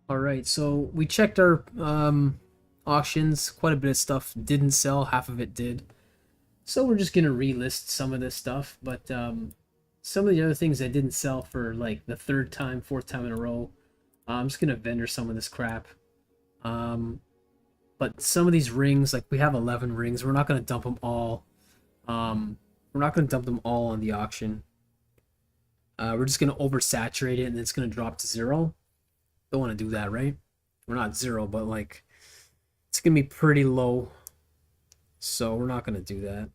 All right, so we checked our auctions. Quite a bit of stuff didn't sell. Half of it did. So we're just gonna relist some of this stuff. But some of the other things that didn't sell for like the third time, fourth time in a row, I'm just gonna vendor some of this crap. Um, but some of these rings, like we have 11 rings, we're not gonna dump them all. We're not gonna dump them all on the auction. We're just gonna oversaturate it, and it's gonna drop to zero. Don't want to do that, right? We're not zero, but like it's gonna be pretty low, so we're not gonna do that.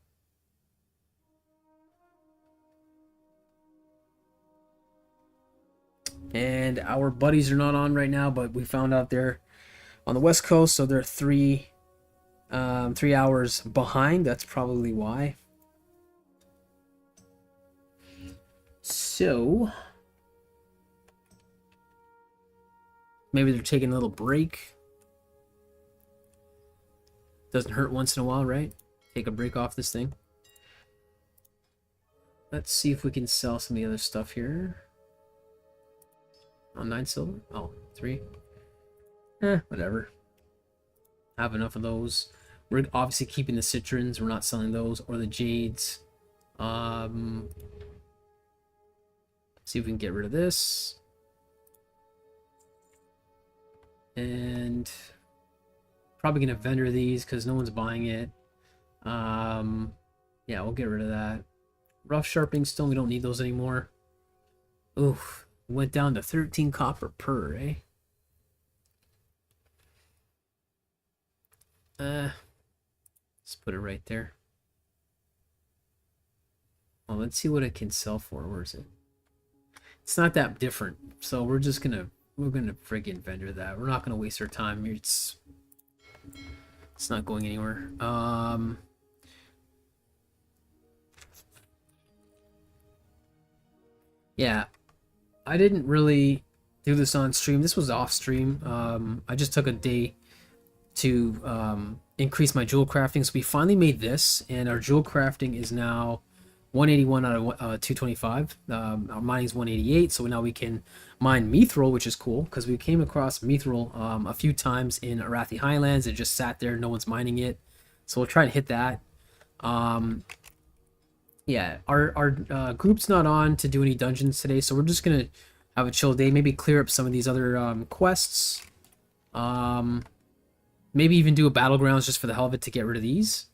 And our buddies are not on right now, but we found out they're on the west coast, so they're 3 hours behind. That's probably why. So maybe they're taking a little break. Doesn't hurt once in a while, right? Take a break off this thing. Let's see if we can sell some of the other stuff here. Oh, 9 silver? Oh, 3. Whatever. Have enough of those. We're obviously keeping the citrons. We're not selling those or the jades. See if we can get rid of this. And probably gonna vendor these because no one's buying it. Yeah, we'll get rid of that. Rough sharpening stone, we don't need those anymore. Oof, went down to 13 copper per, eh? Let's put it right there. Well, let's see what it can sell for. Where is it? It's not that different, so we're gonna friggin' vendor that. We're not gonna waste our time. It's not going anywhere. Yeah, I didn't really do this on stream. This was off stream. I just took a day to increase my jewel crafting. So we finally made this, and our jewel crafting is now 181 out of 225. Our mining is 188, so now we can mine mithril, which is cool because we came across mithril a few times in Arathi Highlands. It just sat there, no one's mining it, so we'll try to hit that. Yeah, our group's not on to do any dungeons today, so we're just gonna have a chill day. Maybe clear up some of these other quests. Maybe even do a battlegrounds just for the hell of it to get rid of these.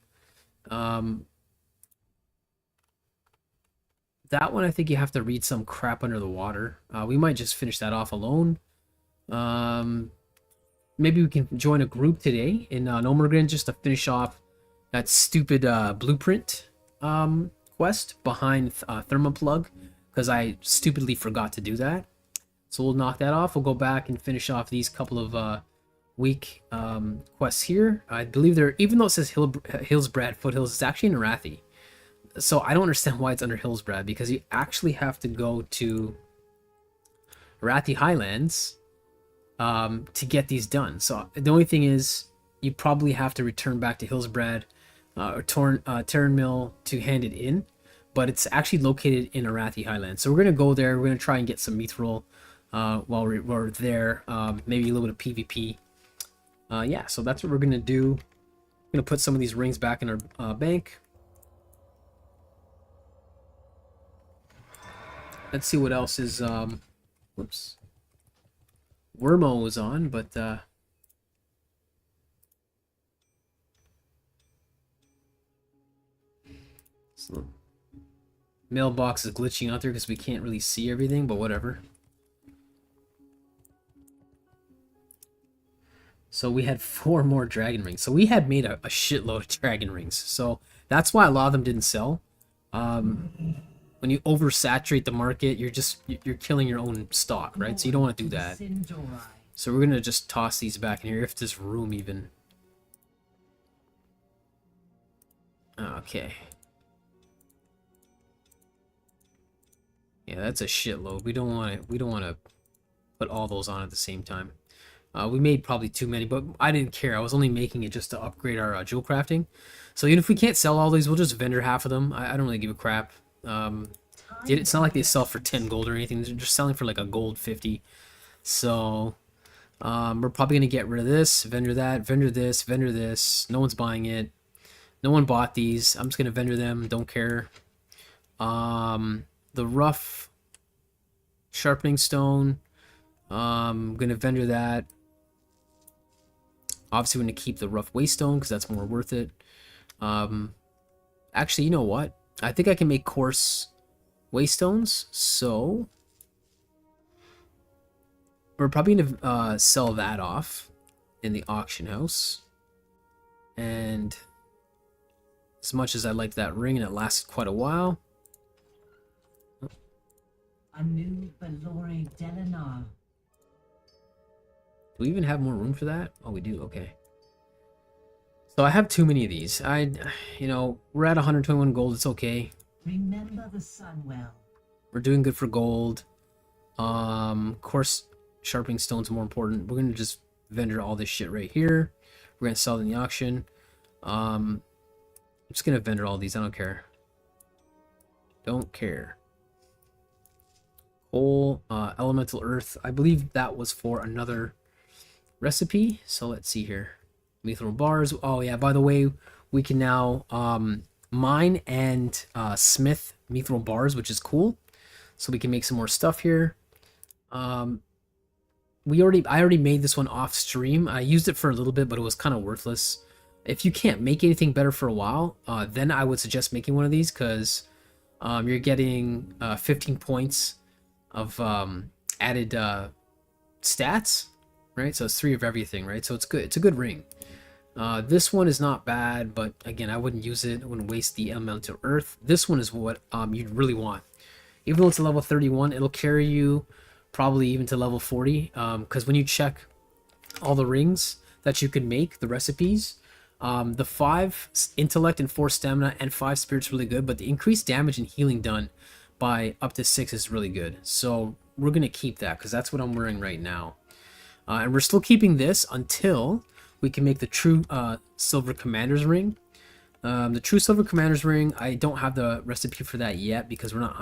That one, I think you have to read some crap under the water. We might just finish that off alone. Maybe we can join a group today in Nomergren just to finish off that stupid blueprint quest behind Thermoplug, because I stupidly forgot to do that. So we'll knock that off. We'll go back and finish off these couple of week quests here. I believe they're, even though it says Hillsbrad Foothills, it's actually in Arathi. So I don't understand why it's under Hillsbrad, because you actually have to go to Arathi Highlands to get these done. So the only thing is, you probably have to return back to Hillsbrad or Terran Mill to hand it in, but it's actually located in Arathi Highlands. So we're gonna go there. We're gonna try and get some mithril while we're there. Maybe a little bit of PvP. Yeah, so that's what we're gonna do. We're gonna put some of these rings back in our bank. Let's see what else is. Whoops. Wormo is on, but so mailbox is glitching out there because we can't really see everything, but whatever. So we had 4 more dragon rings. So we had made a shitload of dragon rings. So that's why a lot of them didn't sell. When you oversaturate the market, you're killing your own stock, right? So you don't want to do that. So we're gonna just toss these back in here if there's room even. Okay. Yeah, that's a shitload. We don't want to put all those on at the same time. We made probably too many, but I didn't care. I was only making it just to upgrade our jewel crafting. So even if we can't sell all these, we'll just vendor half of them. I don't really give a crap. It's not like they sell for 10 gold or anything. They're just selling for like a gold 50. So We're probably gonna get rid of this, vendor that, vendor this, vendor this. No one's buying it. No one bought these. I'm just gonna vendor them. Don't care. The rough sharpening stone. I'm gonna vendor that. Obviously, we're gonna keep the rough waystone because that's more worth it. Actually, you know what? I think I can make coarse waystones. So we're probably gonna sell that off in the auction house. And as much as I liked that ring, and it lasted quite a while. A new Valore Delinar. Do we even have more room for that? Oh, we do. Okay. So I have too many of these. You know, we're at 121 gold. It's okay. Remember the sun well. We're doing good for gold. Course sharpening stone's more important. We're gonna just vendor all this shit right here. We're gonna sell it in the auction. I'm just gonna vendor all these. I don't care. Don't care. Coal, elemental earth. I believe that was for another recipe. So let's see here. Mithril bars. Oh yeah, by the way, we can now mine and smith mithril bars, which is cool. So we can make some more stuff here. I already made this one off stream. I used it for a little bit, but it was kind of worthless. If you can't make anything better for a while, then I would suggest making one of these, because you're getting 15 points of added stats, right? So it's 3 of everything, right? So it's good. It's a good ring. This one is not bad, but again, I wouldn't use it. I wouldn't waste the elemental earth. This one is what you'd really want. Even though it's a level 31, it'll carry you probably even to level 40, because when you check all the rings that you can make, the recipes, the 5 intellect and 4 stamina and 5 spirit's really good, but the increased damage and healing done by up to 6 is really good. So we're gonna keep that, because that's what I'm wearing right now. And we're still keeping this until we can make the true silver commander's ring. The true silver commander's ring, I don't have the recipe for that yet because we're not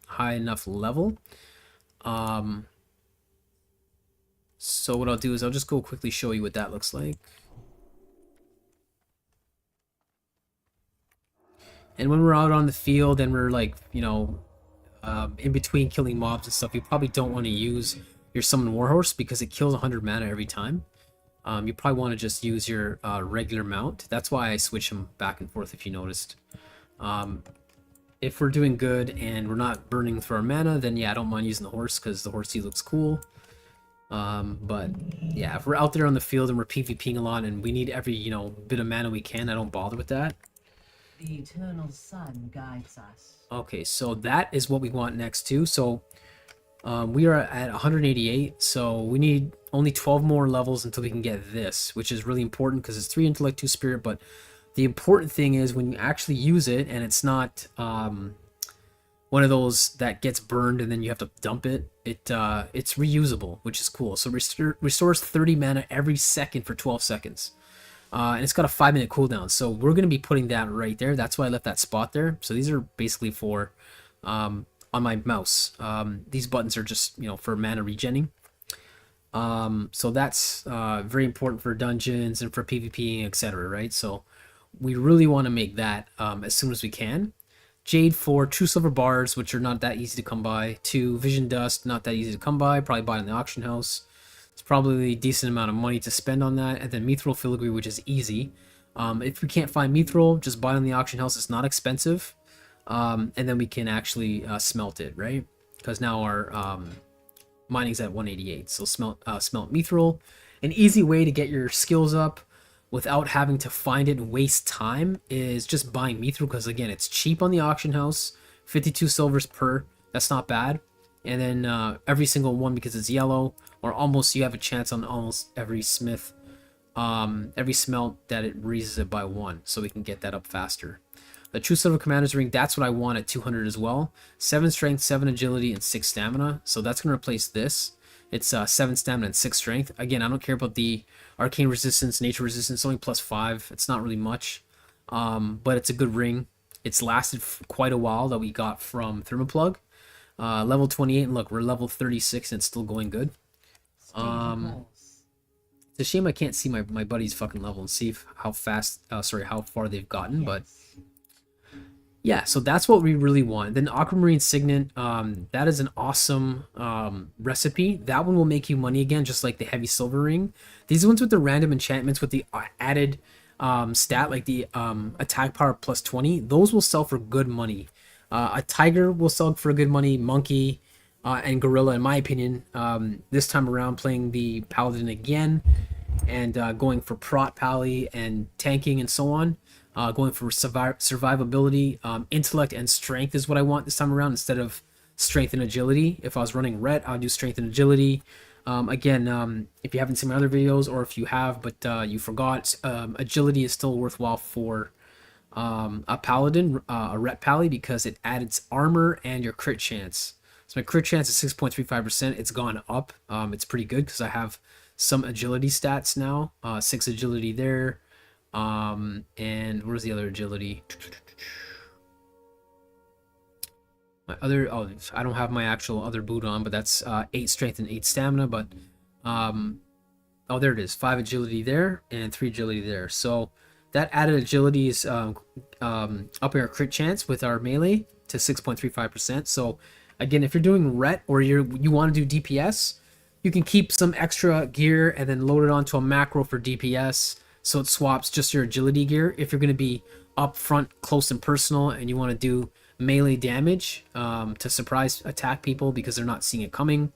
high enough level. So what I'll do is I'll just go quickly show you what that looks like. And when we're out on the field and we're like, you know, in between killing mobs and stuff, you probably don't want to use your summon warhorse because it kills 100 mana every time. You probably want to just use your regular mount. That's why I switch them back and forth, if you noticed. If we're doing good and we're not burning through our mana, then yeah, I don't mind using the horse because the horsey looks cool. But yeah, if we're out there on the field and we're PvPing a lot and we need every, you know, bit of mana we can, I don't bother with that. The eternal sun guides us. Okay, so that is what we want next too. So we are at 188, so we need only 12 more levels until we can get this, which is really important because it's 3 intellect, 2 spirit. But the important thing is when you actually use it and it's not one of those that gets burned and then you have to dump it, it's reusable, which is cool. So restores 30 mana every second for 12 seconds. And it's got a 5-minute cooldown, so we're going to be putting that right there. That's why I left that spot there. So these are basically for on my mouse. These buttons are just, you know, for mana regenning. So that's very important for dungeons and for PvP, etc. Right? So we really want to make that as soon as we can. Jade for true silver bars, which are not that easy to come by. 2 vision dust, not that easy to come by. Probably buy it in the auction house. It's probably a decent amount of money to spend on that. And then mithril filigree, which is easy. If we can't find mithril, just buy it in the auction house. It's not expensive. And then we can actually smelt it, right? Because now our mining's at 188. So smelt mithril. An easy way to get your skills up without having to find it and waste time is just buying mithril, because again, it's cheap on the auction house. 52 silvers per. That's not bad. And then every single one, because it's yellow, or almost, you have a chance on almost every smith, every smelt that it raises it by 1, so we can get that up faster. The true silver commander's ring, that's what I want at 200 as well. 7 strength, 7 agility, and 6 stamina. So that's going to replace this. It's 7 stamina and 6 strength. Again, I don't care about the arcane resistance, nature resistance, only +5. It's not really much, but it's a good ring. It's lasted quite a while that we got from Thermoplug. Level 28, and look, we're level 36 and it's still going good. It's a shame I can't see my buddy's fucking level and see how fast, how far they've gotten, Yes. but yeah, so that's what we really want. Then Aquamarine Signet, that is an awesome recipe. That one will make you money again, just like the Heavy Silver Ring. These ones with the random enchantments with the added stat, like the attack power plus 20, those will sell for good money. A Tiger will sell for good money, Monkey, and Gorilla, in my opinion. This time around, playing the Paladin again, and going for Prot Pally and tanking and so on. Going for survivability, intellect and strength is what I want this time around instead of strength and agility. If I was running Ret, I'll do strength and agility. Again, if you haven't seen my other videos, or if you have but you forgot, agility is still worthwhile for a Paladin, a Ret Pally, because it adds armor and your crit chance. So my crit chance is 6.35%. It's gone up. It's pretty good because I have some agility stats now. 6 agility there. And where's the other agility? My other, oh, I don't have my actual other boot on, but that's 8 strength and 8 stamina. But oh, there it is, 5 agility there and 3 agility there. So that added agility is upping our crit chance with our melee to 6.35%. So again, if you're doing Ret or you want to do DPS, you can keep some extra gear and then load it onto a macro for DPS. So it swaps just your agility gear. If you're going to be up front, close and personal, and you want to do melee damage to surprise attack people because they're not seeing it coming,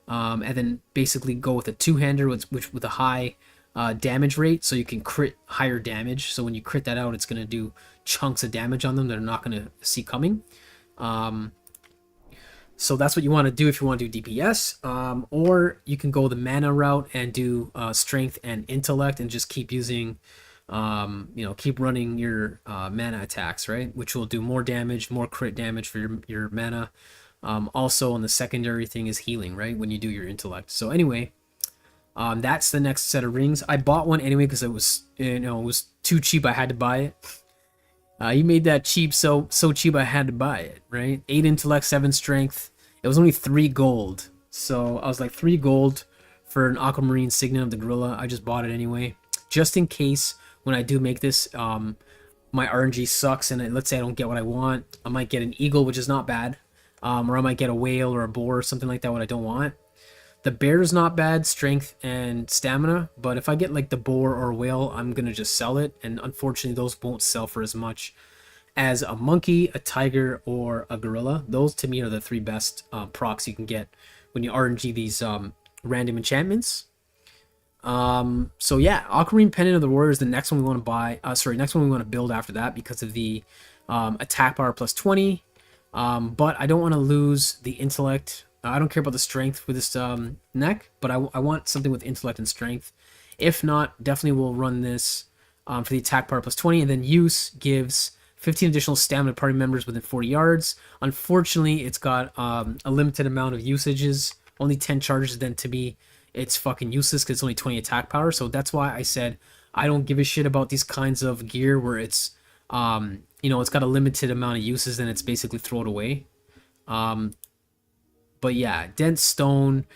and then basically go with a two-hander with a high damage rate, so you can crit higher damage. So when you crit that out, it's going to do chunks of damage on them that they're not going to see coming. So that's what you want to do if you want to do DPS, or you can go the mana route and do strength and intellect and just keep using, keep running your mana attacks, right? Which will do more damage, more crit damage for your mana. Also, on the secondary thing is healing, right? When you do your intellect. So anyway, that's the next set of rings. I bought one anyway because it was, it was too cheap. I had to buy it. You made that cheap, so cheap I had to buy it, right? 8 intellect, 7 strength. It was only 3 gold. So I was like, 3 gold for an Aquamarine Signet of the Gorilla. I just bought it anyway. Just in case when I do make this, my RNG sucks and let's say I don't get what I want. I might get an eagle, which is not bad. Or I might get a whale or a boar or something like that, what I don't want. The bear is not bad, strength and stamina, but if I get like the boar or a whale, I'm going to just sell it, and unfortunately those won't sell for as much as a monkey, a tiger, or a gorilla. Those to me are the 3 best procs you can get when you RNG these random enchantments. So yeah, Aquamarine Pendant of the Warrior is the next one we want to buy. Next one we want to build after that because of the attack power plus 20. But I don't want to lose the intellect. I don't care about the strength with this neck, but I want something with intellect and strength. If not, definitely will run this for the attack power plus 20, and then use gives 15 additional stamina to party members within 40 yards. Unfortunately, it's got a limited amount of usages, only 10 charges, then to me, it's fucking useless because it's only 20 attack power. So that's why I said I don't give a shit about these kinds of gear where it's, it's got a limited amount of uses and it's basically throw it away. But yeah, dense stone.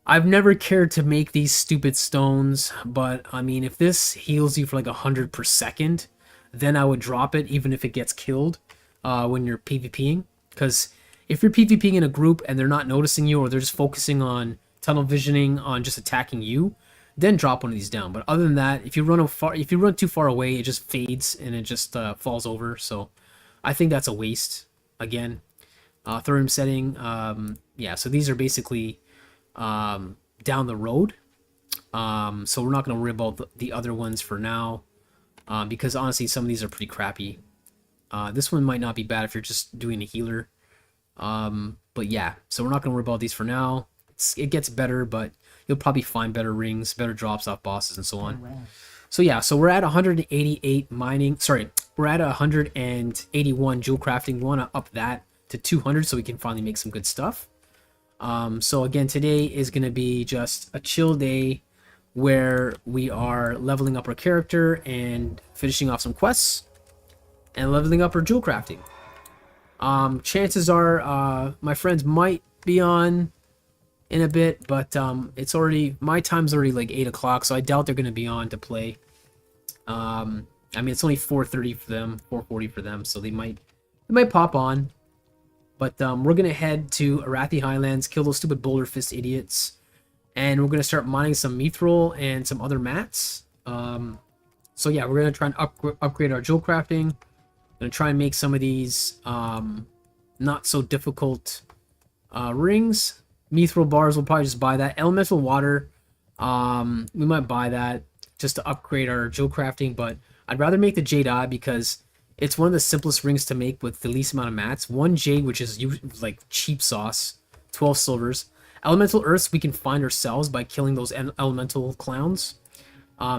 I've never cared to make these stupid stones, but I mean, if this heals you for like 100 per second, then I would drop it even if it gets killed when you're PvPing. Because if you're PvPing in a group and they're not noticing you, or they're just focusing on tunnel visioning on just attacking you, then drop one of these down. But other than that, if you run too far away, it just fades and it just falls over. So I think that's a waste. Again, thorium setting, yeah. So these are basically down the road. So we're not going to worry about the other ones for now, because honestly, some of these are pretty crappy. This one might not be bad if you're just doing a healer. But yeah, so we're not going to worry about these for now. It gets better, but you'll probably find better rings, better drops off bosses, and so on. So yeah, so we're at 188 mining. Sorry, we're at 181 jewel crafting. We want to up that to 200 so we can finally make some good stuff. So again, today is going to be just a chill day where we are leveling up our character and finishing off some quests and leveling up our jewel crafting. Chances are my friends might be on in a bit, but it's already, my time's already like 8 o'clock, so I doubt they're going to be on to play. I mean, it's only 4:30 for them, 4:40 for them, so they might pop on. But we're going to head to Arathi Highlands, kill those stupid Boulder Fist idiots, and we're going to start mining some mithril and some other mats. So yeah, we're going to try and upgrade our jewel crafting. Going to try and make some of these not so difficult rings. Mithril bars, we'll probably just buy that. Elemental water, we might buy that just to upgrade our jewel crafting, but I'd rather make the jade eye because it's one of the simplest rings to make with the least amount of mats. 1 jade, which is like cheap sauce, 12 silvers. Elemental earths we can find ourselves by killing those elemental clowns.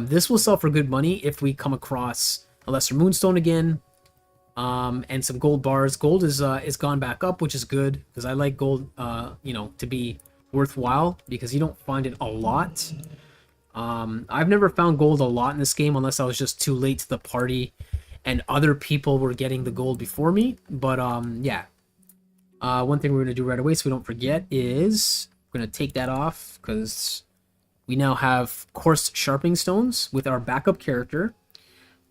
This will sell for good money if we come across a lesser moonstone again, and some gold bars. Gold is gone back up, which is good because I like gold, you know, to be worthwhile because you don't find it a lot. I've never found gold a lot in this game unless I was just too late to the party and other people were getting the gold before me. But yeah, one thing we're gonna do right away so we don't forget is we're gonna take that off because we now have coarse sharpening stones with our backup character.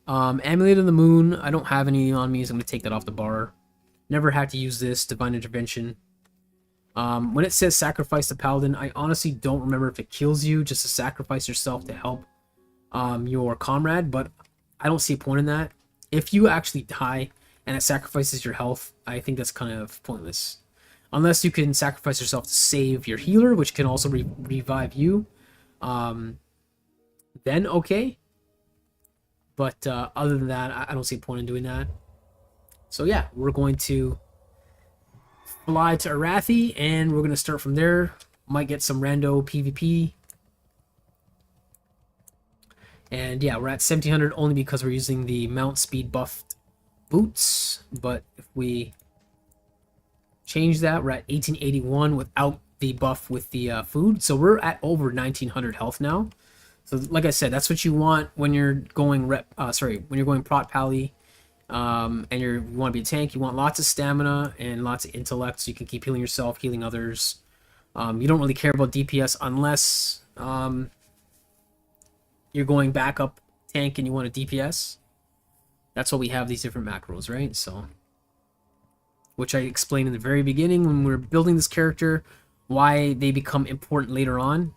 Amulet of the Moon, I don't have any on me, so I'm going to take that off the bar. Never had to use this. Divine Intervention. When it says sacrifice the Paladin, I honestly don't remember if it kills you just to sacrifice yourself to help your comrade, but I don't see a point in that. If you actually die and it sacrifices your health, I think that's kind of pointless. Unless you can sacrifice yourself to save your healer, which can also revive you, then okay. But other than that, I don't see a point in doing that. So yeah, we're going to fly to Arathi, and we're going to start from there. Might get some rando PvP. And yeah, we're at 1700 only because we're using the mount speed buffed boots. But if we change that, we're at 1881 without the buff with the food. So we're at over 1900 health now. So like I said, that's what you want when you're going when you're going Prot Pally, and you want to be a tank. You want lots of stamina and lots of intellect, so you can keep healing yourself, healing others. You don't really care about DPS unless you're going backup tank and you want a DPS. That's why we have these different macros, right? So, which I explained in the very beginning when we were building this character, why they become important later on.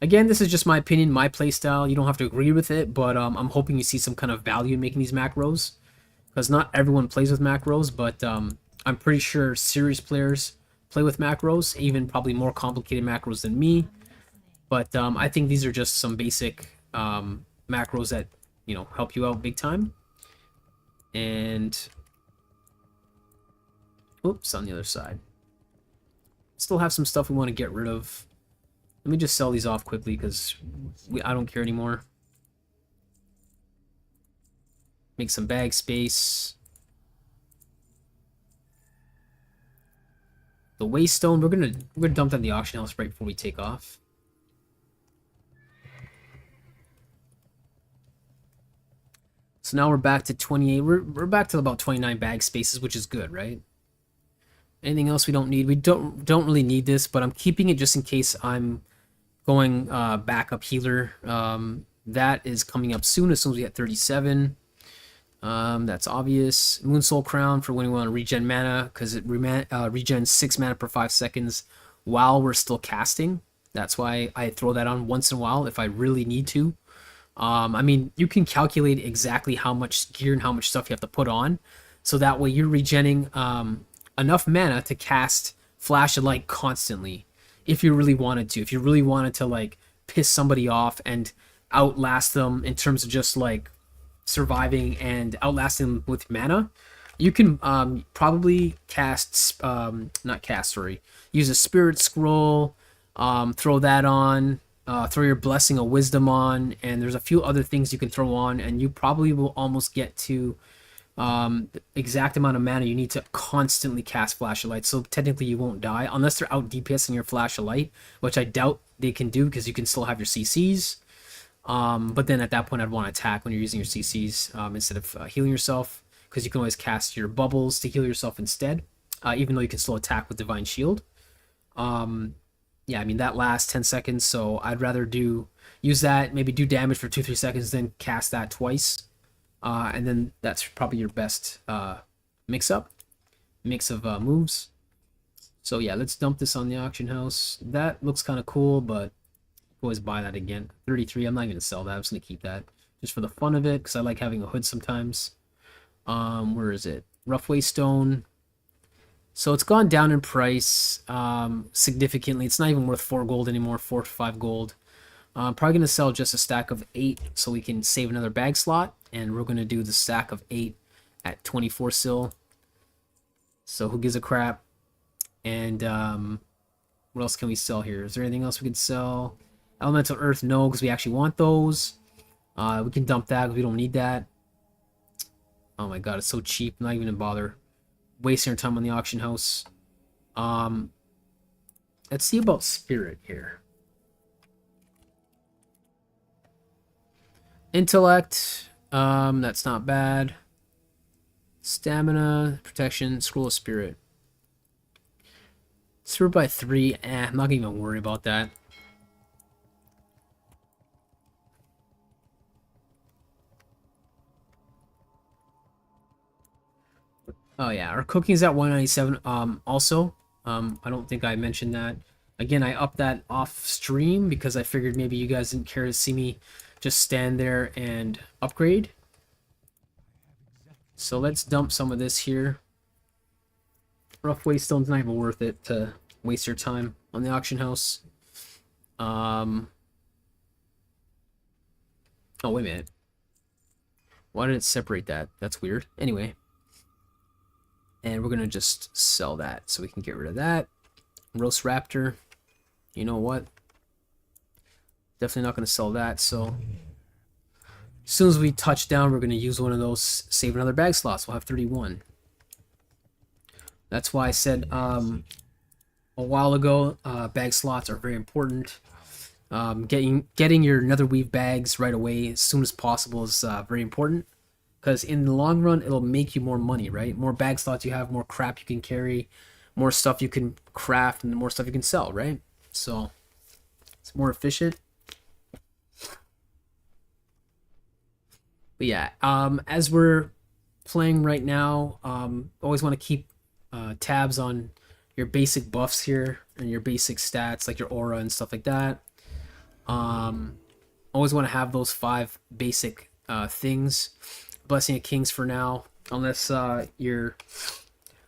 Again, this is just my opinion, my playstyle. You don't have to agree with it, but I'm hoping you see some kind of value in making these macros. Because not everyone plays with macros, but I'm pretty sure serious players play with macros, even probably more complicated macros than me. But I think these are just some basic macros that, you know, help you out big time. And oops, on the other side. Still have some stuff we want to get rid of. Let me just sell these off quickly because I don't care anymore. Make some bag space. The waste stone, we're gonna dump that in the auction house right before we take off. So now we're back to 28. We're back to about 29 bag spaces, which is good, right? Anything else we don't need? We don't really need this, but I'm keeping it just in case I'm going backup healer. That is coming up soon as we get 37. That's obvious. Moonsoul Crown for when we want to regen mana, because it regens 6 mana per 5 seconds while we're still casting. That's why I throw that on once in a while if I really need to. I mean, you can calculate exactly how much gear and how much stuff you have to put on, so that way you're regenning enough mana to cast Flash of Light constantly. If you really wanted to, like piss somebody off and outlast them in terms of just like surviving and outlast them with mana, you can probably use a Spirit Scroll, throw that on, throw your Blessing of Wisdom on, and there's a few other things you can throw on, and you probably will almost get to exact amount of mana you need to constantly cast Flash of Light. So technically you won't die unless they're out DPSing your Flash of Light, which I doubt they can do because you can still have your CCs. But then at that point I'd want to attack when you're using your CCs instead of healing yourself, because you can always cast your bubbles to heal yourself instead, even though you can still attack with Divine Shield. yeah, I mean that lasts 10 seconds, so I'd rather use that, maybe do damage for 2-3 seconds, then cast that twice. And then that's probably your best mix of moves. So yeah, let's dump this on the auction house. That looks kind of cool, but always buy that again. 33, I'm not going to sell that. I'm just going to keep that just for the fun of it, because I like having a hood sometimes. Where is it? Roughway Stone. So it's gone down in price significantly. It's not even worth 4 gold anymore, 4 to 5 gold. I'm probably going to sell just a stack of 8 so we can save another bag slot. And we're going to do the stack of 8 at 24 sil. So who gives a crap? And what else can we sell here? Is there anything else we can sell? Elemental Earth, no, because we actually want those. We can dump that because we don't need that. Oh my god, it's so cheap. I'm not even going to bother wasting our time on the auction house. Let's see about Spirit here. Intellect, that's not bad. Stamina, protection, Scroll of Spirit. Spirit by 3, I'm not gonna even worry about that. Oh yeah, our cooking's at 197. Also, I don't think I mentioned that. Again, I upped that off stream because I figured maybe you guys didn't care to see me just stand there and upgrade. So let's dump some of this here. Rough Waystone's not even worth it to waste your time on the auction house. Oh, wait a minute. Why did it separate that? That's weird. Anyway. And we're going to just sell that so we can get rid of that. Roast Raptor. You know what? Definitely not going to sell that. So as soon as we touch down, we're going to use one of those, save another bag slots. We'll have 31. That's why I said a while ago, bag slots are very important. Getting your Netherweave bags right away as soon as possible is very important. Because in the long run, it'll make you more money, right? More bag slots you have, more crap you can carry, more stuff you can craft, and more stuff you can sell, right? So it's more efficient. But yeah, as we're playing right now, always want to keep tabs on your basic buffs here and your basic stats, like your aura and stuff like that. Always want to have those 5 basic things. Blessing of Kings for now, unless you're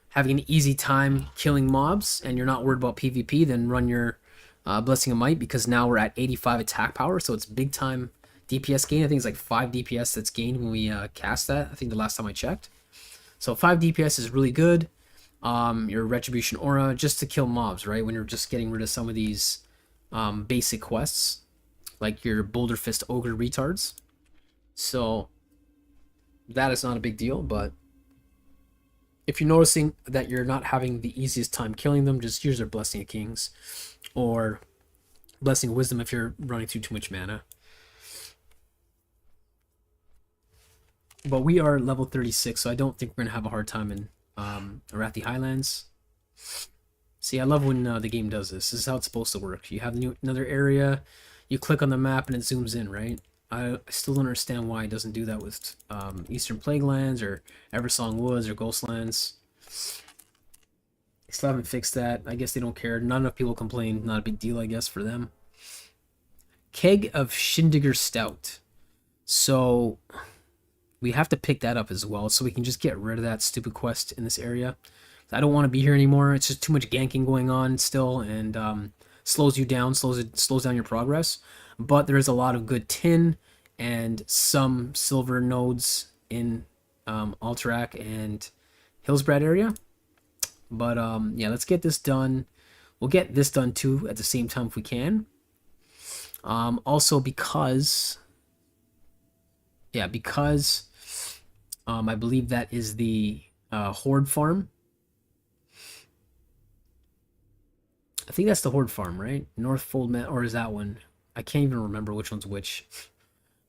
having an easy time killing mobs and you're not worried about PvP, then run your Blessing of Might, because now we're at 85 attack power, so it's big time DPS gain. I think it's like 5 DPS that's gained when we cast that, I think the last time I checked. So 5 DPS is really good. Your Retribution Aura, just to kill mobs, right? When you're just getting rid of some of these basic quests, like your Boulder Fist Ogre retards. So that is not a big deal, but if you're noticing that you're not having the easiest time killing them, just use their Blessing of Kings or Blessing of Wisdom if you're running through too much mana. But we are level 36, so I don't think we're going to have a hard time in Arathi Highlands. See, I love when the game does this. This is how it's supposed to work. You have another area, you click on the map and it zooms in, right? I still don't understand why it doesn't do that with Eastern Plaguelands or Eversong Woods or Ghostlands. They still haven't fixed that. I guess they don't care. Not enough people complain. Not a big deal, I guess, for them. Keg of Shindigger Stout. So we have to pick that up as well, so we can just get rid of that stupid quest in this area. I don't want to be here anymore. It's just too much ganking going on still, and slows you down, slows down your progress. But there is a lot of good tin and some silver nodes in Alterac and Hillsbrad area. But yeah, let's get this done. We'll get this done too at the same time if we can. Also because I believe that is the Horde farm. I think that's the Horde farm, right? North Foldman, or is that one? I can't even remember which one's which.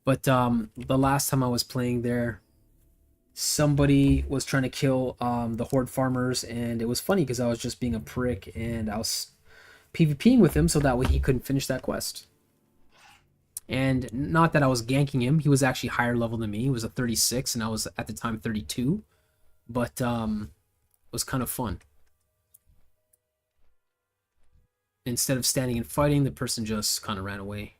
But the last time I was playing there, somebody was trying to kill the Horde farmers, and it was funny because I was just being a prick, and I was PvPing with him so that way he couldn't finish that quest. And not that I was ganking him, he was actually higher level than me. He was a 36 and I was at the time 32. But it was kind of fun. Instead of standing and fighting, the person just kind of ran away.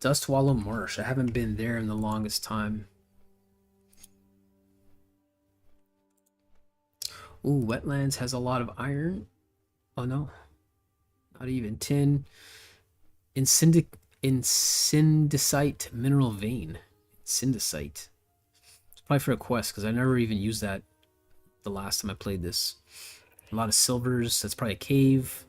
Dustwallow Marsh. I haven't been there in the longest time. Ooh, Wetlands has a lot of iron. Oh no. Not even tin. Incendicite mineral vein. Incendicite. It's probably for a quest because I never even used that the last time I played this. A lot of silvers. That's probably a cave.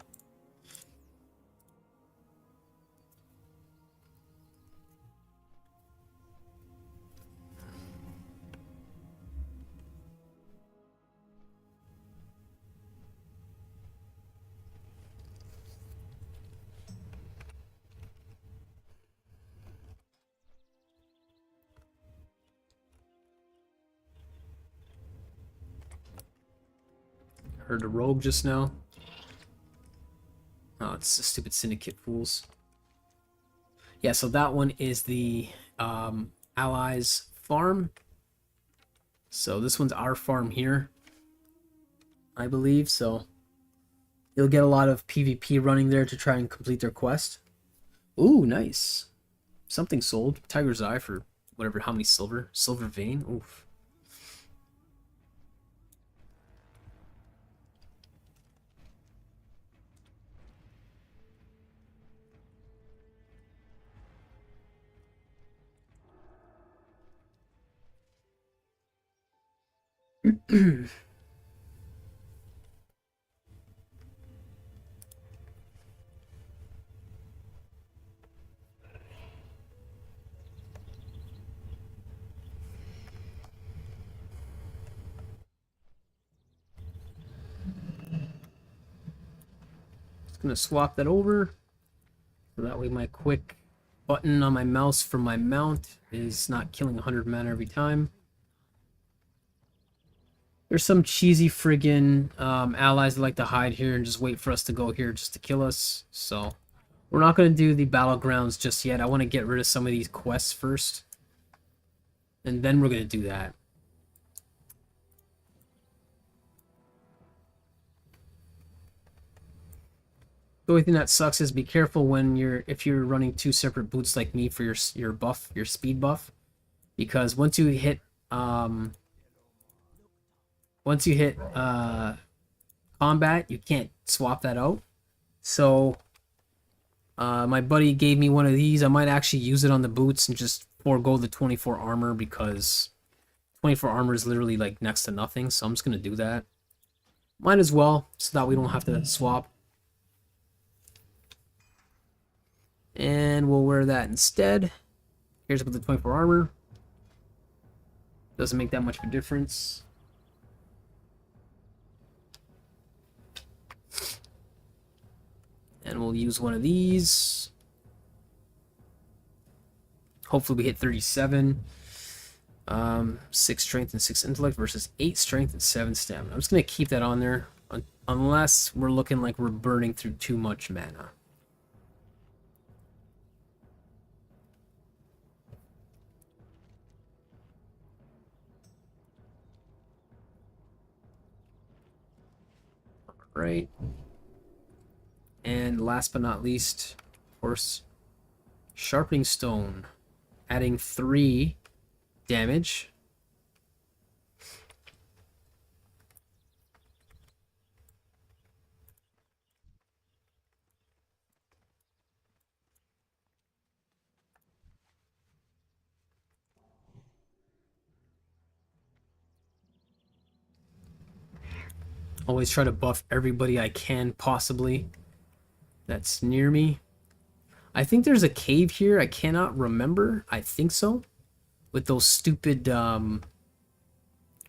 Heard a rogue just now. Oh, it's the stupid syndicate fools. Yeah, so that one is the allies farm. So this one's our farm here, I believe. So you'll get a lot of PvP running there to try and complete their quest. Ooh, nice. Something sold. Tiger's Eye for whatever, how many silver? Silver vein. Oof. Gonna swap that over so that way my quick button on my mouse for my mount is not killing 100 mana every time. There's some cheesy friggin' allies that like to hide here and just wait for us to go here just to kill us. So we're not gonna do the battlegrounds just yet. I want to get rid of some of these quests first, and then we're gonna do that. The only thing that sucks is be careful when if you're running two separate boots like me for your buff, your speed buff, because once you hit combat, you can't swap that out. So my buddy gave me one of these. I might actually use it on the boots and just forego the 24 armor because 24 armor is literally like next to nothing. So I'm just gonna do that. Might as well, so that we don't have to swap. And we'll wear that instead. Here's with the 24 armor. Doesn't make that much of a difference. And we'll use one of these. Hopefully we hit 37. 6 strength and 6 intellect versus 8 strength and 7 stamina. I'm just going to keep that on there unless we're looking like we're burning through too much mana. Right. And last but not least, of course, Sharpening Stone, adding 3 damage. Always try to buff everybody I can possibly that's near me. I think there's a cave here. I cannot remember. I think so. With those stupid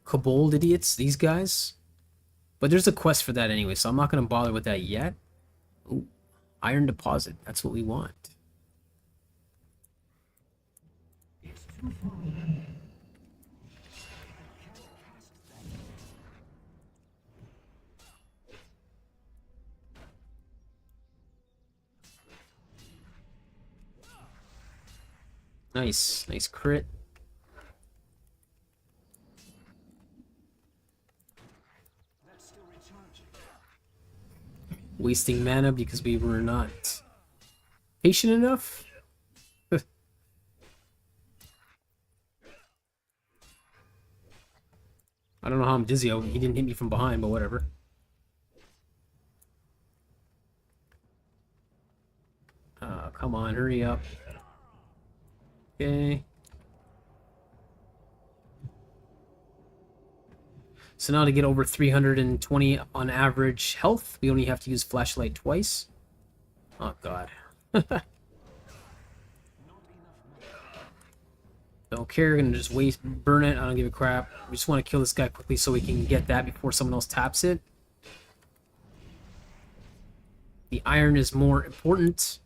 kobold idiots, these guys. But there's a quest for that anyway, so I'm not going to bother with that yet. Ooh, iron deposit. That's what we want. Nice. Nice crit. Wasting mana because we were not patient enough. I don't know how I'm dizzy. He didn't hit me from behind, but whatever. Come on, hurry up. Okay. So now to get over 320 on average health, we only have to use flashlight twice. Oh god. Don't care, gonna just burn it, I don't give a crap. We just want to kill this guy quickly so we can get that before someone else taps it. The iron is more important.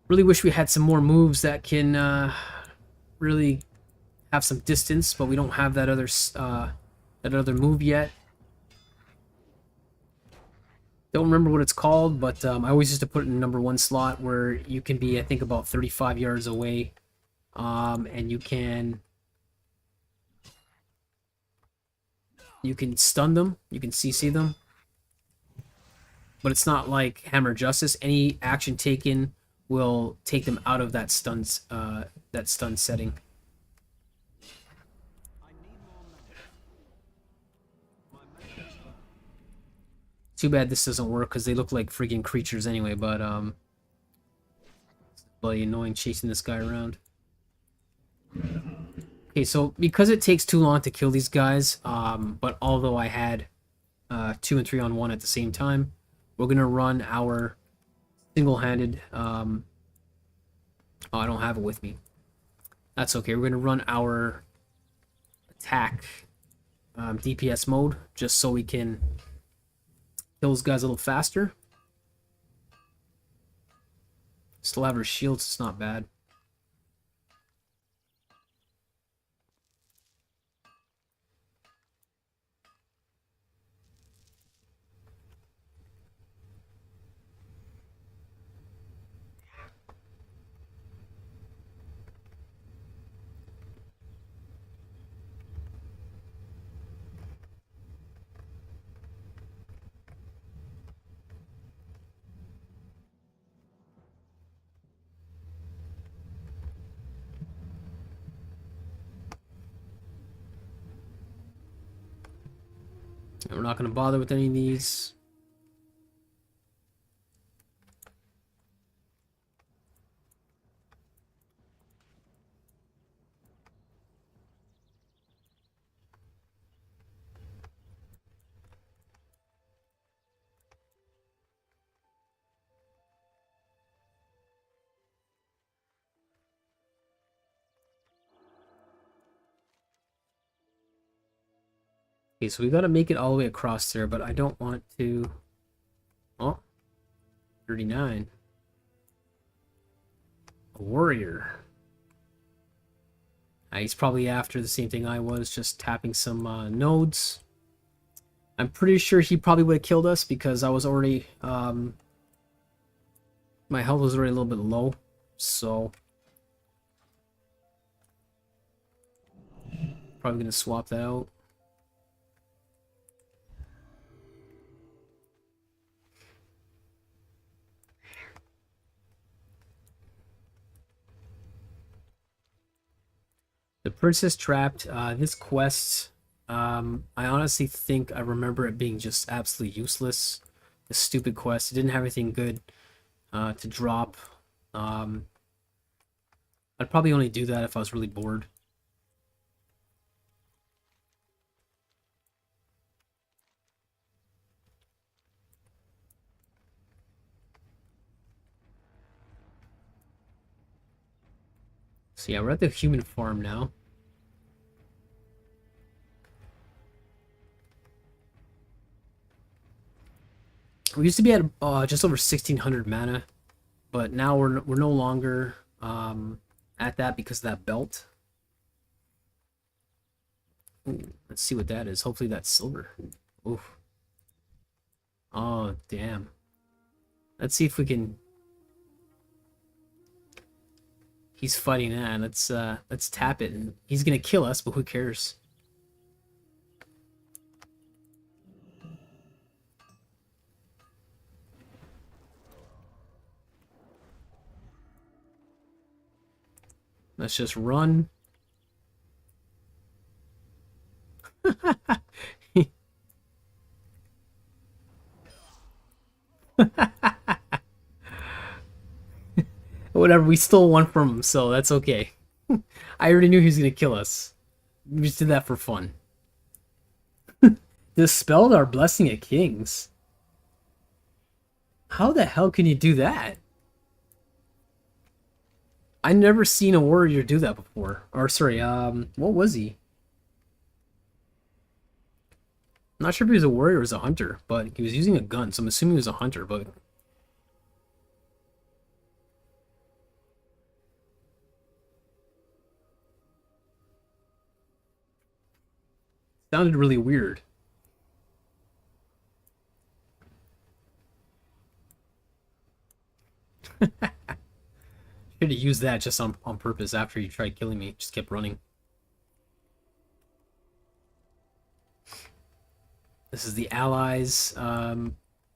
Really wish we had some more moves that can really have some distance, but we don't have that other move yet. Don't remember what it's called, but I always used to put it in number 1 slot where you can be, I think, about 35 yards away, and you can stun them, you can CC them, but it's not like Hammer Justice. Any action taken will take them out of that stun setting. Too bad this doesn't work because they look like friggin' creatures anyway, but it's bloody annoying chasing this guy around. Okay, so because it takes too long to kill these guys, but although I had 2 and 3 on 1 at the same time, we're gonna run our single-handed oh, I don't have it with me. That's okay. We're gonna run our attack DPS mode just so we can kill those guys a little faster. Still have her shields, it's not bad. We're not going to bother with any of these. Okay, so we got to make it all the way across there, but I don't want to... Oh, 39. A warrior. He's probably after the same thing I was, just tapping some nodes. I'm pretty sure he probably would have killed us because I was already... my health was already a little bit low, so... Probably going to swap that out. The Princess Trapped, this quest, I honestly think I remember it being just absolutely useless. This stupid quest, it didn't have anything good to drop. I'd probably only do that if I was really bored. So yeah, we're at the human farm now. We used to be at just over 1600 mana, but now we're no longer at that because of that belt. Ooh, let's see what that is. Hopefully that's silver. Oof. Oh, damn. Let's see if we can He's fighting that. Let's tap it. And he's gonna kill us, but who cares? Let's just run. Whatever, we stole one from him, so that's okay. I already knew he was gonna kill us. We just did that for fun. Dispelled our blessing at kings. How the hell can you do that? I never seen a warrior do that before. Or sorry, what was he? I'm not sure if he was a warrior or was a hunter, but he was using a gun, so I'm assuming he was a hunter, but sounded really weird. Should have used that just on purpose after you tried killing me. Just kept running. This is the Allies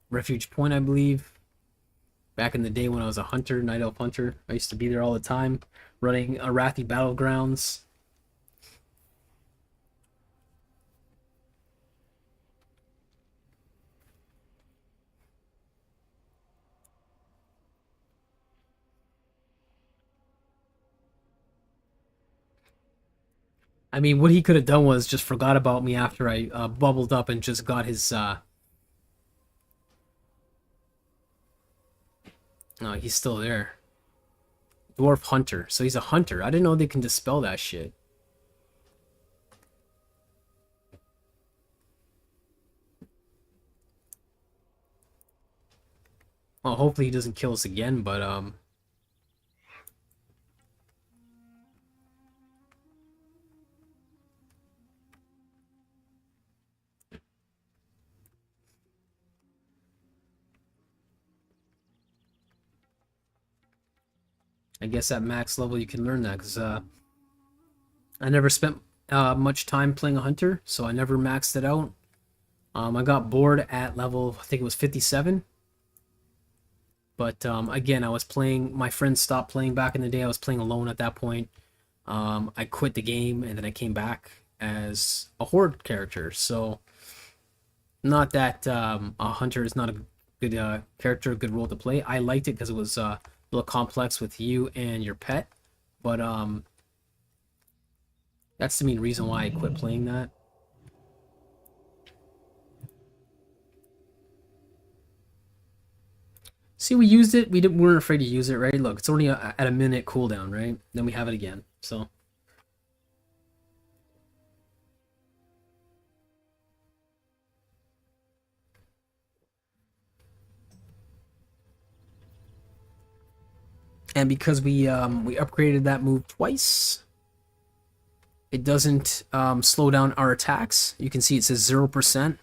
refuge point, I believe. Back in the day when I was a hunter, Night Elf hunter, I used to be there all the time, running Arathi battlegrounds. I mean, what he could have done was just forgot about me after I bubbled up and just got his. No, he's still there. Dwarf hunter. So he's a hunter. I didn't know they can dispel that shit. Well, hopefully he doesn't kill us again, but I guess at max level you can learn that, because I never spent much time playing a hunter, so I never maxed it out. I got bored at level, I think it was 57. But again, I was playing, my friends stopped playing back in the day. I was playing alone at that point. I quit the game and then I came back as a horde character. So, not that a hunter is not a good character, a good role to play. I liked it because it was a little complex with you and your pet. But that's the main reason why I quit playing that. See, we used it. We weren't afraid to use it, right? Look, it's only at a minute cooldown, right? Then we have it again. So. And because we upgraded that move twice, it doesn't slow down our attacks. You can see it says 0%.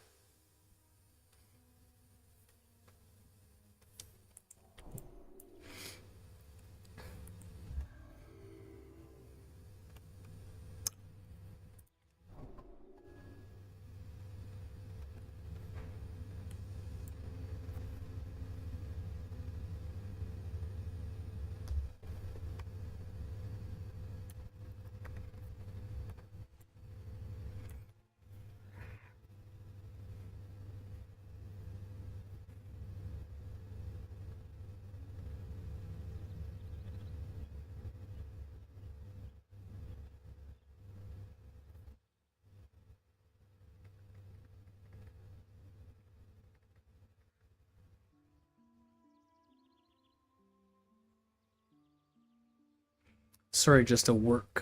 Sorry, just a work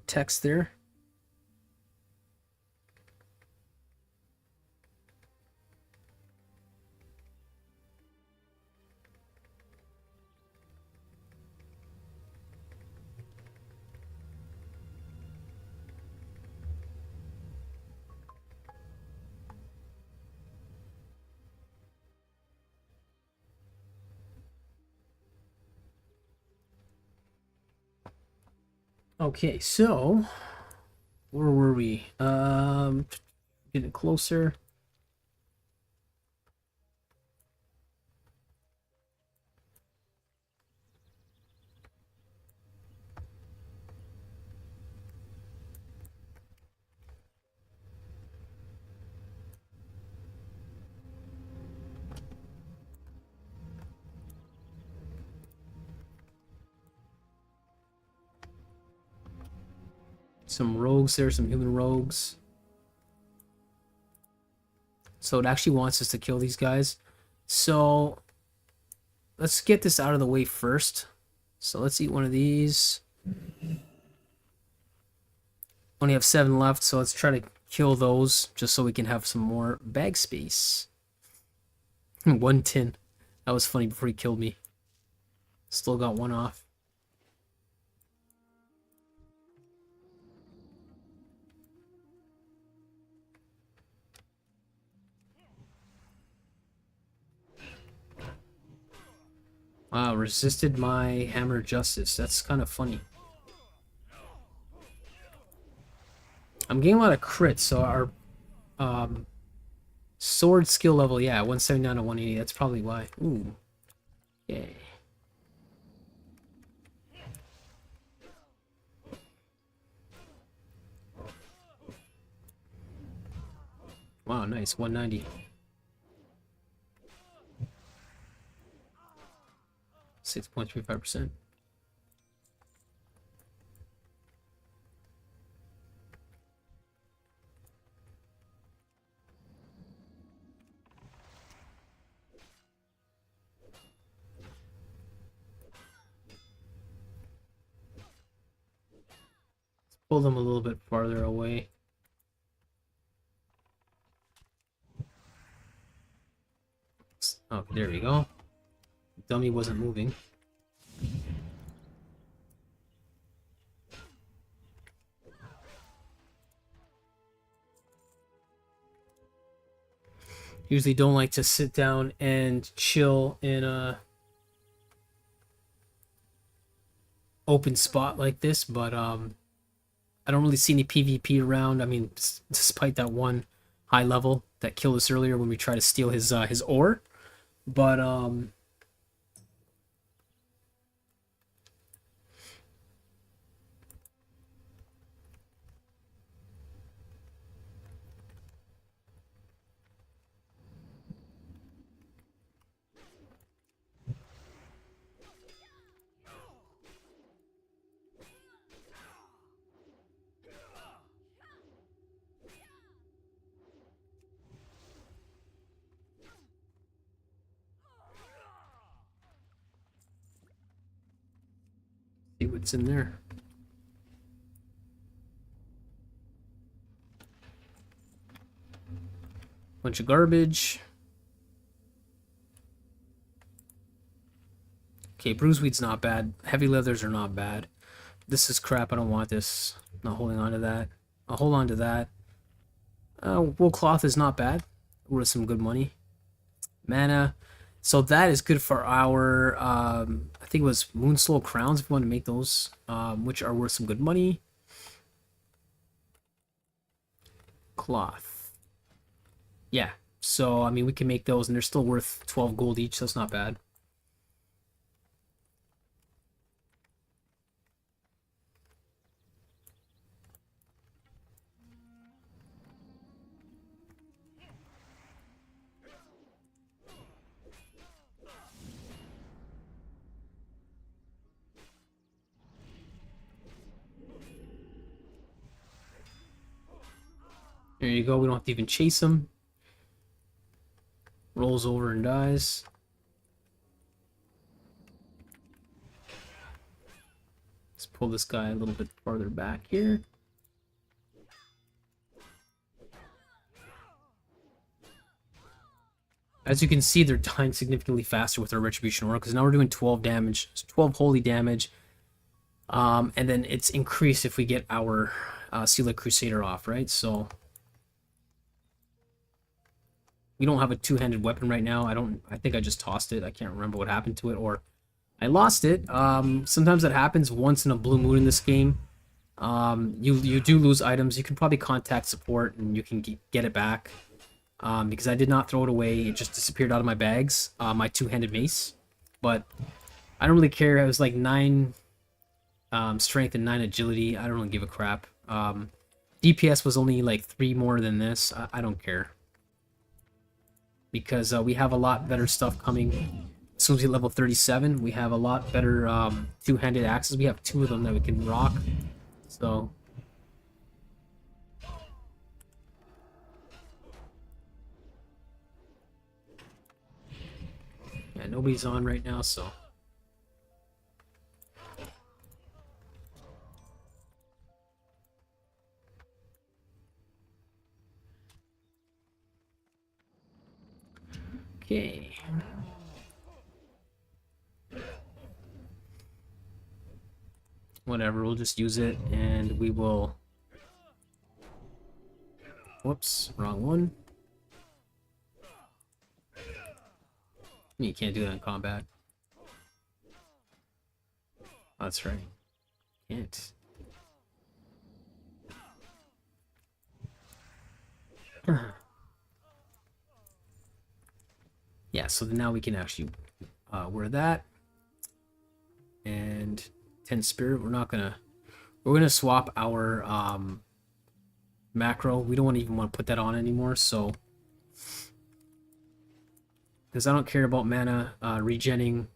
text there. Okay, so where were we? Getting closer. Some rogues there, some human rogues. So it actually wants us to kill these guys. So let's get this out of the way first. So let's eat one of these. Only have 7 left, so let's try to kill those just so we can have some more bag space. 1 tin. That was funny before he killed me. Still got 1 off. Wow, resisted my hammer justice. That's kind of funny. I'm getting a lot of crits, so our sword skill level, yeah, 179 to 180. That's probably why. Ooh. Yay. Wow, nice. 190. 6.35%. Pull them a little bit farther away. Oh, there we go. Dummy wasn't moving. Usually don't like to sit down and chill in a open spot like this, but I don't really see any PvP around. I mean, despite that one high level that killed us earlier when we tried to steal his ore, but see what's in there. Bunch of garbage. Okay, bruiseweed's not bad. Heavy leathers are not bad. This is crap. I don't want this. Not holding on to that. I'll hold on to that. Wool cloth is not bad. Worth some good money. Mana. So that is good for our, I think it was Moonsoul Crowns if we want to make those, which are worth some good money. Cloth. Yeah, so, I mean, we can make those, and they're still worth 12 gold each, so that's not bad. There you go, we don't have to even chase him. Rolls over and dies. Let's pull this guy a little bit farther back here. As you can see, they're dying significantly faster with our Retribution Aura, because now we're doing 12 damage, 12 holy damage. And then it's increased if we get our Sealet Crusader off, right? So we don't have a two-handed weapon right now. I think I just tossed it. I can't remember what happened to it, or I lost it. Sometimes that happens once in a blue moon in this game. You do lose items. You can probably contact support and you can get it back. Because I did not throw it away. It just disappeared out of my bags. My two-handed mace. But I don't really care. It was like 9 strength and 9 agility. I don't really give a crap. DPS was only like 3 more than this. I don't care. Because we have a lot better stuff coming. As soon as we hit level 37, we have a lot better two-handed axes. We have 2 of them that we can rock. So... yeah, nobody's on right now, so... okay. Whatever, we'll just use it, and we will... whoops, wrong one. You can't do that in combat. That's right. Can't. Yeah, so now we can actually wear that. And 10 spirit, we're gonna swap our macro. We don't even want to put that on anymore, so because I don't care about mana regenning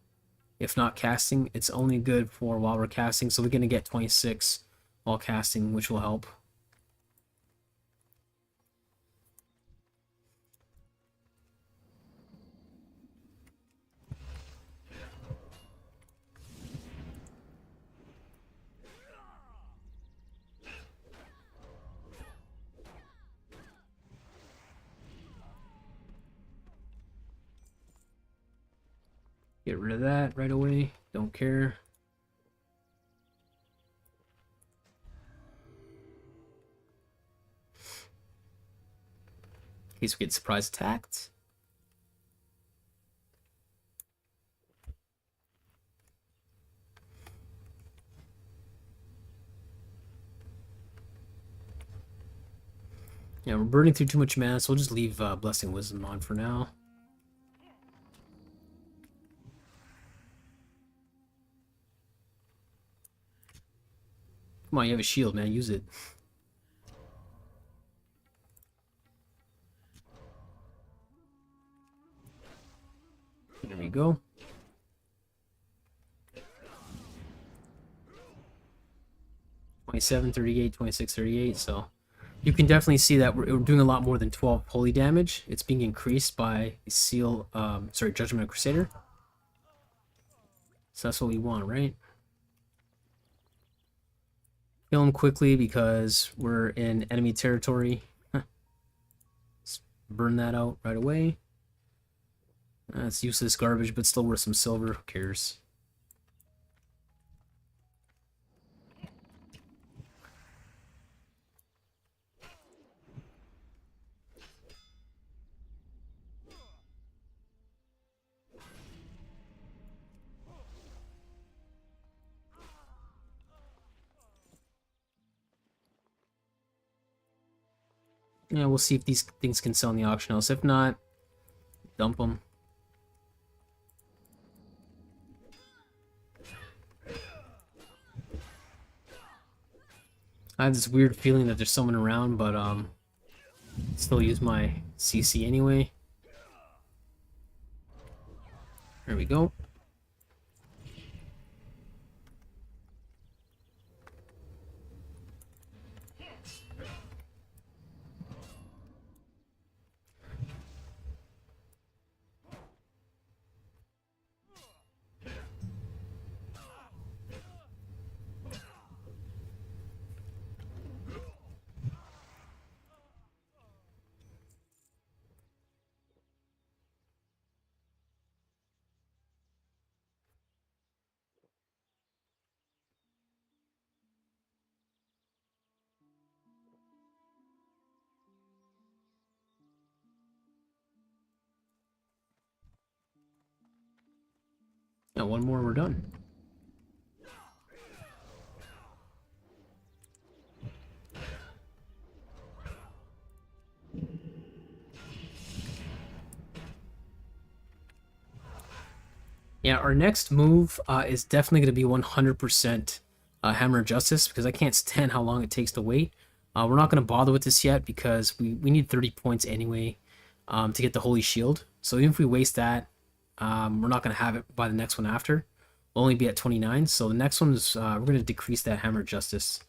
if not casting. It's only good for while we're casting, so we're gonna get 26 while casting, which will help. Get rid of that right away. Don't care. In case we get surprise attacked. Yeah, we're burning through too much mana, so we'll just leave Blessing Wisdom on for now. Come on, you have a shield, man. Use it. There we go. $27, $38, $26, $38, so you can definitely see that we're doing a lot more than 12 holy damage. It's being increased by the seal, Judgment of Crusader. So that's what we want, right? Kill him quickly because we're in enemy territory. Let's burn that out right away. It's useless garbage, but still worth some silver. Who cares? Yeah, we'll see if these things can sell in the auction house. If not, dump them. I have this weird feeling that there's someone around, but still use my CC anyway. There we go. Now one more, we're done. Yeah, our next move is definitely going to be 100% Hammer of Justice, because I can't stand how long it takes to wait. We're not going to bother with this yet because we need 30 points anyway to get the Holy Shield. So even if we waste that, we're not going to have it by the next one after. We'll only be at 29. So the next one is we're going to decrease that Hammer of Justice.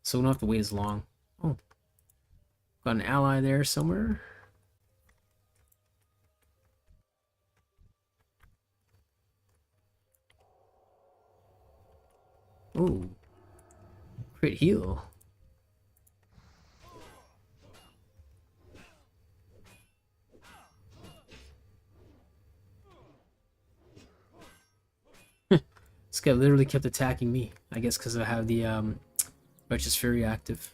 So we don't have to wait as long. Oh, got an ally there somewhere. Oh, crit heal. This guy literally kept attacking me. I guess because I have the Righteous Fury active.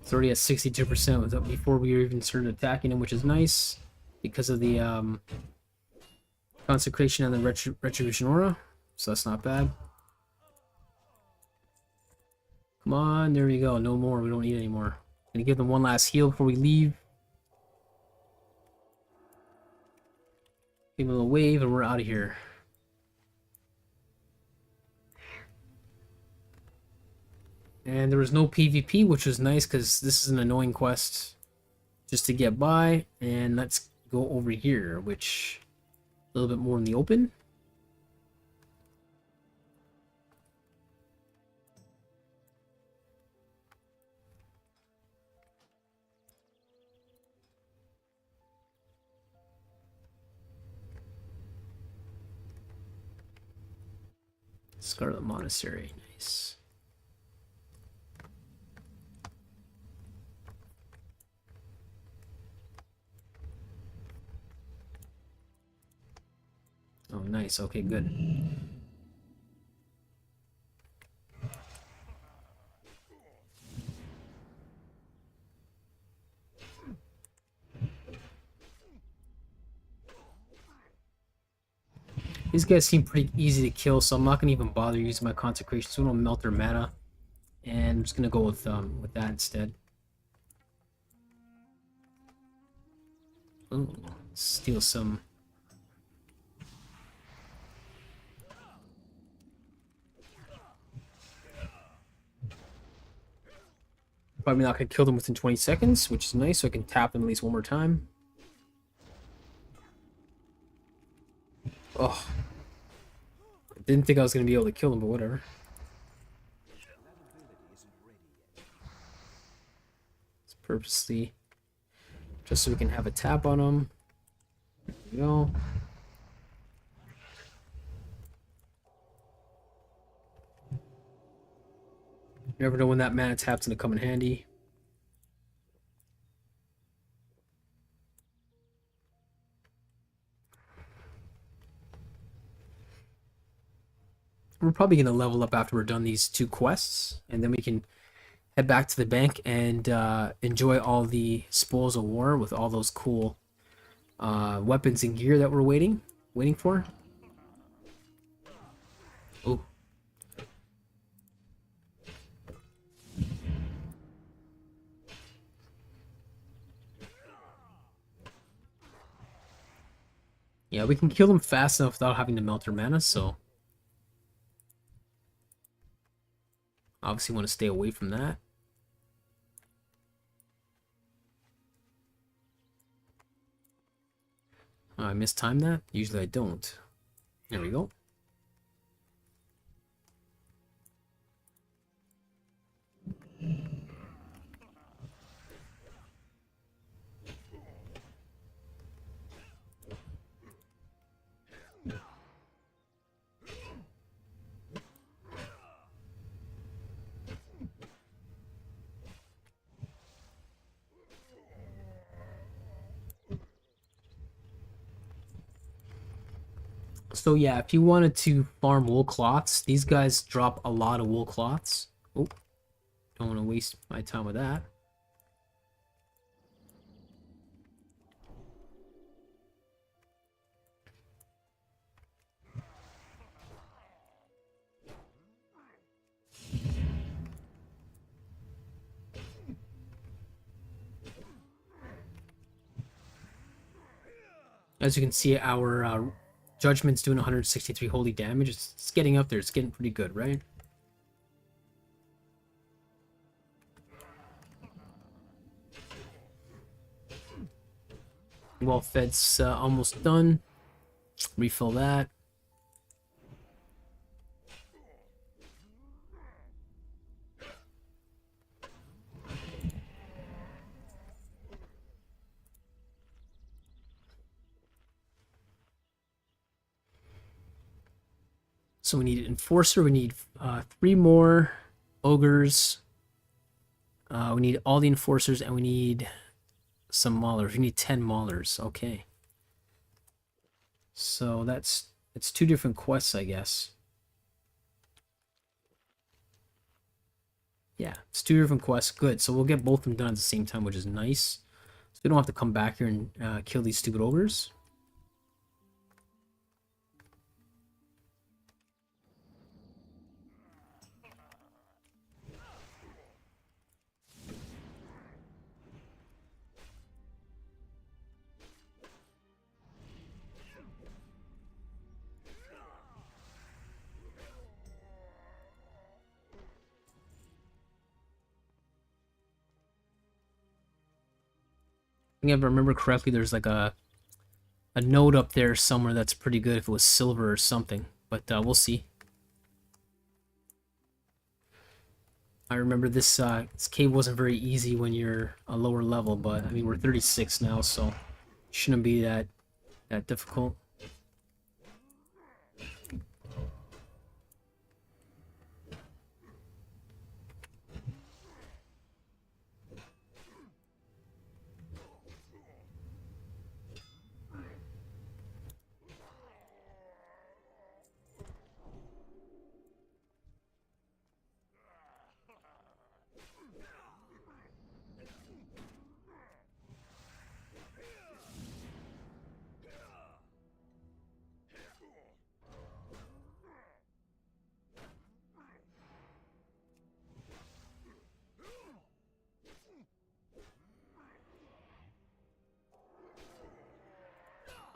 It's already at 62% was up before we even started attacking him, which is nice because of the Consecration and the Retribution Aura. So that's not bad. Come on, there we go. No more. We don't need any more. Gonna give them one last heal before we leave. Give them a little wave and we're out of here. And there was no PvP, which was nice because this is an annoying quest just to get by. And let's go over here, which a little bit more in the open. Scarlet Monastery, nice. Oh, nice. Okay, good. These guys seem pretty easy to kill, so I'm not gonna even bother using my consecration. So we don't melt their mana, and I'm just gonna go with that instead. Ooh, steal some. Probably not gonna kill them within 20 seconds, which is nice, so I can tap them at least one more time. Oh, I didn't think I was gonna be able to kill them, but whatever. It's purposely just so we can have a tap on them. There we go. You never know when that mana tap's gonna come in handy. We're probably gonna level up after we're done these two quests, and then we can head back to the bank and enjoy all the spoils of war with all those cool weapons and gear that we're waiting for. Oh. Yeah, we can kill them fast enough without having to melt their mana, so obviously want to stay away from that. Oh, I mistimed that. Usually I don't. There we go. So yeah, if you wanted to farm wool cloths, these guys drop a lot of wool cloths. Oh, Don't want to waste my time with that. As you can see, our Judgment's doing 163 holy damage. It's getting up there. It's getting pretty good, right? Well fed's almost done. Refill that. So we need Enforcer, we need 3 more Ogres, we need all the Enforcers, and we need some Maulers. We need 10 Maulers, okay. So it's 2 different quests, I guess. Yeah, it's 2 different quests, good. So we'll get both of them done at the same time, which is nice. So we don't have to come back here and kill these stupid Ogres. I think if I remember correctly, there's like a node up there somewhere that's pretty good if it was silver or something, but we'll see. I remember this cave wasn't very easy when you're a lower level, but I mean we're 36 now, so it shouldn't be that difficult.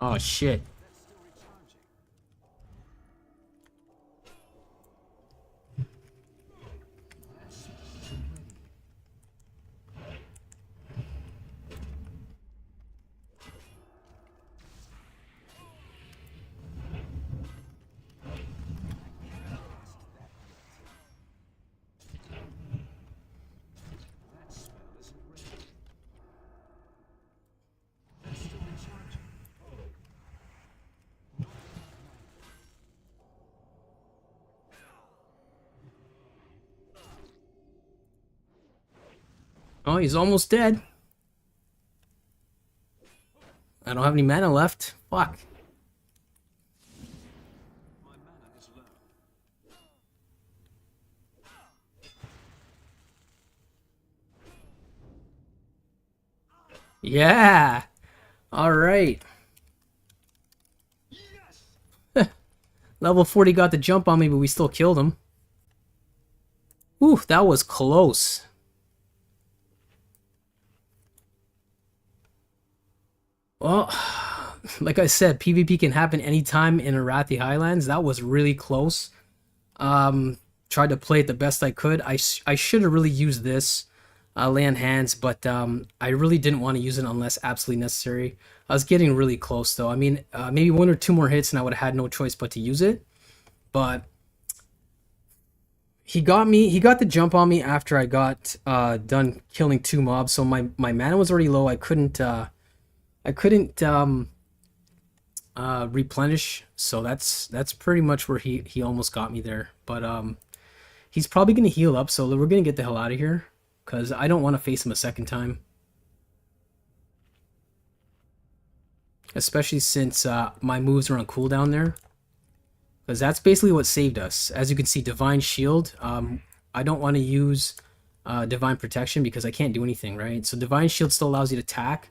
Oh shit. Oh, he's almost dead. I don't have any mana left. Fuck. Yeah. All right. Level 40 got the jump on me, but we still killed him. Ooh, that was close. Well, like I said, PvP can happen anytime in Arathi Highlands. That was really close. Tried to play it the best I could. I should have really used this land hands, but I really didn't want to use it unless absolutely necessary. I was getting really close though. I mean, maybe 1 or 2 more hits and I would have had no choice but to use it. But he got me. He got the jump on me after I got done killing 2 mobs. So my mana was already low. I couldn't replenish. So that's pretty much where he almost got me there. But he's probably gonna heal up. So we're gonna get the hell out of here, because I don't want to face him a second time. Especially since my moves are on cooldown there. Because that's basically what saved us. As you can see, Divine Shield. I don't want to use Divine Protection because I can't do anything, right? So Divine Shield still allows you to attack.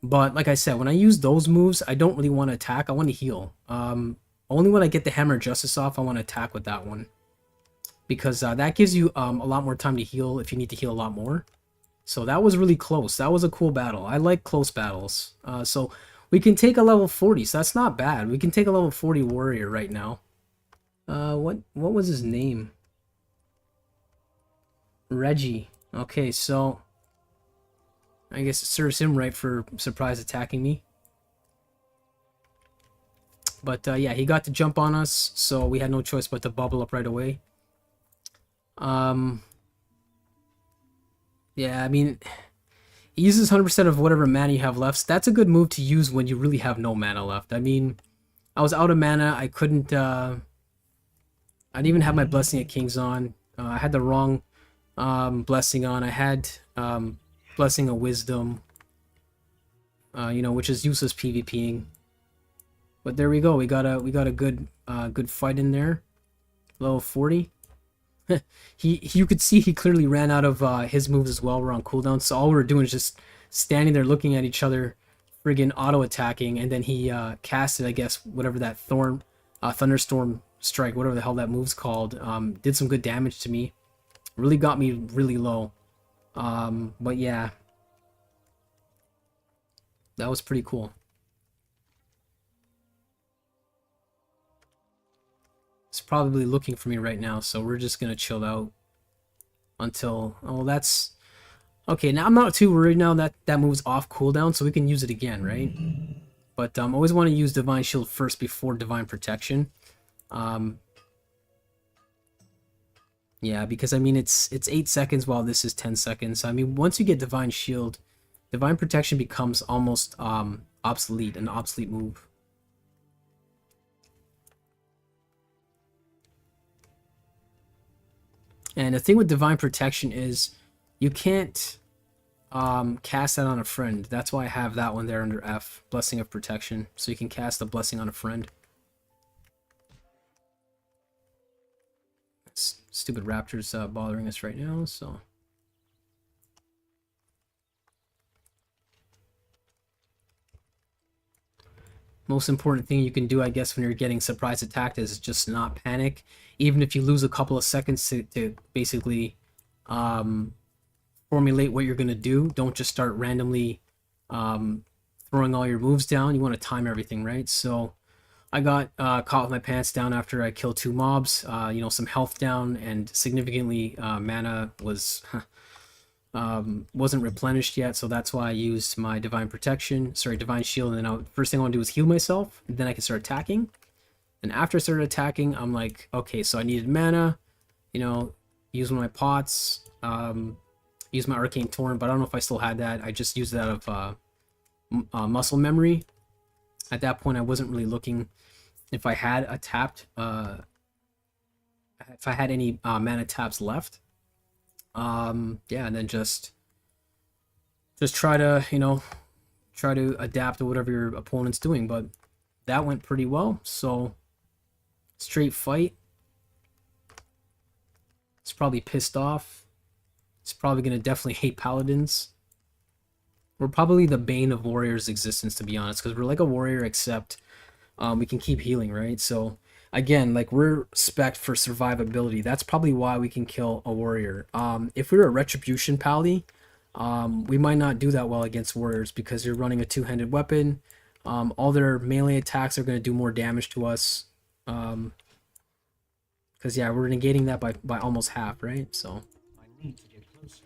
But like I said, when I use those moves, I don't really want to attack. I want to heal. Only when I get the Hammer of Justice off, I want to attack with that one. Because that gives you a lot more time to heal if you need to heal a lot more. So that was really close. That was a cool battle. I like close battles. So we can take a level 40, so that's not bad. We can take a level 40 warrior right now. What was his name? Reggie. Okay, so I guess it serves him right for surprise attacking me. But yeah, he got to jump on us, so we had no choice but to bubble up right away. Yeah, I mean, he uses 100% of whatever mana you have left. That's a good move to use when you really have no mana left. I mean, I was out of mana. I couldn't, I didn't even have my Blessing of Kings on. I had the wrong blessing on. I had Blessing of Wisdom, you know, which is useless PvPing. But there we go. We got a good good fight in there. Level 40. You could see he clearly ran out of his moves as well. We're on cooldown, so all we were doing is just standing there looking at each other, friggin' auto attacking, and then he casted, I guess, whatever that thunderstorm strike, whatever the hell that move's called. Did some good damage to me. Really got me really low. But yeah, that was pretty cool. It's probably looking for me right now, so we're just gonna chill out until... Oh, that's... Okay, now I'm not too worried now that that move's off cooldown, so we can use it again, right? But always want to use Divine Shield first before Divine Protection. Yeah, because I mean it's 8 seconds while this is 10 seconds. I mean, once you get Divine Shield, Divine Protection becomes almost obsolete, an obsolete move. And the thing with Divine Protection is you can't cast that on a friend. That's why I have that one there under F, Blessing of Protection. So you can cast the Blessing on a friend. Stupid raptor's bothering us right now, so... Most important thing you can do, I guess, when you're getting surprise attacked is just not panic. Even if you lose a couple of seconds to basically formulate what you're going to do, don't just start randomly throwing all your moves down. You want to time everything, right? So I got caught with my pants down after I killed 2 mobs, you know, some health down, and significantly mana was... wasn't replenished yet, so that's why I used my Divine Shield, and then first thing I want to do is heal myself, and then I can start attacking. And after I started attacking, I'm like, okay, so I needed mana, you know, use one of my pots, use my Arcane Torrent, but I don't know if I still had that. I just used it out of muscle memory. At that point, I wasn't really looking if I had a tapped, if I had any mana taps left. Yeah, and then just try to, you know, try to adapt to whatever your opponent's doing. But that went pretty well, so straight fight. It's probably pissed off. It's probably gonna definitely hate paladins. We're probably the bane of warriors' existence, to be honest, because we're like a warrior, except we can keep healing, right? So again, like, we're spec'd for survivability. That's probably why we can kill a warrior. If we were a Retribution Pally, we might not do that well against warriors because you're running a two-handed weapon. All their melee attacks are going to do more damage to us. Because, yeah, we're negating that by almost half, right? So I need to get closer.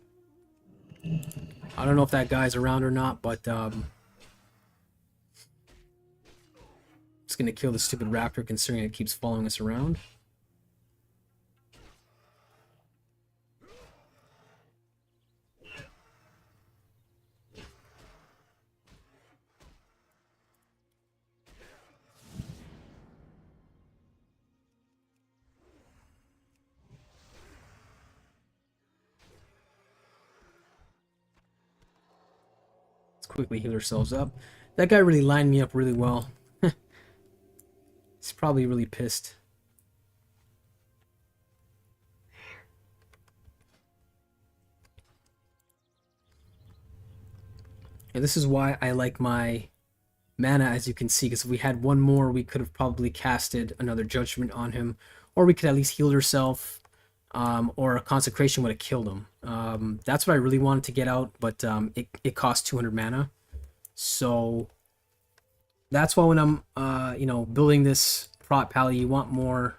I don't know if that guy's around or not, but just gonna kill the stupid raptor, considering it keeps following us around. Let's quickly heal ourselves up. That guy really lined me up really well. He's probably really pissed. And this is why I like my mana, as you can see, because if we had one more, we could have probably casted another judgment on him, or we could at least heal herself, or a consecration would have killed him. That's what I really wanted to get out, but it cost 200 mana. So that's why when I'm building this Prot Pally, you want more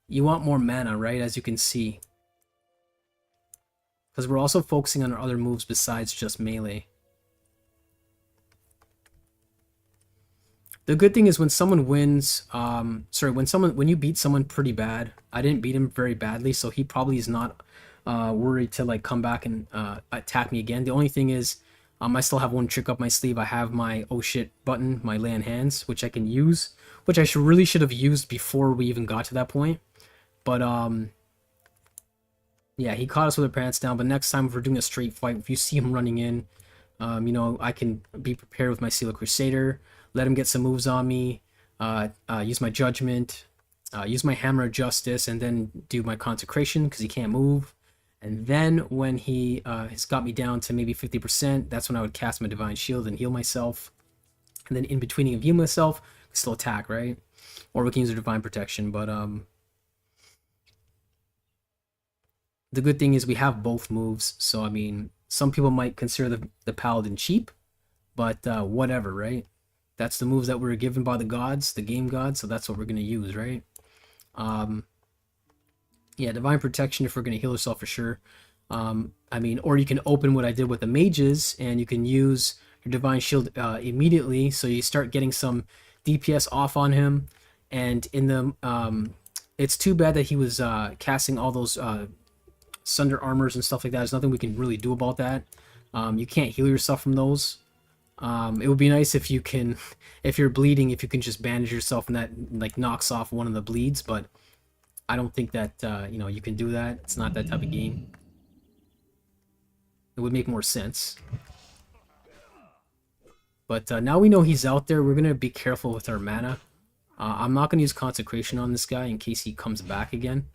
mana, right? As you can see, because we're also focusing on our other moves besides just melee. The good thing is when someone wins, when you beat someone pretty bad, I didn't beat him very badly, so he probably is not worried to like come back and attack me again. The only thing is, I still have one trick up my sleeve. I have my oh shit button, my lay on hands, which I can use, which I really should have used before we even got to that point. But yeah, he caught us with our pants down. But next time if we're doing a straight fight, if you see him running in, I can be prepared with my Seal Crusader, let him get some moves on me, use my Judgment, use my Hammer of Justice, and then do my Consecration because he can't move. And then when he has got me down to maybe 50%, that's when I would cast my Divine Shield and heal myself. And then in between of heal myself, still attack, right? Or we can use a Divine Protection, but the good thing is we have both moves, so I mean, some people might consider the Paladin cheap, but whatever, right? That's the moves that we were given by the gods, the game gods, so that's what we're going to use, right? Yeah, Divine Protection if we're going to heal ourselves for sure. I mean, or you can open what I did with the mages, and you can use your Divine Shield immediately, so you start getting some DPS off on him, and in the... it's too bad that he was casting all those... Sunder armors and stuff like that. There's nothing we can really do about that. You can't heal yourself from those. It would be nice if you can, if you're bleeding, if you can just bandage yourself and that like knocks off one of the bleeds, but I don't think that you can do that. It's not that type of game. It would make more sense. But now we know he's out there. We're gonna be careful with our mana. I'm not gonna use Consecration on this guy in case he comes back again.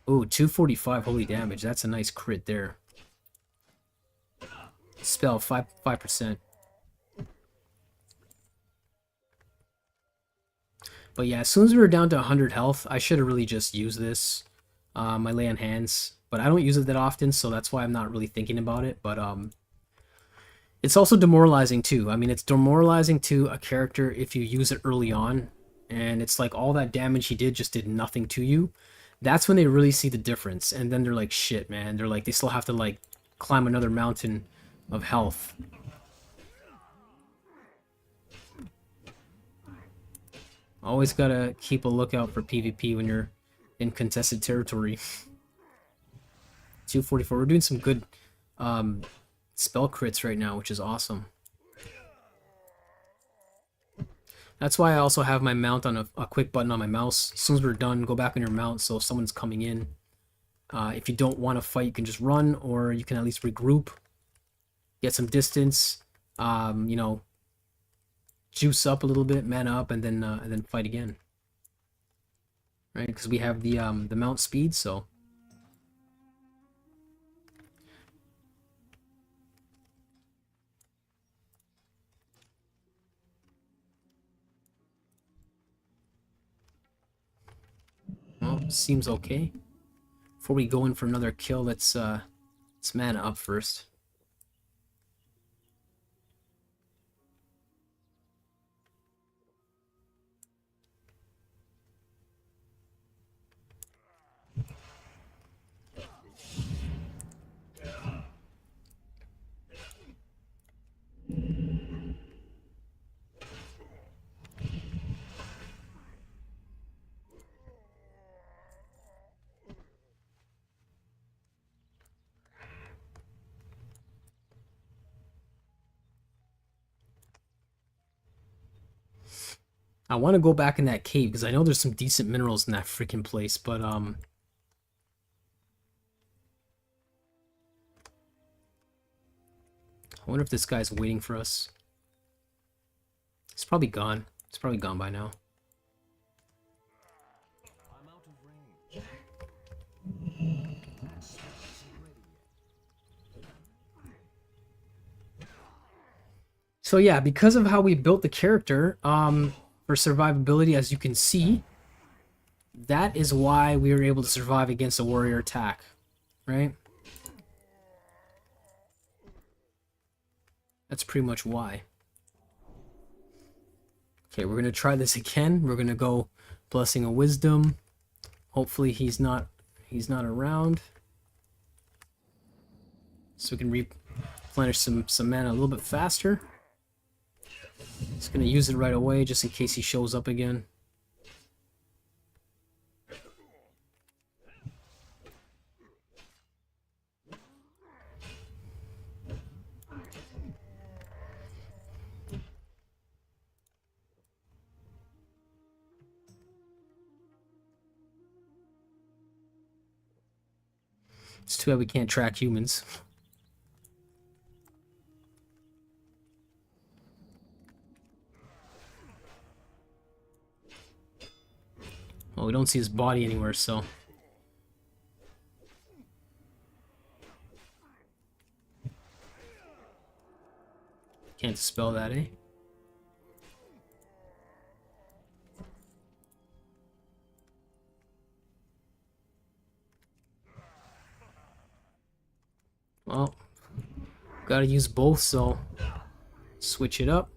Ooh, 245 holy damage. That's a nice crit there. Spell 5%. But yeah, as soon as we were down to 100 health, I should have really just used this. My lay on hands. But I don't use it that often, so that's why I'm not really thinking about it. But it's also demoralizing too. I mean, it's demoralizing to a character if you use it early on. And it's like all that damage he did just did nothing to you. That's when they really see the difference, and then they're like, shit, man. They're like, they still have to like climb another mountain of health. Always gotta keep a lookout for PvP when you're in contested territory. 244. We're doing some good spell crits right now, which is awesome. That's why I also have my mount on a quick button on my mouse. As soon as we're done, go back on your mount so if someone's coming in. If you don't want to fight, you can just run, or you can at least regroup, get some distance, juice up a little bit, mana up, and then fight again. Right? Because we have the mount speed, so. Well, seems okay. Before we go in for another kill, let's mana up first. I want to go back in that cave because I know there's some decent minerals in that freaking place, but I wonder if this guy's waiting for us. He's probably gone. He's probably gone by now. I'm out of range. So yeah, because of how we built the character, for survivability, as you can see, that is why we were able to survive against a warrior attack, right? That's pretty much why. Okay, we're gonna try this again. We're gonna go Blessing of Wisdom. Hopefully he's not around, so we can replenish some mana a little bit faster. Just gonna use it right away just in case he shows up again. It's too bad we can't track humans. Well, we don't see his body anywhere, so... Can't dispel that, eh? Well, gotta use both, so switch it up.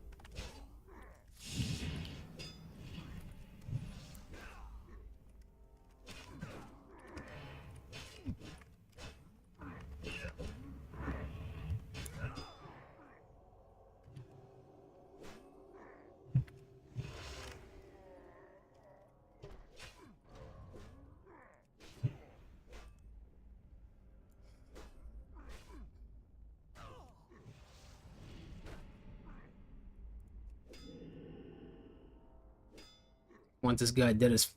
Want this guy dead as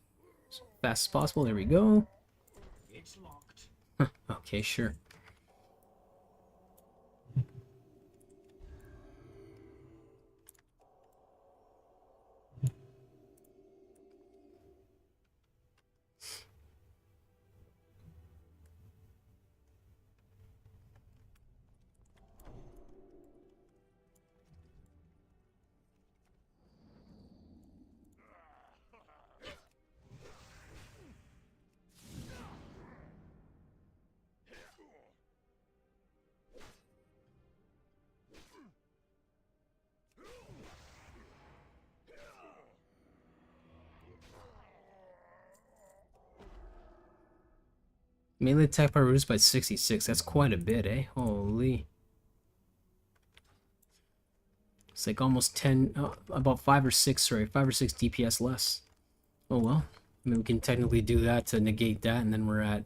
fast as possible. There we go. It's locked. Okay, sure. Melee attack power reduced by 66. That's quite a bit, eh? Holy. It's like almost 10, about 5 or 6, sorry, 5 or 6 DPS less. Oh well. I mean, we can technically do that to negate that, and then we're at,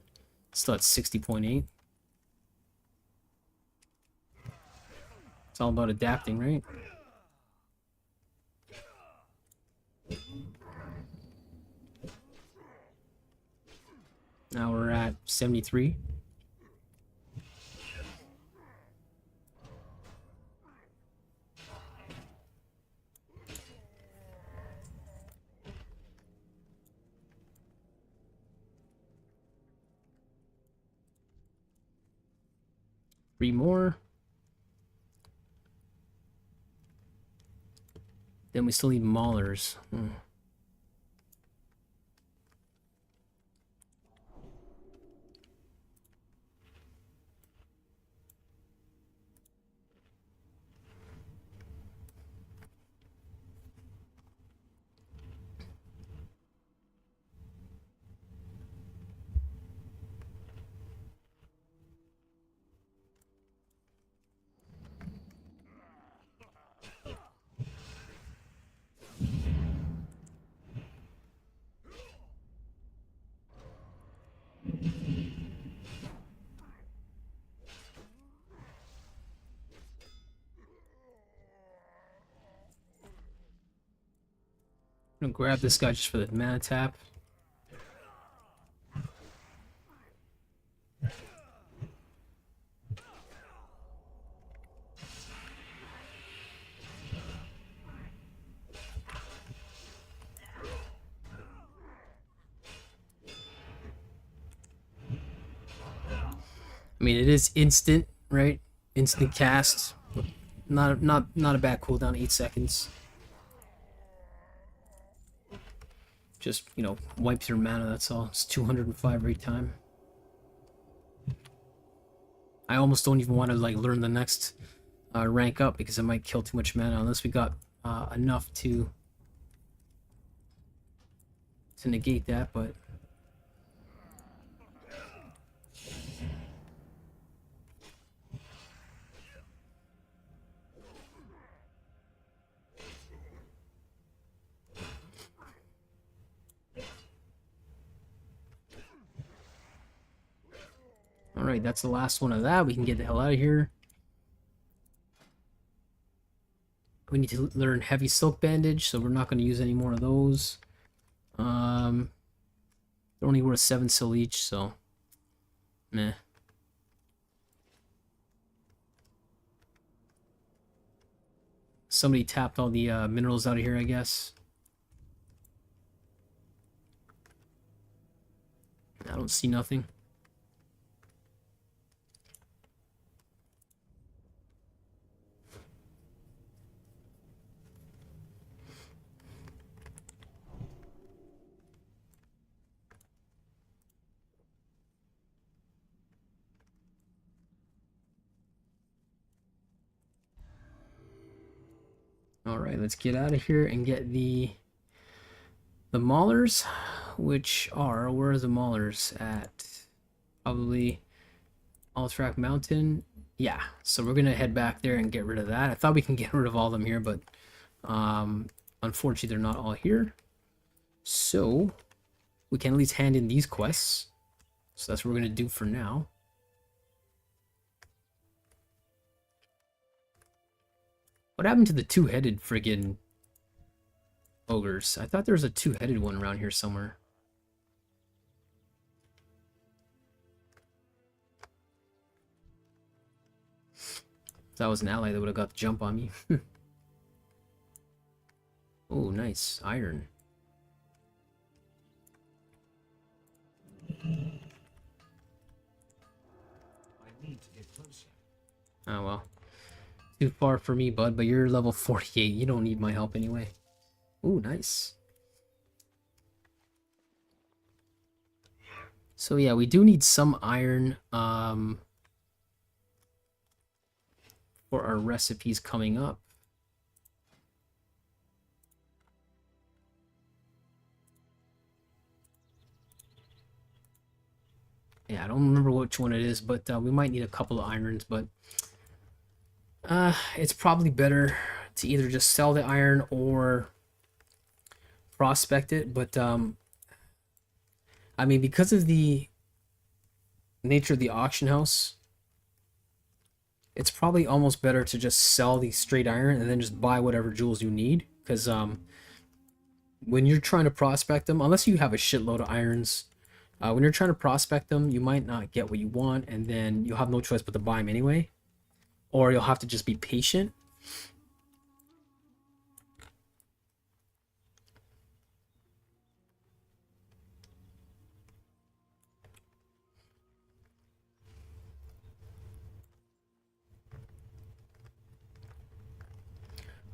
still at 60.8. It's all about adapting, right? Now we're at 73. Three more. Then we still need maulers. I'm gonna grab this guy just for the mana tap. I mean, it is instant, right? Instant cast. Not a bad cooldown, 8 seconds. Just, you know, wipes your mana, that's all. It's 205 every time. I almost don't even want to like learn the next rank up because it might kill too much mana unless we got enough to negate that, but alright, that's the last one of that. We can get the hell out of here. We need to learn Heavy Silk Bandage, so we're not going to use any more of those. They're only worth 7 sil each, so meh. Somebody tapped all the minerals out of here, I guess. I don't see nothing. Alright, let's get out of here and get the maulers, which are, where are the maulers at? Probably Alterac Mountain. Yeah, so we're gonna head back there and get rid of that. I thought we can get rid of all of them here, but unfortunately they're not all here. So we can at least hand in these quests. So that's what we're gonna do for now. What happened to the two-headed friggin' ogres? I thought there was a two-headed one around here somewhere. If that was an ally that would have got the jump on me. Oh, nice. Iron. I need to get closer. Oh, well. Too far for me, bud, but you're level 48. You don't need my help anyway. Ooh, nice. So yeah, we do need some iron for our recipes coming up. Yeah, I don't remember which one it is, but we might need a couple of irons, but it's probably better to either just sell the iron or prospect it, but I mean, because of the nature of the auction house, it's probably almost better to just sell the straight iron and then just buy whatever jewels you need, because when you're trying to prospect them, unless you have a shitload of irons, when you're trying to prospect them, you might not get what you want, and then you'll have no choice but to buy them anyway. Or you'll have to just be patient.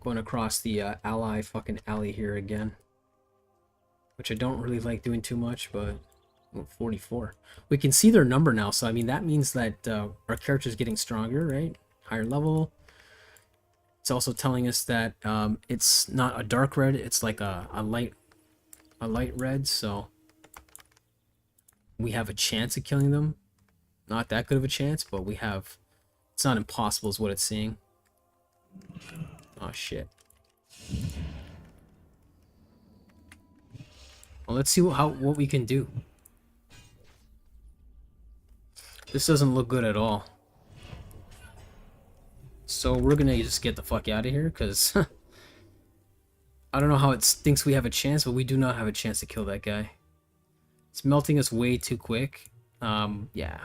Going across the ally fucking alley here again. Which I don't really like doing too much, but... Oh, 44. We can see their number now, so I mean that means that our character's getting stronger, right? Higher level. It's also telling us that it's not a dark red, it's like a light red, so we have a chance of killing them. Not that good of a chance, but we have, it's not impossible is what it's saying. Oh shit. Well, let's see what we can do. This doesn't look good at all. So we're gonna just get the fuck out of here, because I don't know how it thinks we have a chance, but we do not have a chance to kill that guy. It's melting us way too quick. Yeah.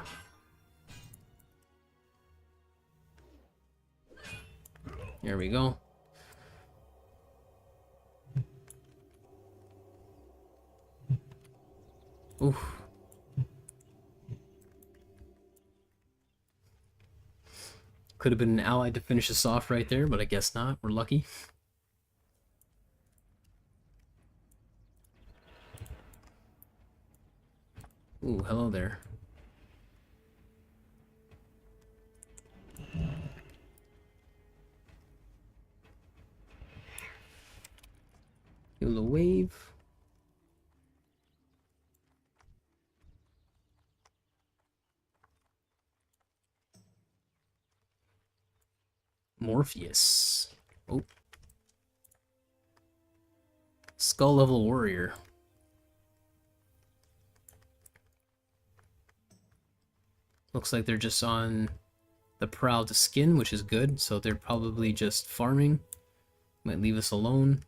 There we go. Oof. Could have been an ally to finish us off right there, but I guess not. We're lucky. Ooh, hello there. Feel the wave. Morpheus. Oh. Skull level warrior. Looks like they're just on the prowl to skin, which is good. So they're probably just farming. Might leave us alone.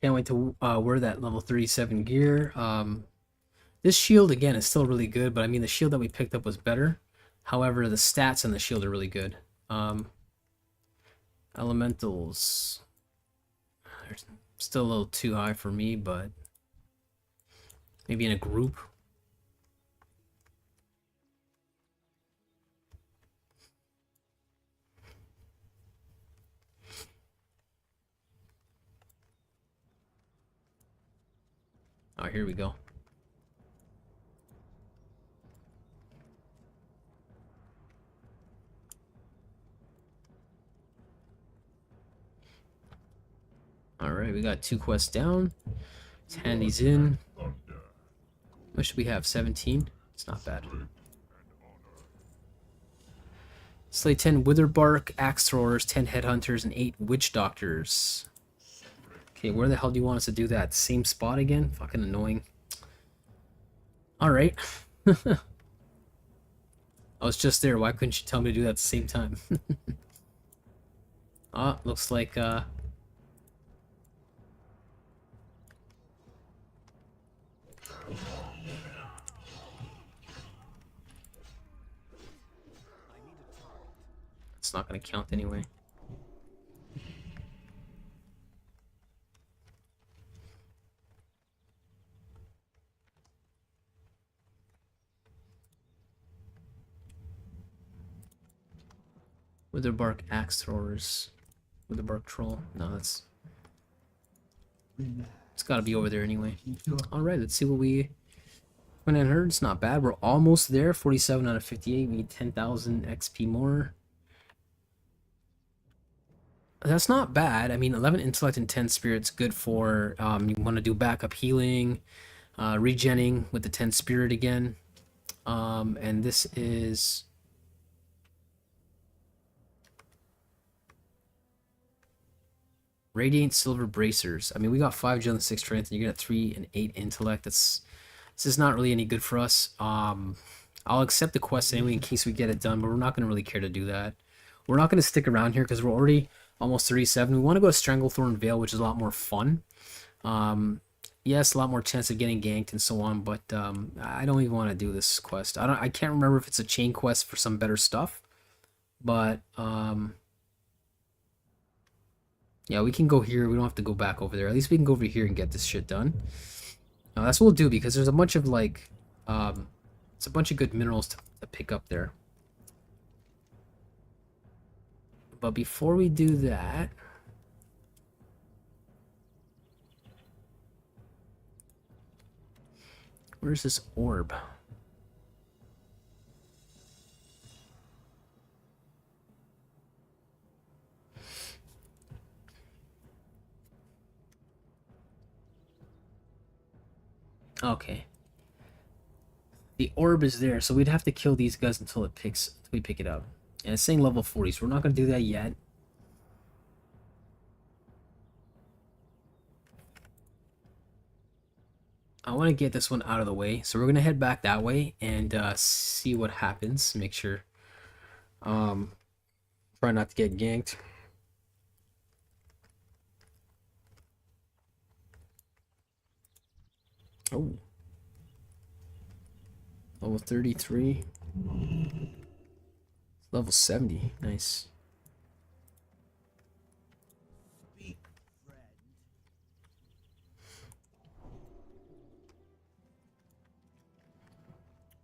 Can't wait to wear that level 37 gear. This shield, again, is still really good, but I mean, the shield that we picked up was better. However, the stats on the shield are really good. Elementals. They're still a little too high for me, but maybe in a group. Oh, here we go. Alright, we got 2 quests down. Let's hand these in. What should we have? 17? It's not bad. Slay 10 Witherbark, Axe Throwers, 10 Headhunters, and 8 Witch Doctors. Okay, where the hell do you want us to do that? Same spot again? Fucking annoying. Alright. I was just there. Why couldn't you tell me to do that at the same time? Ah, looks like, it's not going to count anyway. Witherbark Axe Throwers. Witherbark Troll. No, that's... It's got to be over there anyway. Alright, let's see what we... went and heard. It's not bad. We're almost there. 47 out of 58. We need 10,000 XP more. That's not bad. I mean, 11 intellect and 10 spirit's good for you want to do backup healing, regenning with the 10 spirit again. And this is Radiant Silver Bracers. I mean, we got 5 gel and 6 strength, and you're gonna 3 and 8 intellect. This is not really any good for us. I'll accept the quest anyway in case we get it done, but we're not gonna really care to do that. We're not gonna stick around here because we're already almost 37. We want to go to Stranglethorn Vale, which is a lot more fun. Yes, a lot more chance of getting ganked and so on, but I don't even want to do this quest. I can't remember if it's a chain quest for some better stuff, but yeah, we can go here. We don't have to go back over there. At least we can go over here and get this shit done. That's what we'll do because there's a bunch of like it's a bunch of good minerals to pick up there. But before we do that, where's this orb? Okay. The orb is there, so we'd have to kill these guys until we pick it up. And it's saying level 40, so we're not going to do that yet. I want to get this one out of the way, so we're going to head back that way and see what happens. Make sure, try not to get ganked. Oh. Level 33. Level 70. Nice.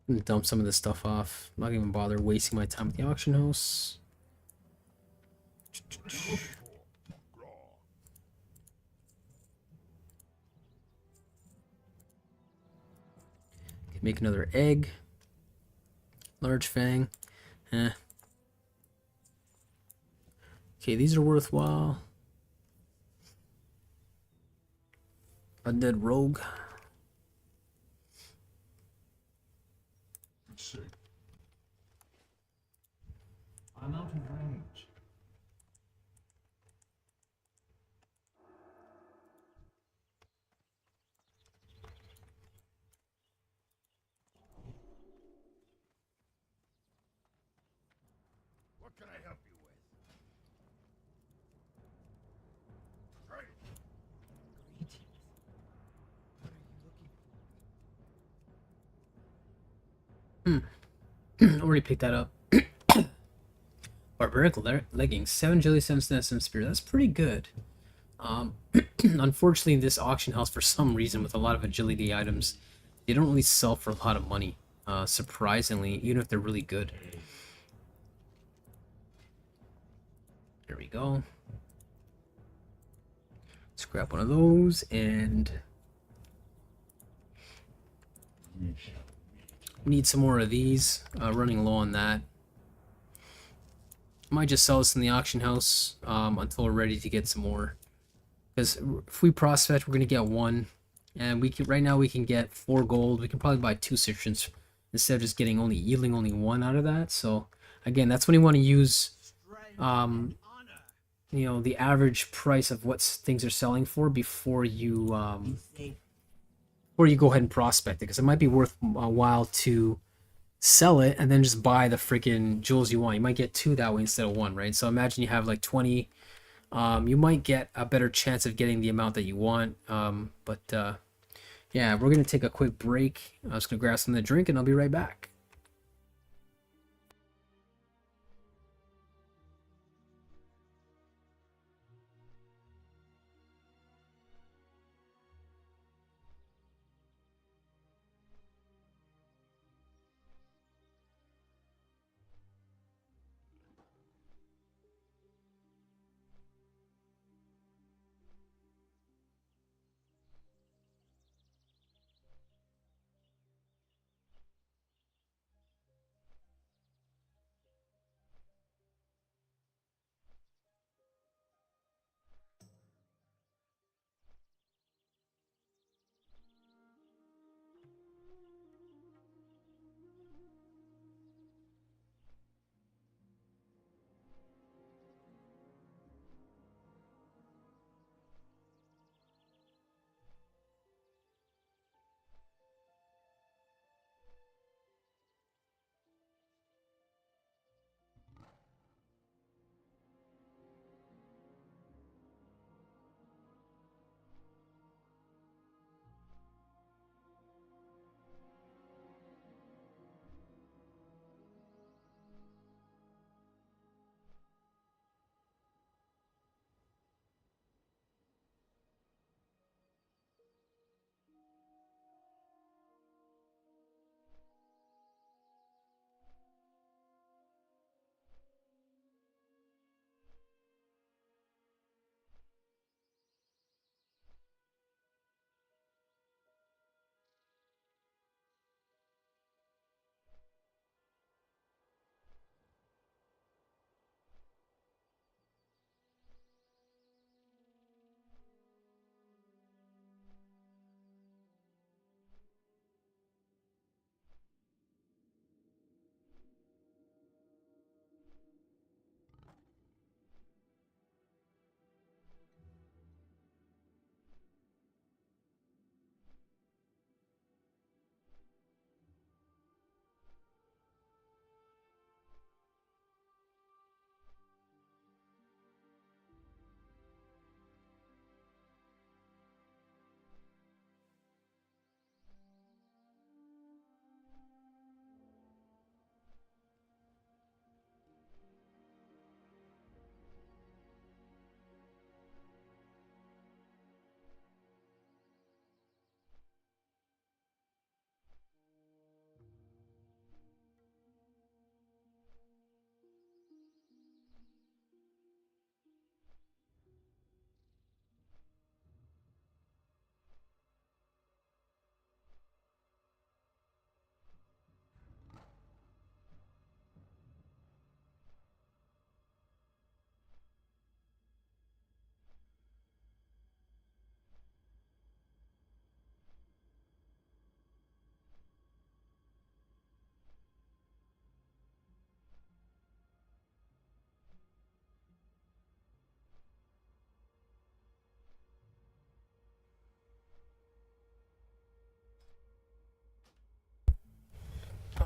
I'm gonna dump some of this stuff off. I'm not gonna even bother wasting my time at the auction house. Make another egg. Large fang. Eh. Okay, these are worthwhile. Undead rogue. I'm out of range. What can I help you with? Great. Greetings. What are you looking for? Already picked that up. Barbaric leggings, 7 jelly, 7 stem, 7 spear. That's pretty good. Unfortunately, this auction house, for some reason, with a lot of agility items, they don't really sell for a lot of money. Surprisingly, even if they're really good. There we go. Let's grab one of those and need some more of these. Running low on that. Might just sell this in the auction house until we're ready to get some more. Because if we prospect, we're gonna get one, and we can right now we can get 4 gold. We can probably buy 2 citrons instead of just getting yielding only 1 out of that. So again, that's when you want to use you know, the average price of what things are selling for before you go ahead and prospect it, because it might be worth a while to sell it and then just buy the freaking jewels you want. You might get 2 that way instead of 1, right? So imagine you have like 20. You might get a better chance of getting the amount that you want. Yeah, we're gonna take a quick break. I'm just gonna grab something to drink and I'll be right back.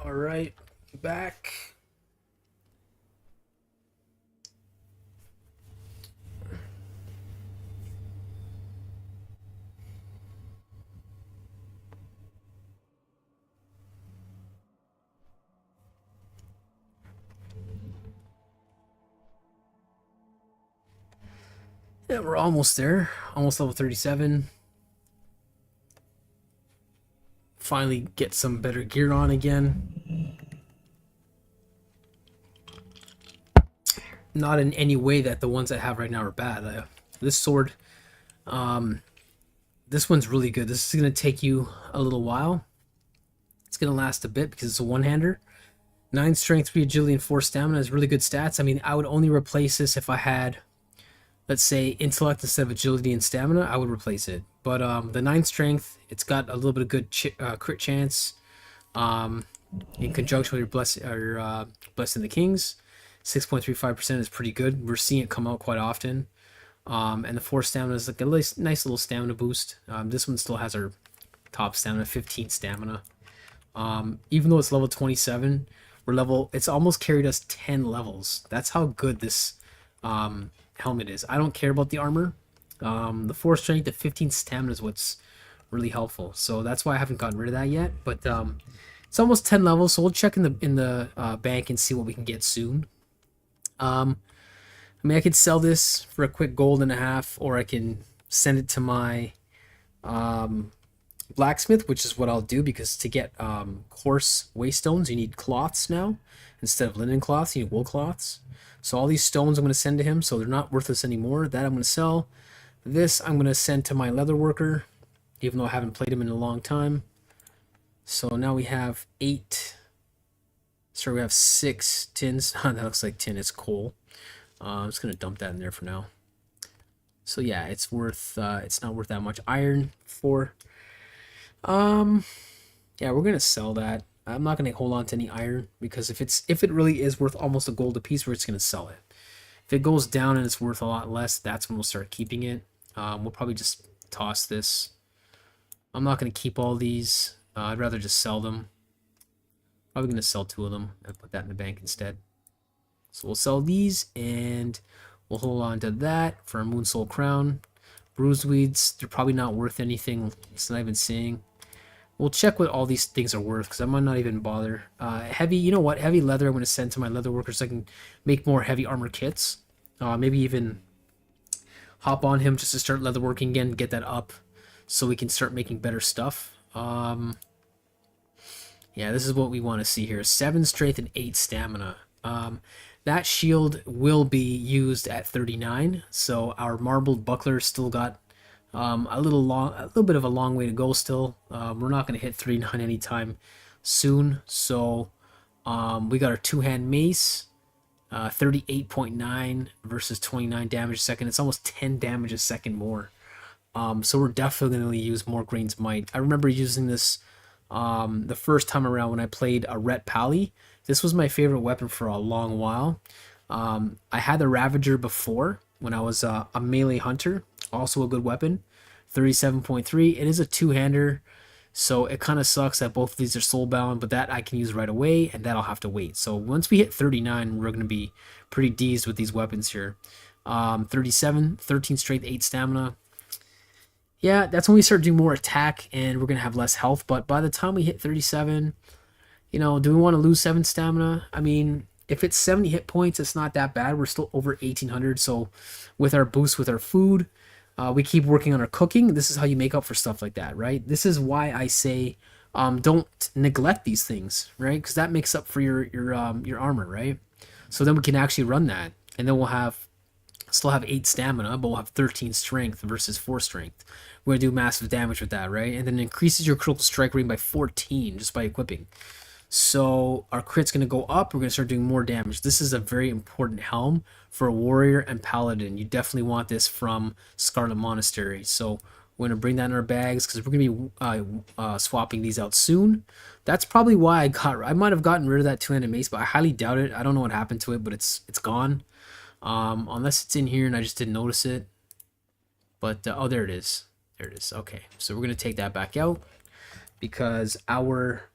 All right, back. Yeah, we're almost there. Almost level 37. Finally get some better gear on again. Not in any way that the ones I have right now are bad. This sword, this one's really good. This is going to take you a little while. It's going to last a bit because it's a one-hander. 9 strength, 3 agility, and 4 stamina is really good stats. I mean, I would only replace this if I had, let's say, intellect instead of agility and stamina. I would replace it. But the 9 strength, it's got a little bit of good crit chance. In conjunction with your Blessing the Kings. 6.35% is pretty good. We're seeing it come out quite often. And the 4 stamina is like a nice little stamina boost. This one still has our top stamina, 15 stamina. Even though it's level 27, it's almost carried us 10 levels. That's how good this helmet is. I don't care about the armor. The 4 strength, the 15 stamina is what's really helpful. So that's why I haven't gotten rid of that yet. But it's almost 10 levels, so we'll check in the bank and see what we can get soon. I mean, I could sell this for a quick gold.5, or I can send it to my blacksmith, which is what I'll do, because to get coarse waystones, you need cloths now. Instead of linen cloths, you need wool cloths. So all these stones I'm going to send to him, so they're not worthless anymore. That I'm going to sell. This I'm going to send to my leather worker, even though I haven't played him in a long time. So now we have 8. Sorry, we have 6 tins. That looks like tin. It's coal. I'm just gonna dump that in there for now. So yeah, it's worth. It's not worth that much. Iron 4. Yeah, we're gonna sell that. I'm not gonna hold on to any iron, because if it really is worth almost a gold a piece, we're just gonna sell it. If it goes down and it's worth a lot less, that's when we'll start keeping it. We'll probably just toss this. I'm not gonna keep all these. I'd rather just sell them. Probably going to sell 2 of them and put that in the bank instead. So we'll sell these, and we'll hold on to that for a Moonsoul Crown. Bruised Weeds, they're probably not worth anything. It's not even seeing. We'll check what all these things are worth, because I might not even bother. Heavy, you know what? Heavy leather I'm going to send to my leather workers so I can make more heavy armor kits. Maybe even hop on him just to start leather working again, get that up so we can start making better stuff. Yeah, this is what we want to see here. 7 strength and 8 stamina. That shield will be used at 39, so our marbled buckler still got a little bit of a long way to go still. We're not going to hit 39 anytime soon. So we got our 2-hand mace, 38.9 versus 29 damage a second. It's almost 10 damage a second more. So we're definitely going to use more Grain's Might. I remember using this the first time around when I played a Ret Pally. This was my favorite weapon for a long while. I had the Ravager before when I was a melee hunter, also a good weapon. 37.3. It is a 2-hander, so it kind of sucks that both of these are soulbound, but that I can use right away, and that I'll have to wait. So once we hit 39, we're going to be pretty deezed with these weapons here. 37, 13 strength, 8 stamina. Yeah, that's when we start doing more attack, and we're going to have less health. But by the time we hit 37, you know, do we want to lose 7 stamina? I mean, if it's 70 hit points, it's not that bad. We're still over 1800. So with our boost with our food, we keep working on our cooking. This is how you make up for stuff like that, right? This is why I say don't neglect these things, right? Because that makes up for your armor, right? So then we can actually run that, and then we'll still have 8 stamina, but we'll have 13 strength versus 4 strength. We're going to do massive damage with that, right? And then it increases your critical strike rating by 14 just by equipping. So our crit's going to go up. We're going to start doing more damage. This is a very important helm for a warrior and paladin. You definitely want this from Scarlet Monastery. So we're going to bring that in our bags, because we're going to be swapping these out soon. That's probably why I might have gotten rid of that 2-handed mace, but I highly doubt it. I don't know what happened to it, but it's gone. Unless it's in here and I just didn't notice it. But oh, there it is. There it is. Okay, so we're going to take that back out, because our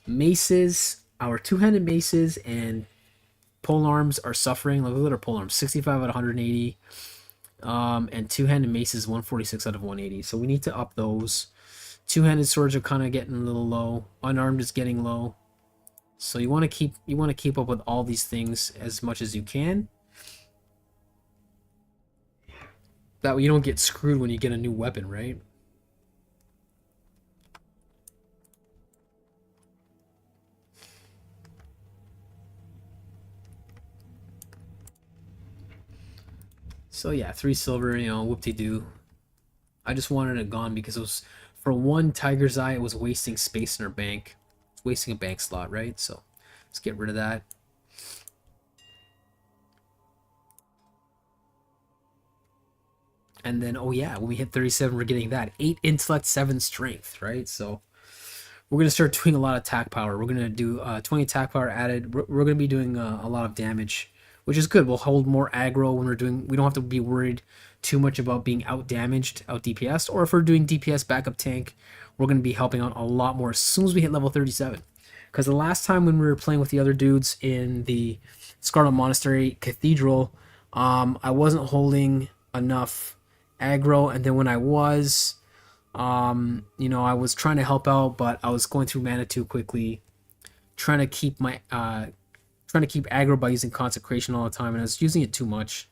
maces our two-handed maces and pole arms are suffering. Look at our pole arms, 65 out of 180. And two-handed maces, 146 out of 180. So we need to up those. Two-handed swords are kind of getting a little low. Unarmed is getting low. So you want to keep up with all these things as much as you can. That way you don't get screwed when you get a new weapon, right? So yeah, 3 silver, you know, whoop-de-doo. I just wanted it gone because it was, for one Tiger's Eye, it was wasting space in our bank. It's wasting a bank slot, right? So let's get rid of that. And then, oh yeah, when we hit 37, we're getting that. 8 intellect, 7 strength, right? So we're going to start doing a lot of attack power. We're going to do 20 attack power added. We're going to be doing a lot of damage, which is good. We'll hold more aggro when we're doing... We don't have to be worried too much about being out-damaged, out-DPS'd. Or if we're doing DPS backup tank, we're going to be helping out a lot more as soon as we hit level 37. Because the last time when we were playing with the other dudes in the Scarlet Monastery Cathedral, I wasn't holding enough aggro, and then when I was, you know, I was trying to help out, but I was going through mana too quickly, trying to keep aggro by using consecration all the time, and I was using it too much.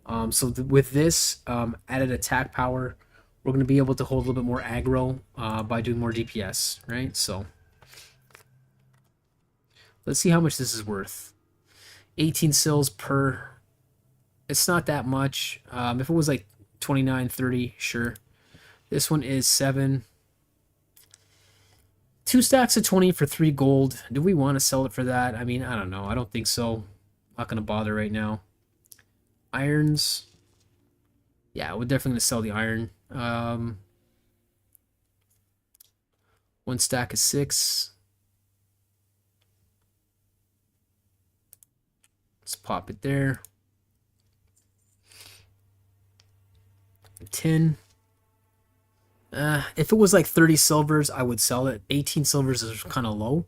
With this added attack power, we're going to be able to hold a little bit more aggro by doing more DPS, right? So let's see how much this is worth. 18 sills per. It's not that much. If it was like 29, 30, sure. This one is 7. 2 stacks of 20 for 3 gold. Do we want to sell it for that? I mean, I don't know. I don't think so. Not going to bother right now. Irons. Yeah, we're definitely going to sell the iron. 1 stack of 6. Let's pop it there. 10. If it was like 30 silvers, I would sell it. 18 silvers is kind of low.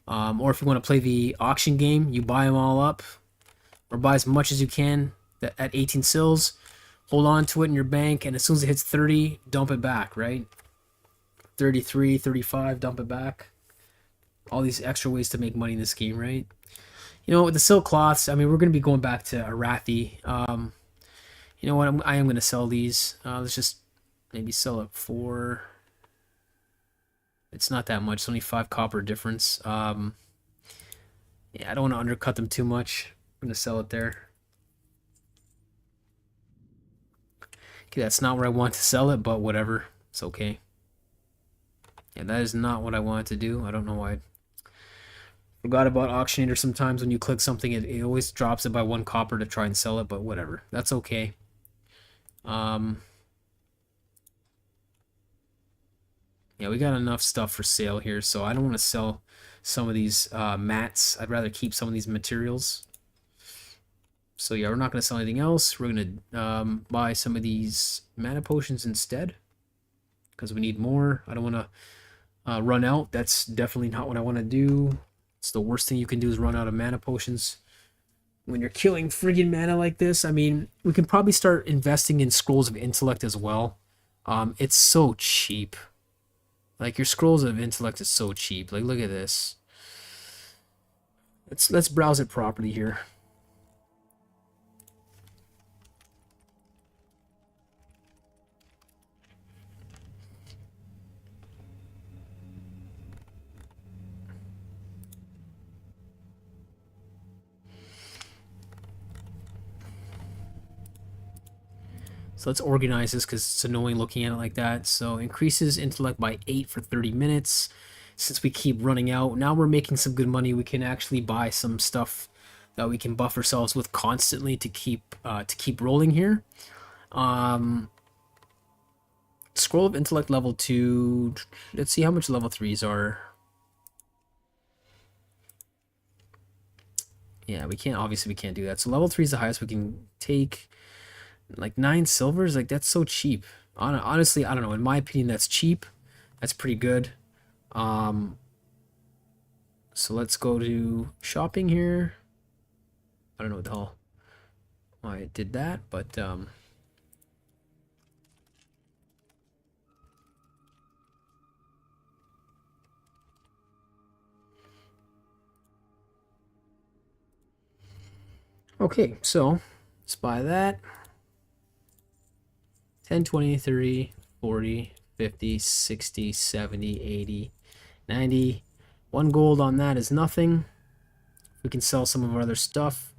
Or if you want to play the auction game, you buy them all up, or buy as much as you can at 18 sills. Hold on to it in your bank, and as soon as it hits 30, dump it back, right? 33, 35, dump it back. All these extra ways to make money in this game, right? You know, with the silk cloths, I mean, we're going to be going back to Arathi. You know what? I am going to sell these. Let's just maybe sell it for... It's not that much. It's only 5 copper difference. Yeah, I don't want to undercut them too much. I'm going to sell it there. Okay, that's not where I want to sell it, but whatever. It's okay. Yeah, that is not what I wanted to do. I don't know why. Forgot about Auctioneer. Sometimes when you click something, it always drops it by 1 copper to try and sell it, but whatever. That's okay. Yeah, we got enough stuff for sale here, so I don't want to sell some of these mats. I'd rather keep some of these materials. So yeah, we're not going to sell anything else. We're going to buy some of these mana potions instead, because we need more. I don't want to run out. That's definitely not what I want to do. It's the worst thing you can do is run out of mana potions when you're killing friggin' mana like this. I mean, we can probably start investing in scrolls of intellect as well. It's so cheap. Like, your scrolls of intellect is so cheap. Like, look at this. Let's browse it properly here. So let's organize this because it's annoying looking at it like that. So increases intellect by 8 for 30 minutes. Since we keep running out, now we're making some good money. We can actually buy some stuff that we can buff ourselves with constantly to keep rolling here. Scroll of intellect level 2. Let's see how much level 3s are. Yeah, we can't, obviously we can't do that. So level 3 is the highest we can take. Like 9 silvers, like that's so cheap. Honestly, I don't know. In my opinion, that's cheap. That's pretty good. I So let's go to shopping here. I don't know what the hell why it did that, but okay, so let's buy that. 10, 20, 30, 40, 50, 60, 70, 80, 90. 1 gold on that is nothing. We can sell some of our other stuff.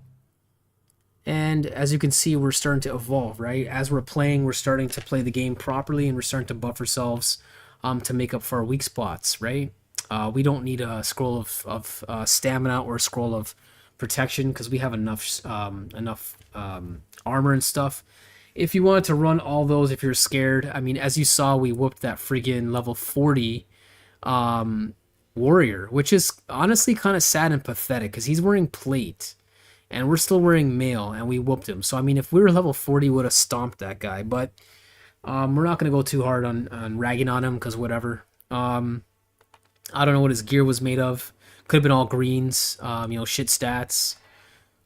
And as you can see, we're starting to evolve, right? As we're playing, we're starting to play the game properly, and we're starting to buff ourselves to make up for our weak spots, right? We don't need a scroll of stamina or a scroll of protection because we have enough armor and stuff. If you wanted to run all those, if you're scared, I mean, as you saw, we whooped that friggin' level 40 warrior, which is honestly kind of sad and pathetic because he's wearing plate. And we're still wearing mail, and we whooped him. So, I mean, if we were level 40, we would have stomped that guy. But we're not going to go too hard on ragging on him, because whatever. I don't know what his gear was made of. Could have been all greens, shit stats.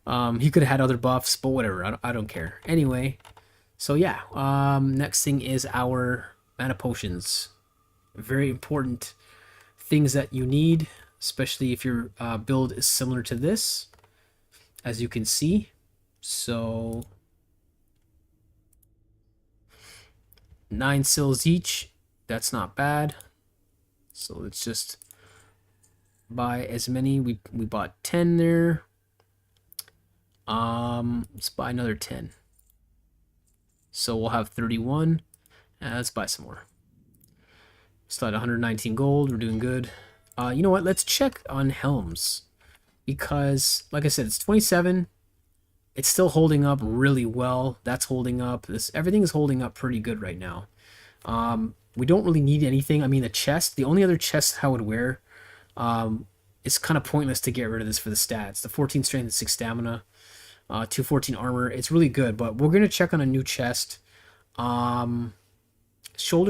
He could have had other buffs, but whatever. I don't care. Anyway, so yeah. Next thing is our mana potions. Very important things that you need, especially if your build is similar to this. As you can see, so 9 sills each, that's not bad. So let's just buy as many. We bought 10 there. Let's buy another 10. So we'll have 31. Let's buy some more. Still at 119 gold, we're doing good. You know what, let's check on helms. Because, like I said, it's 27. It's still holding up really well. That's holding up. Everything is holding up pretty good right now. We don't really need anything. I mean, the chest, the only other chest I would wear, it's kind of pointless to get rid of this for the stats. The 14 strength and 6 stamina, 214 armor. It's really good, but we're going to check on a new chest. Shoulder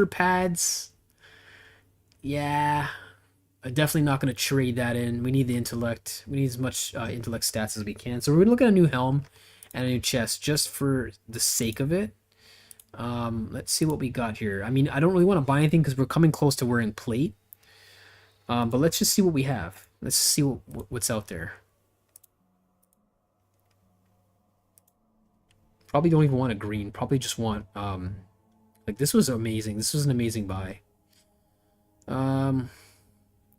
pads. Yeah. I'm definitely not going to trade that in. We need the intellect. We need as much intellect stats as we can. So we're going to look at a new helm and a new chest just for the sake of it. Let's see what we got here. I mean, I don't really want to buy anything because we're coming close to wearing plate. But let's just see what we have. Let's see what's out there. Probably don't even want a green. Probably just want... like, this was amazing. This was an amazing buy.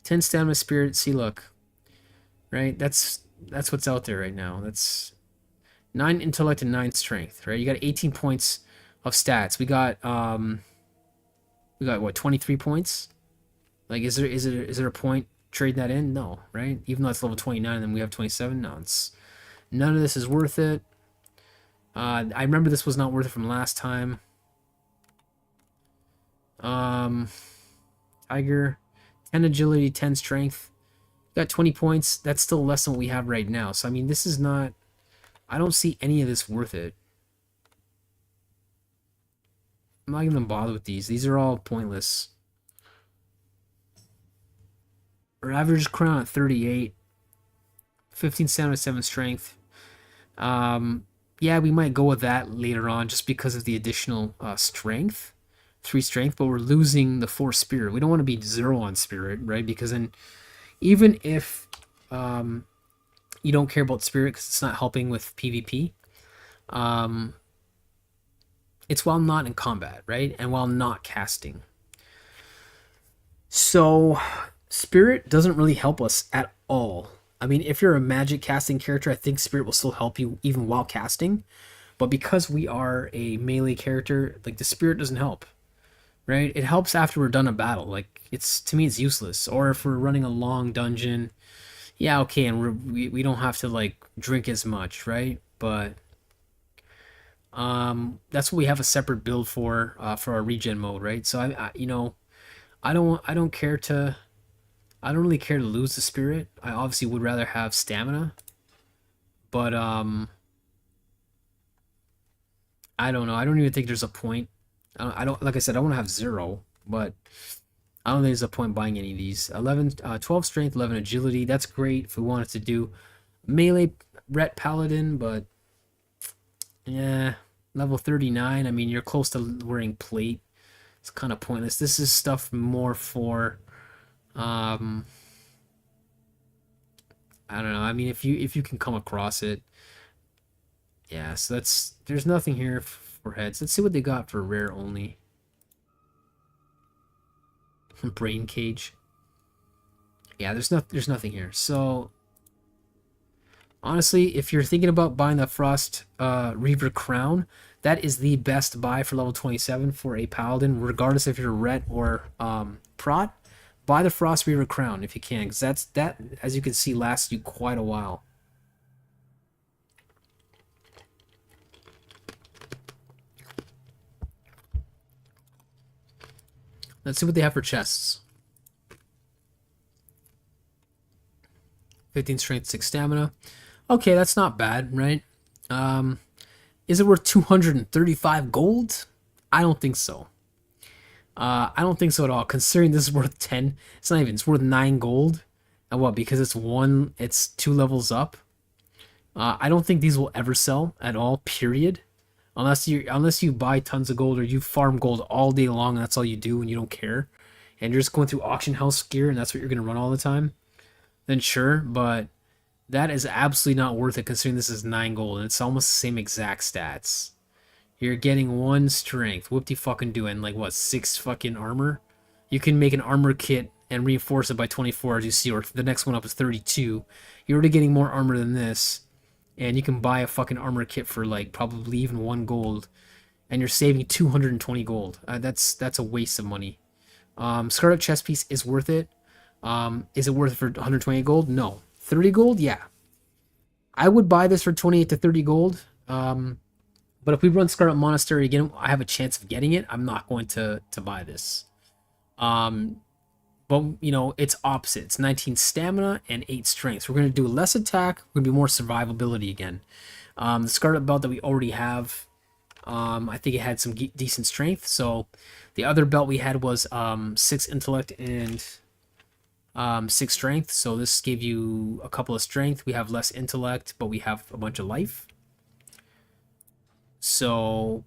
10 stamina, spirit, see, look, right? That's what's out there right now. That's 9 intellect and 9 strength, right? You got 18 points of stats. We got what, 23 points? Like, is there a point trading that in? No, right? Even though it's level 29 and then we have 27, no, none of this is worth it. I remember this was not worth it from last time. Tiger. 10 agility, 10 strength. Got 20 points. That's still less than what we have right now. So, I mean, this is not... I don't see any of this worth it. I'm not even going to bother with these. These are all pointless. Our average crown at 38. 15 stamina, 7 strength. Yeah, we might go with that later on just because of the additional strength. 3 strength, but we're losing the 4 spirit. We don't want to be 0 on spirit, right? Because then even if you don't care about spirit because it's not helping with PvP, it's while not in combat, right? And while not casting. So spirit doesn't really help us at all. I mean, if you're a magic casting character, I think spirit will still help you even while casting. But because we are a melee character, like, the spirit doesn't help. Right? It helps after we're done a battle. Like, to me, it's useless. Or if we're running a long dungeon, yeah, okay, and we don't have to, like, drink as much, right? But that's what we have a separate build for our regen mode, right? So I don't really care to lose the spirit. I obviously would rather have stamina, but I don't know. I don't even think there's a point. I don't, like I said, I want to have 0, but I don't think there's a point buying any of these. 12 strength, 11 agility. That's great if we wanted to do melee Ret Paladin, but yeah, level 39. I mean, you're close to wearing plate. It's kind of pointless. This is stuff more for, I don't know. I mean, if you can come across it, yeah. So there's nothing here for heads. Let's see what they got for rare only. Brain cage. Yeah, there's nothing here. So honestly, if you're thinking about buying the Frost Reaver crown, that is the best buy for level 27 for a paladin, regardless if you're Ret or Prot. Buy the Frost Reaver crown if you can, because that, as you can see, lasts you quite a while. Let's see what they have for chests. 15 strength, 6 stamina. Okay, that's not bad, right? Is it worth 235 gold? I don't think so. I don't think so at all, considering this is worth 10. It's not even, it's worth 9 gold. And what, because it's 2 levels up? I don't think these will ever sell at all, period. Unless you buy tons of gold or you farm gold all day long and that's all you do and you don't care. And you're just going through auction house gear and that's what you're going to run all the time. Then sure, but that is absolutely not worth it considering this is 9 gold and it's almost the same exact stats. You're getting 1 strength. Whoop-de fucking do, and like what, 6 fucking armor? You can make an armor kit and reinforce it by 24 as you see, or the next one up is 32. You're already getting more armor than this. And you can buy a fucking armor kit for like probably even 1 gold. And you're saving 220 gold. That's a waste of money. Scarlet chest piece is worth it. Is it worth it for 128 gold? No. 30 gold? Yeah. I would buy this for 28 to 30 gold. But if we run Scarlet Monastery again, I have a chance of getting it. I'm not going to buy this. But, you know, it's opposite. It's 19 stamina and 8 strength. So we're going to do less attack. We're going to be more survivability again. The Scarlet Belt that we already have, I think it had some decent strength. So the other belt we had was 6 intellect and 6 strength. So this gave you a couple of strength. We have less intellect, but we have a bunch of life. So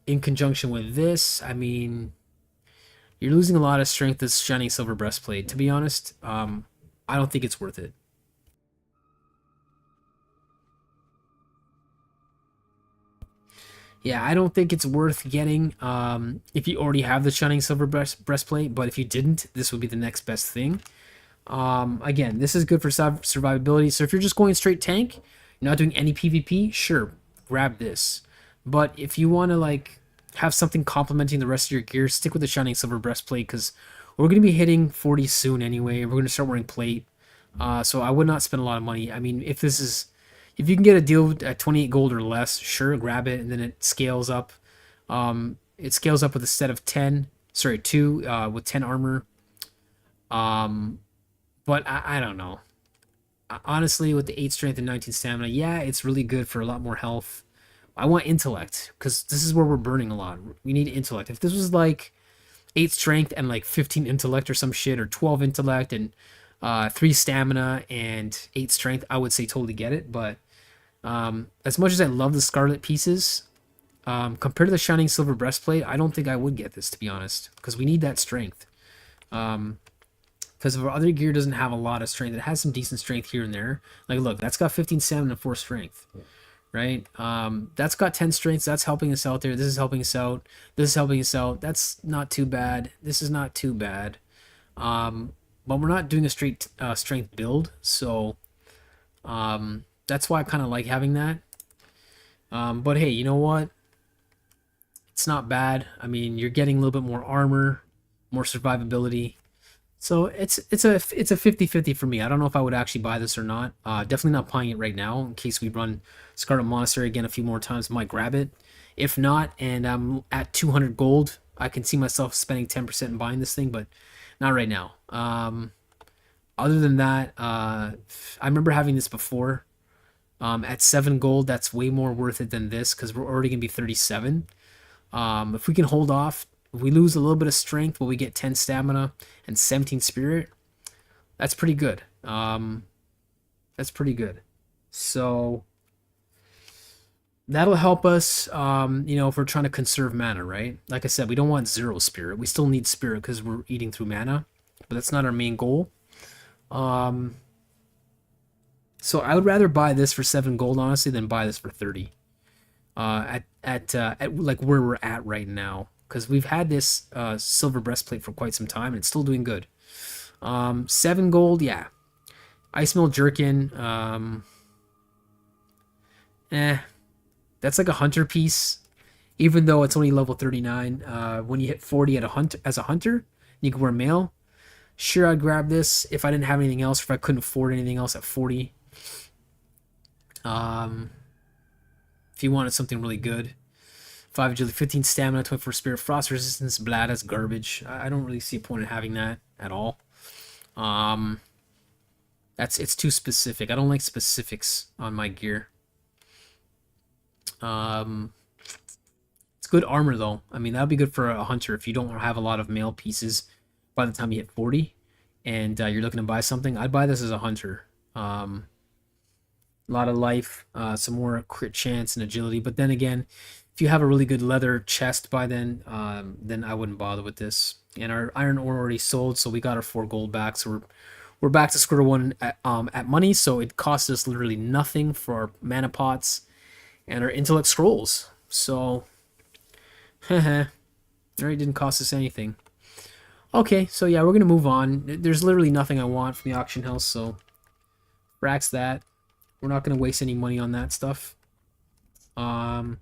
in conjunction with this, I mean, you're losing a lot of strength this Shining Silver Breastplate. To be honest, I don't think it's worth it. Yeah, I don't think it's worth getting if you already have the Shining Silver Breastplate, but if you didn't, this would be the next best thing. Again, this is good for survivability, so if you're just going straight tank, you're not doing any PvP, sure, grab this. But if you want to like have something complementing the rest of your gear, stick with the Shining Silver Breastplate, because we're going to be hitting 40 soon anyway. We're going to start wearing plate, so I would not spend a lot of money. I mean, if you can get a deal at 28 gold or less, sure, grab it, and then it scales up. It scales up with a set of 2 with 10 armor. But I don't know. Honestly, with the 8 strength and 19 stamina, yeah, it's really good for a lot more health. I want intellect, because this is where we're burning a lot. We need intellect. If this was like 8 strength and like 15 intellect or some shit, or 12 intellect and 3 stamina and 8 strength, I would say totally get it. But as much as I love the Scarlet pieces, compared to the Shining Silver Breastplate, I don't think I would get this, to be honest, because we need that strength. Because our other gear doesn't have a lot of strength. It has some decent strength here and there. Like, look, that's got 15 stamina and 4 strength. Right? That's got 10 strengths. That's helping us out there. This is helping us out. This is helping us out. That's not too bad. This is not too bad. But we're not doing a straight strength build. So that's why I kind of like having that. But hey, you know what? It's not bad. I mean, you're getting a little bit more armor, more survivability. So it's a 50-50 for me. I don't know if I would actually buy this or not. Definitely not buying it right now. In case we run Scarlet Monastery again a few more times, I might grab it. If not, and I'm at 200 gold, I can see myself spending 10% and buying this thing, but not right now. Other than that, I remember having this before. At 7 gold, that's way more worth it than this, because we're already going to be 37. If we can hold off If we lose a little bit of strength, will we get 10 stamina and 17 spirit? That's pretty good. That's pretty good. So that'll help us, you know, if we're trying to conserve mana, right? Like I said, we don't want 0 spirit. We still need spirit because we're eating through mana, but that's not our main goal. So I would rather buy this for 7 gold, honestly, than buy this for 30. At like where we're at right now, because we've had this silver breastplate for quite some time and it's still doing good. 7 gold, yeah. Ice Mill Jerkin, that's like a hunter piece, even though it's only level 39. When you hit 40 as a hunter, you can wear mail. Sure, I'd grab this if I didn't have anything else, or if I couldn't afford anything else at 40. If you wanted something really good. 5 agility, 15 stamina, 24 spirit, frost resistance, blah, that's garbage. I don't really see a point in having that at all. It's too specific. I don't like specifics on my gear. It's good armor though. I mean, that would be good for a hunter if you don't have a lot of mail pieces by the time you hit 40 and you're looking to buy something. I'd buy this as a hunter. A lot of life, some more crit chance and agility. But then again, if you have a really good leather chest by then I wouldn't bother with this. And our iron ore already sold, so we got our 4 gold back. So we're back to square one at money. So it cost us literally nothing for our mana pots and our intellect scrolls. So, it didn't cost us anything. Okay, so yeah, we're gonna move on. There's literally nothing I want from the auction house, so rax that. We're not gonna waste any money on that stuff. Probably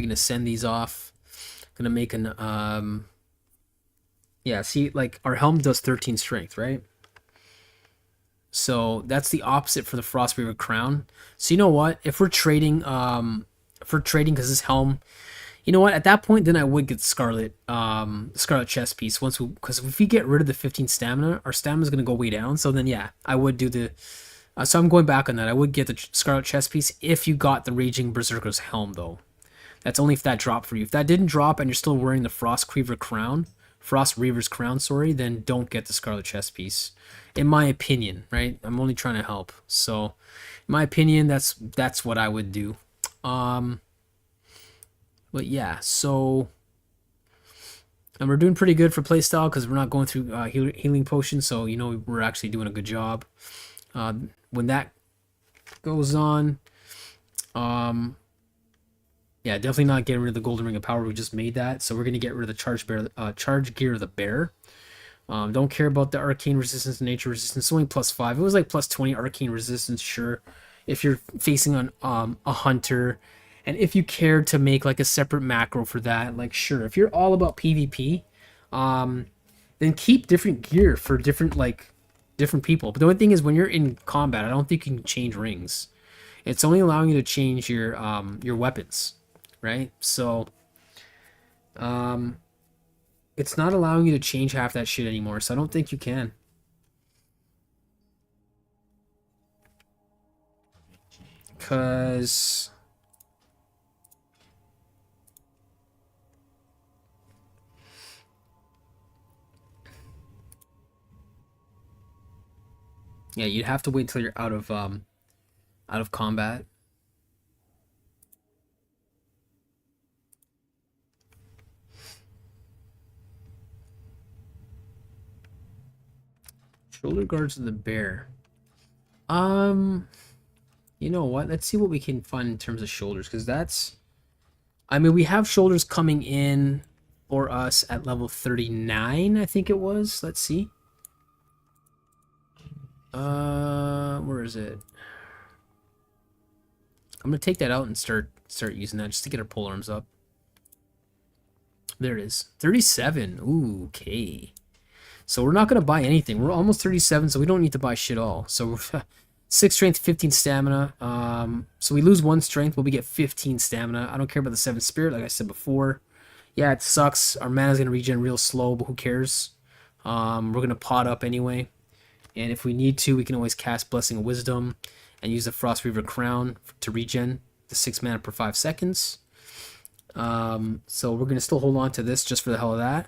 gonna send these off. Gonna make an yeah, see, like our helm does 13 strength, right? So that's the opposite for the Frostweaver crown. So you know what? If we're trading because this helm, you know what? At that point, then I would get Scarlet chest piece because if we get rid of the 15 stamina, our stamina is gonna go way down. So then yeah, I would do the. So I'm going back on that. I would get the Scarlet chest piece if you got the Raging Berserker's helm though. That's only if that dropped for you. If that didn't drop and you're still wearing the Frost Reaver's crown, sorry, then don't get the Scarlet chest piece. In my opinion, right? I'm only trying to help. So, in my opinion, that's what I would do. But yeah, so and we're doing pretty good for playstyle because we're not going through healing potions, so you know we're actually doing a good job. When that goes on, yeah, definitely not getting rid of the Golden Ring of Power. We just made that, so we're gonna get rid of the charge gear of the bear. Don't care about the arcane resistance and nature resistance. It's only +5. It was like +20 arcane resistance, sure. If you're facing on a hunter, and if you care to make like a separate macro for that, like sure. If you're all about PvP, then keep different gear for different people. But the only thing is, when you're in combat, I don't think you can change rings. It's only allowing you to change your weapons, right? So, it's not allowing you to change half that shit anymore, so I don't think you can. Cause yeah, you'd have to wait till you're out of combat. Shoulder guards of the bear. You know what? Let's see what we can find in terms of shoulders, because that's. I mean, we have shoulders coming in for us at level 39, I think it was. Let's see. Where is it? I'm gonna take that out and start using that just to get our polearms up. There it is. 37. Ooh, okay. So we're not going to buy anything. We're almost 37, so we don't need to buy shit all. So 6 strength, 15 stamina. So we lose 1 strength, but we get 15 stamina. I don't care about the 7 spirit, like I said before. Yeah, it sucks. Our mana's going to regen real slow, but who cares? We're going to pot up anyway. And if we need to, we can always cast Blessing of Wisdom and use the Frost Reaver Crown to regen. the 6 mana per 5 seconds. So we're going to still hold on to this just for the hell of that.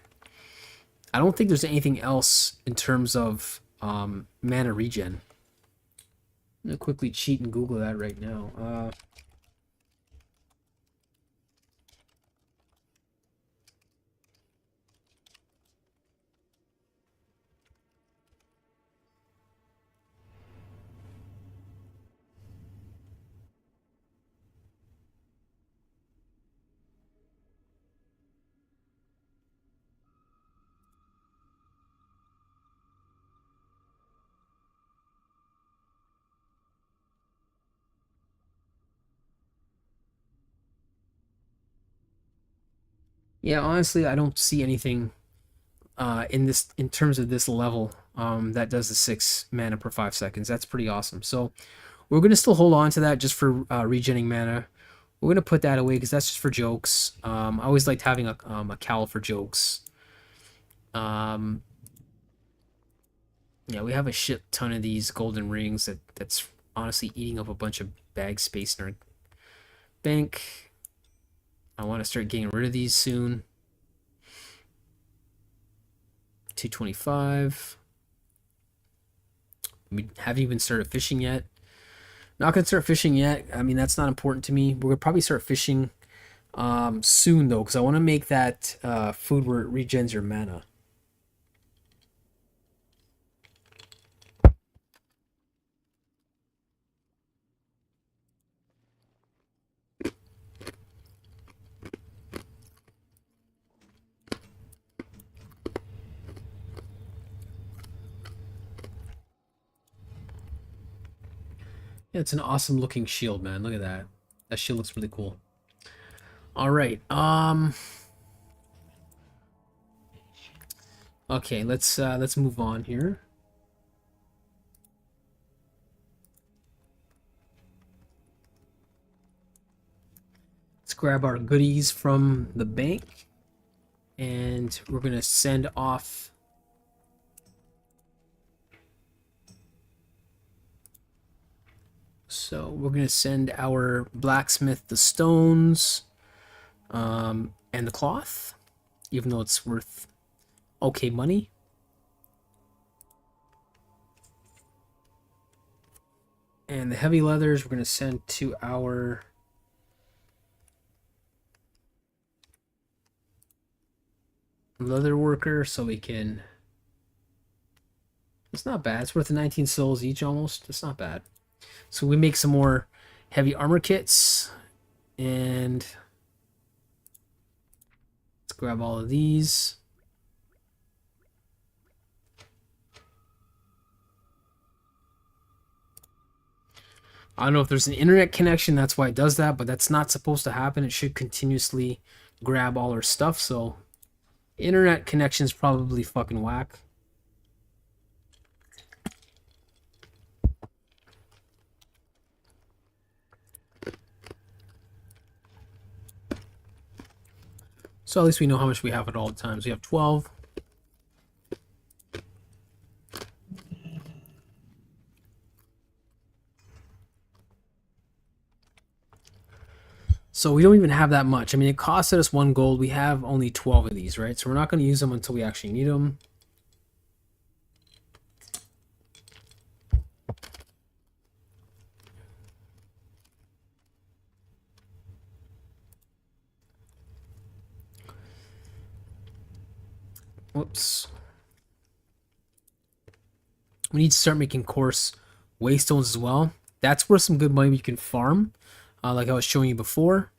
I don't think there's anything else in terms of mana regen. I'm going to quickly cheat and Google that right now. Yeah, honestly, I don't see anything in terms of this level that does the 6 mana per 5 seconds. That's pretty awesome. So we're gonna still hold on to that just for regenning mana. We're gonna put that away because that's just for jokes. I always liked having a cowl for jokes. Yeah, we have a shit ton of these golden rings that's honestly eating up a bunch of bag space in our bank. I want to start getting rid of these soon. 225. We haven't even started fishing yet. Not going to start fishing yet. I mean, that's not important to me. We're going to probably start fishing soon, though, because I want to make that food where it regens your mana. Yeah, it's an awesome looking shield, man. Look at that. That shield looks really cool. All right. Okay, let's move on here. Let's grab our goodies from the bank, and we're gonna send off. So we're going to send our blacksmith the stones and the cloth, even though it's worth okay money. And the heavy leathers we're going to send to our leather worker so we can... It's not bad. It's worth 19 souls each almost. It's not bad. So we make some more heavy armor kits, and let's grab all of these. I don't know if there's an internet connection, that's why it does that, but that's not supposed to happen. It should continuously grab all our stuff, so internet connection's probably fucking whack. So at least we know how much we have at all times. We have 12. So we don't even have that much. I mean, it costed us 1 gold. We have only 12 of these, right? So we're not going to use them until we actually need them. Whoops. We need to start making coarse waystones as well. That's where some good money we can farm, like I was showing you before.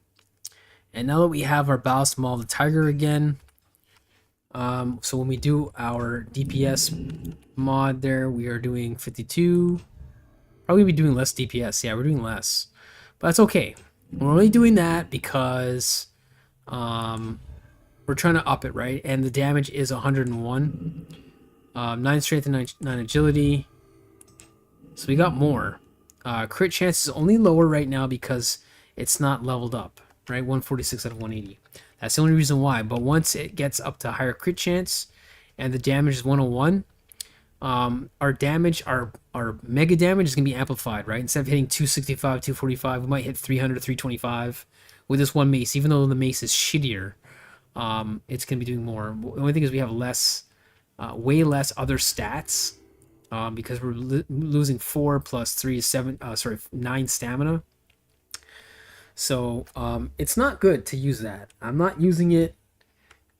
And now that we have our Ballast Maul the Tiger again, so when we do our DPS mod there, we are doing 52. Probably be doing less DPS. Yeah, we're doing less. But that's okay. We're only doing that because... we're trying to up it, right? And the damage is 101. 9 strength and 9 agility. So we got more. Crit chance is only lower right now because it's not leveled up, right? 146 out of 180. That's the only reason why. But once it gets up to higher crit chance and the damage is 101, our damage, our mega damage is gonna be amplified, right? Instead of hitting 265, 245, we might hit 300, 325 with this one mace. Even though the mace is shittier, it's gonna be doing more. The only thing is we have less, way less other stats, because we're losing 4 plus 3 is 7. 9 stamina. So it's not good to use that. I'm not using it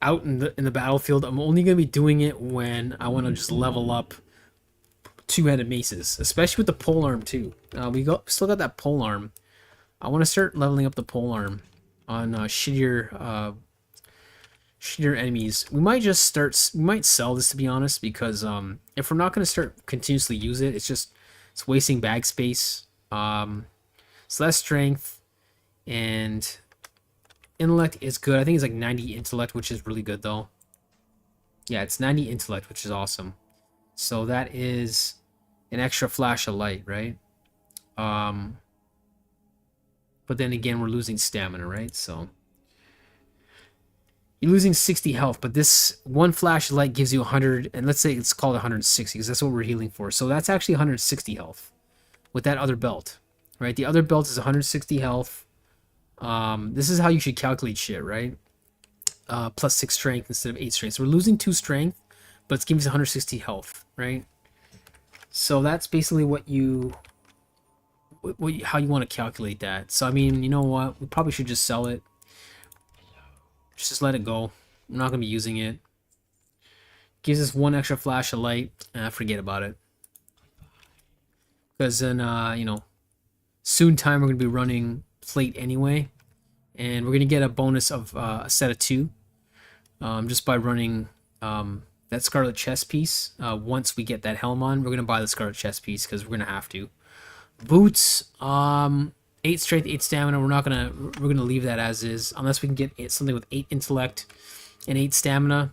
out in the battlefield. I'm only gonna be doing it when I want to just level up two-handed maces, especially with the polearm too. We still got that polearm. I want to start leveling up the polearm on shittier enemies. We might sell this, to be honest, because if we're not gonna start continuously use it, it's wasting bag space. So less strength and intellect is good. I think it's like 90 intellect, which is really good though. Yeah, it's 90 intellect, which is awesome. So that is an extra flash of light, right? But then again, we're losing stamina, right? So you're losing 60 health, but this one flash of light gives you 100, and let's say it's called 160 because that's what we're healing for. So that's actually 160 health with that other belt, right? The other belt is 160 health. This is how you should calculate shit, right? Plus 6 strength instead of 8 strength. So we're losing 2 strength, but it's giving us 160 health, right? So that's basically how you want to calculate that. So I mean, you know what? We probably should just sell it. Just let it go. I'm not gonna be using it. Gives us 1 extra flash of light. Forget about it. Because then, you know, soon time we're gonna be running plate anyway, and we're gonna get a bonus of a set of 2, just by running that scarlet chest piece. Once we get that helm on, we're gonna buy the scarlet chest piece because we're gonna have to. Boots, 8 strength, 8 stamina. We're gonna leave that as is unless we can get something with 8 intellect and 8 stamina.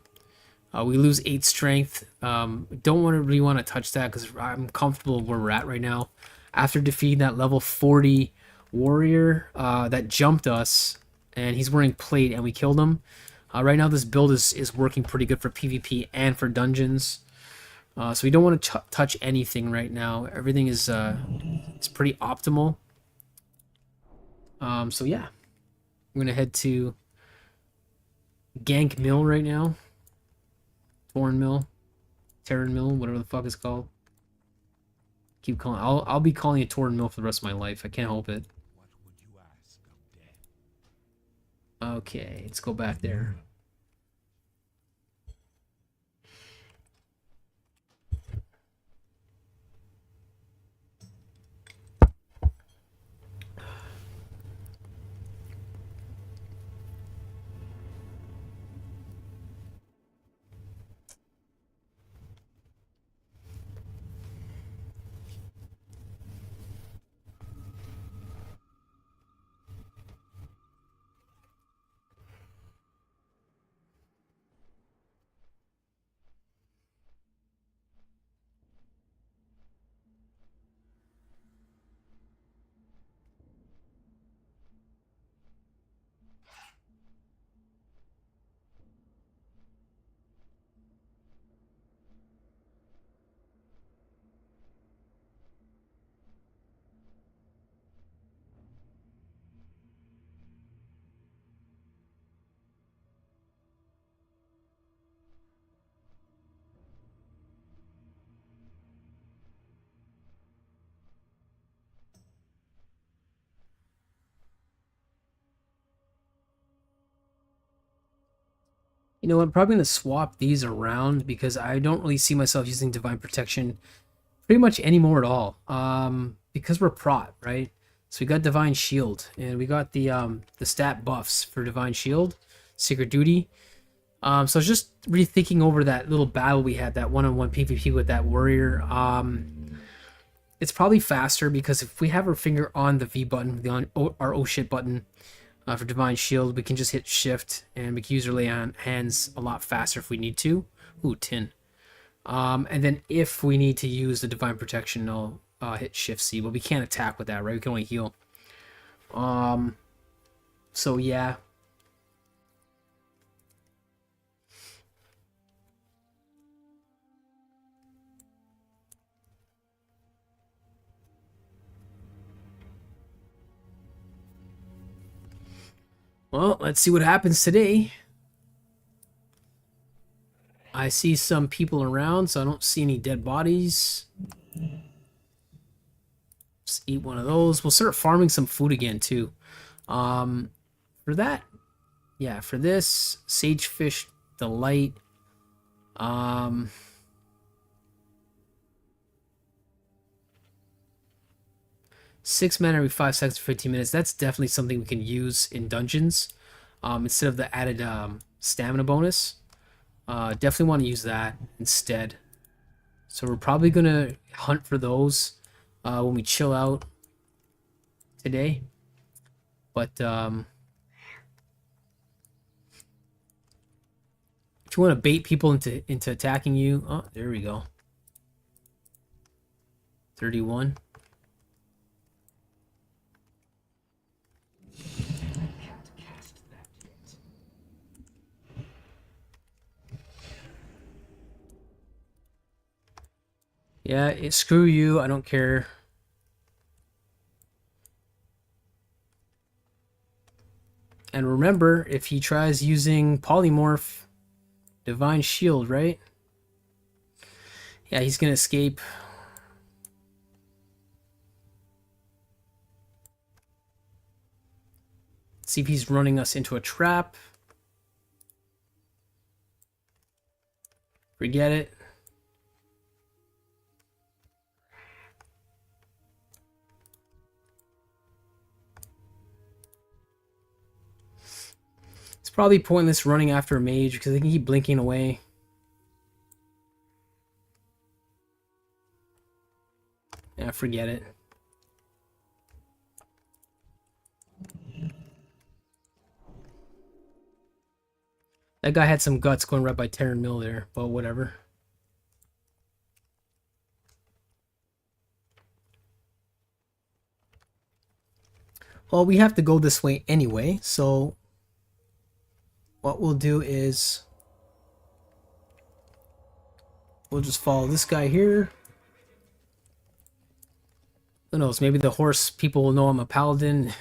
We lose 8 strength. Don't really want to touch that because I'm comfortable where we're at right now. After defeating that level 40 warrior that jumped us, and he's wearing plate, and we killed him. Right now this build is working pretty good for PvP and for dungeons. So we don't want to touch anything right now. Everything is it's pretty optimal. So yeah, I'm gonna head to Gank Mill right now. Torn Mill, Terran Mill, whatever the fuck it's called. Keep calling. I'll be calling it Torn Mill for the rest of my life. I can't help it. Okay, let's go back there. You know, I'm probably going to swap these around because I don't really see myself using Divine Protection pretty much anymore at all. Because we're Prot, right? So we got Divine Shield, and we got the stat buffs for Divine Shield, Secret Duty. So I was just rethinking over that little battle we had, that one-on-one PvP with that warrior. It's probably faster because if we have our finger on the V button, our oh shit button, for Divine Shield, we can just hit Shift, and we can use our lay on hands a lot faster if we need to. Ooh, tin. And then if we need to use the Divine Protection, I'll hit Shift C, but we can't attack with that, right? We can only heal. So yeah. Well, let's see what happens today. I see some people around, so I don't see any dead bodies. Let's eat one of those. We'll start farming some food again, too. For that, yeah, for this, Sagefish Delight. 6 mana every 5 seconds for 15 minutes. That's definitely something we can use in dungeons instead of the added stamina bonus. Definitely want to use that instead. So we're probably going to hunt for those when we chill out today. But if you want to bait people into attacking you... Oh, there we go. 31. Yeah, screw you. I don't care. And remember, if he tries using Polymorph, Divine Shield, right? Yeah, he's going to escape. See if he's running us into a trap. Forget it. It's probably pointless running after a mage because they can keep blinking away. Yeah, forget it. That guy had some guts going right by Terran Mill there, but whatever. Well, we have to go this way anyway, so what we'll do is we'll just follow this guy here. Who knows, maybe the horse people will know I'm a paladin.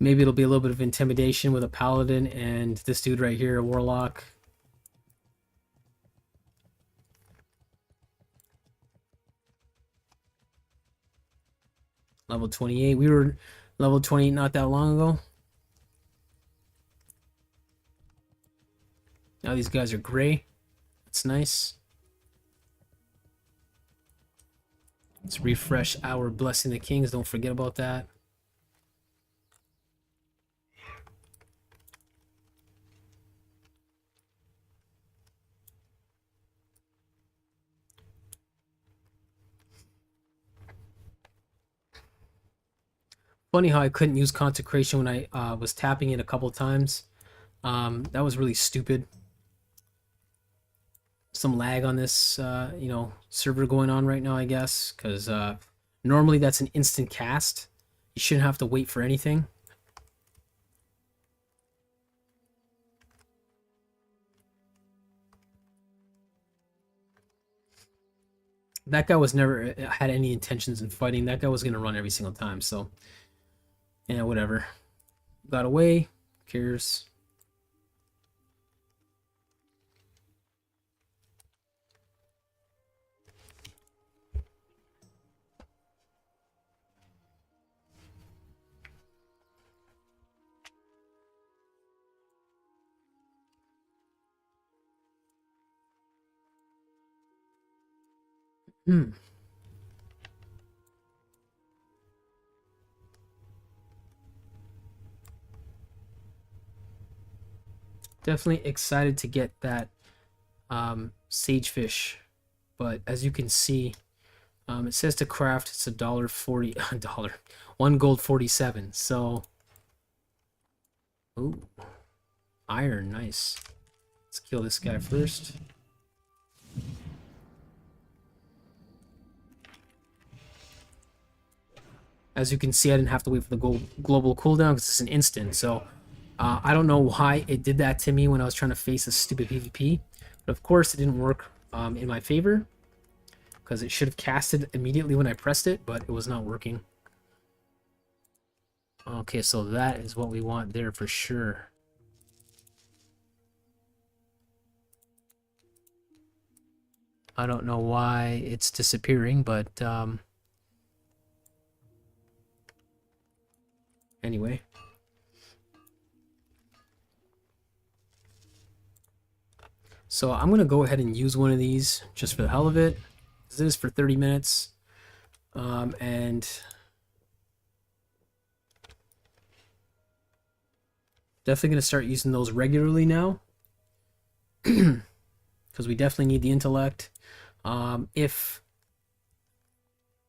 Maybe it'll be a little bit of intimidation with a paladin and this dude right here, a warlock. Level 28. We were level 28 not that long ago. Now these guys are gray. That's nice. Let's refresh our Blessing the Kings. Don't forget about that. Funny how I couldn't use Consecration when I was tapping it a couple times. That was really stupid. Some lag on this, server going on right now, I guess, because normally that's an instant cast. You shouldn't have to wait for anything. That guy was never had any intentions in fighting. That guy was going to run every single time, so yeah, whatever. Got away. Who cares? Definitely excited to get that sagefish, but as you can see, it says to craft it's $1.40 1 gold 47. So, ooh, iron, nice. Let's kill this guy first. As you can see, I didn't have to wait for the global cooldown because it's an instant. So I don't know why it did that to me when I was trying to face a stupid PvP. But of course, it didn't work in my favor because it should have casted immediately when I pressed it, but it was not working. Okay, so that is what we want there for sure. I don't know why it's disappearing, but anyway. So I'm gonna go ahead and use one of these just for the hell of it. This is for 30 minutes. And definitely gonna start using those regularly now. Because we definitely need the intellect. If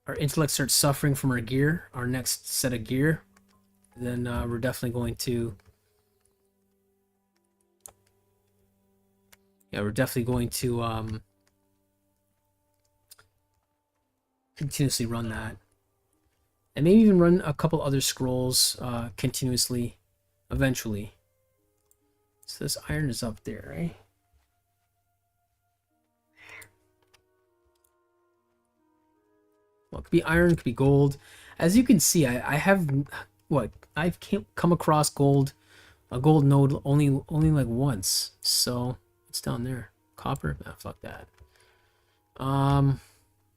our intellect starts suffering from our gear, our next set of gear, then we're definitely going to continuously run that, and maybe even run a couple other scrolls continuously eventually. So this iron is up there, right? Well, it could be iron, it could be gold. As you can see, I have I've come across a gold node only like once. So it's down there. Copper? Nah, fuck that.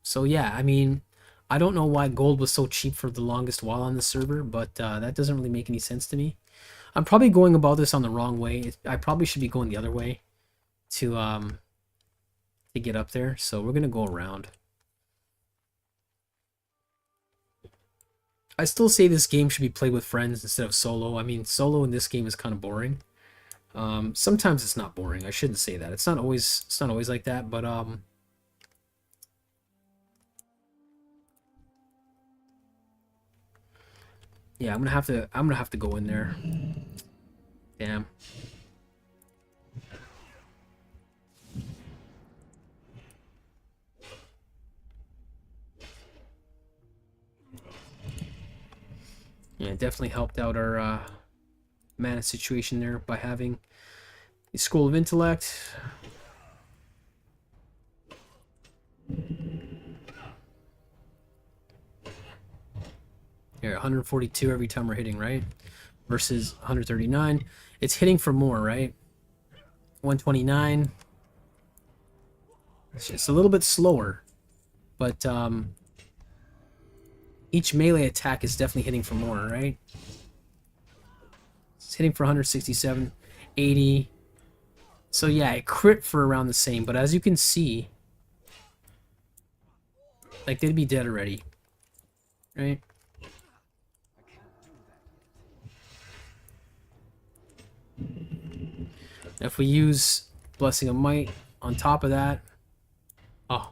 So yeah, I mean, I don't know why gold was so cheap for the longest while on the server, but that doesn't really make any sense to me. I'm probably going about this on the wrong way. I probably should be going the other way to get up there. So we're gonna go around. I still say this game should be played with friends instead of solo. I mean, solo in this game is kind of boring. Sometimes it's not boring. I shouldn't say that. It's not always like that, but yeah, I'm gonna have to go in there. Damn. Yeah, it definitely helped out our mana situation there by having the Scroll of Intellect. Here, 142 every time we're hitting, right? Versus 139. It's hitting for more, right? 129. It's just a little bit slower, but each melee attack is definitely hitting for more, right? It's hitting for 167, 80. So yeah, it crit for around the same, but as you can see, like, they'd be dead already, right? If we use Blessing of Might on top of that, oh.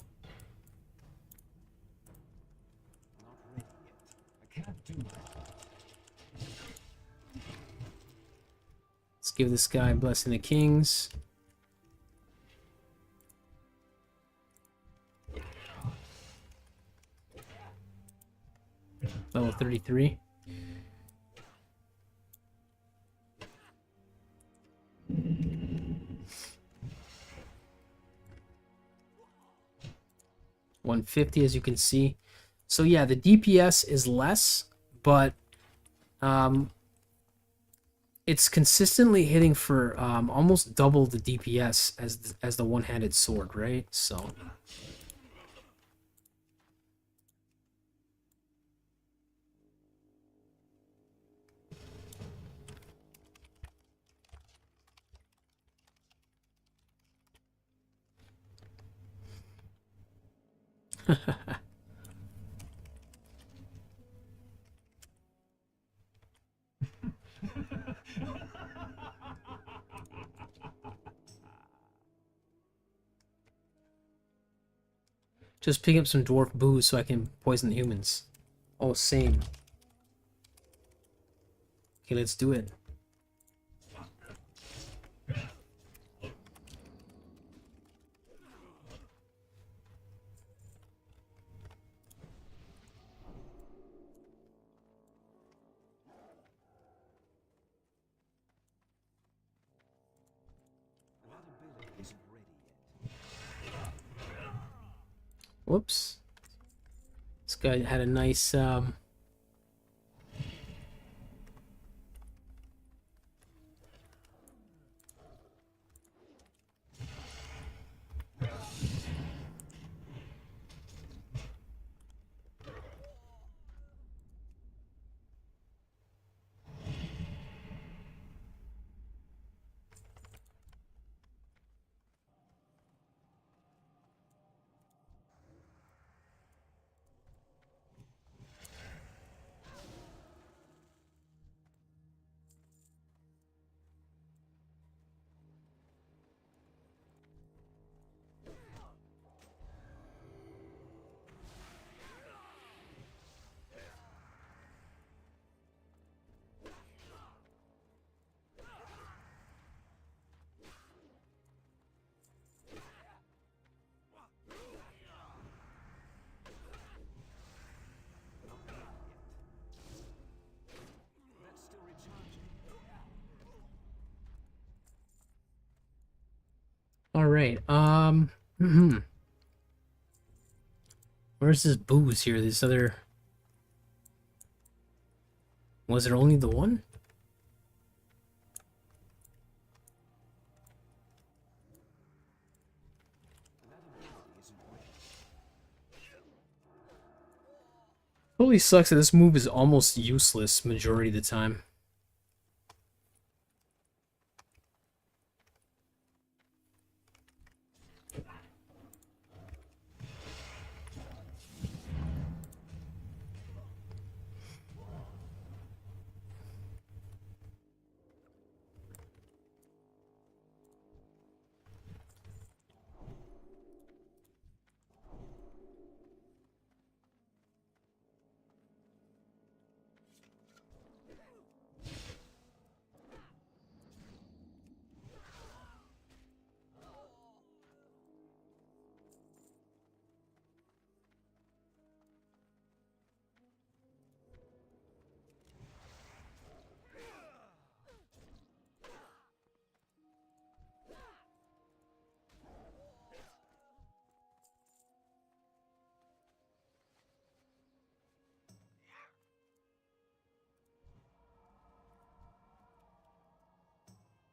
Let's give this guy Blessing the Kings. Level 33. $150, as you can see. So yeah, the DPS is less, but it's consistently hitting for almost double the DPS as the one-handed sword, right? So just pick up some dwarf booze so I can poison the humans. Oh, same. Okay, let's do it. Whoops. This guy had a nice right. Where's this booze here? This other... Was there only the one? Totally sucks that this move is almost useless majority of the time.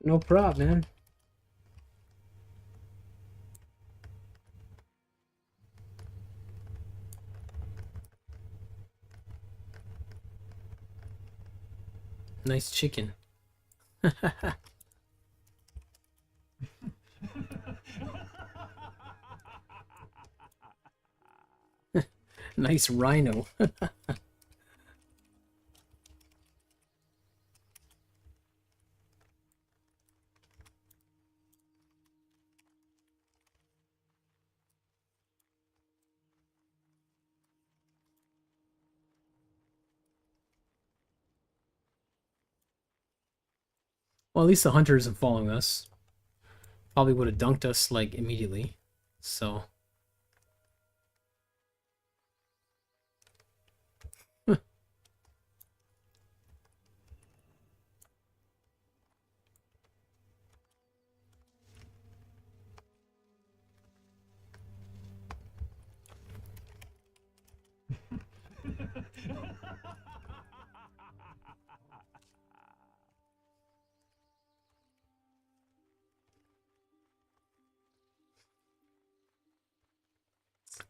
No problem, man. Nice chicken. Nice rhino. Well, at least the hunter isn't following us. Probably would have dunked us, like, immediately. So...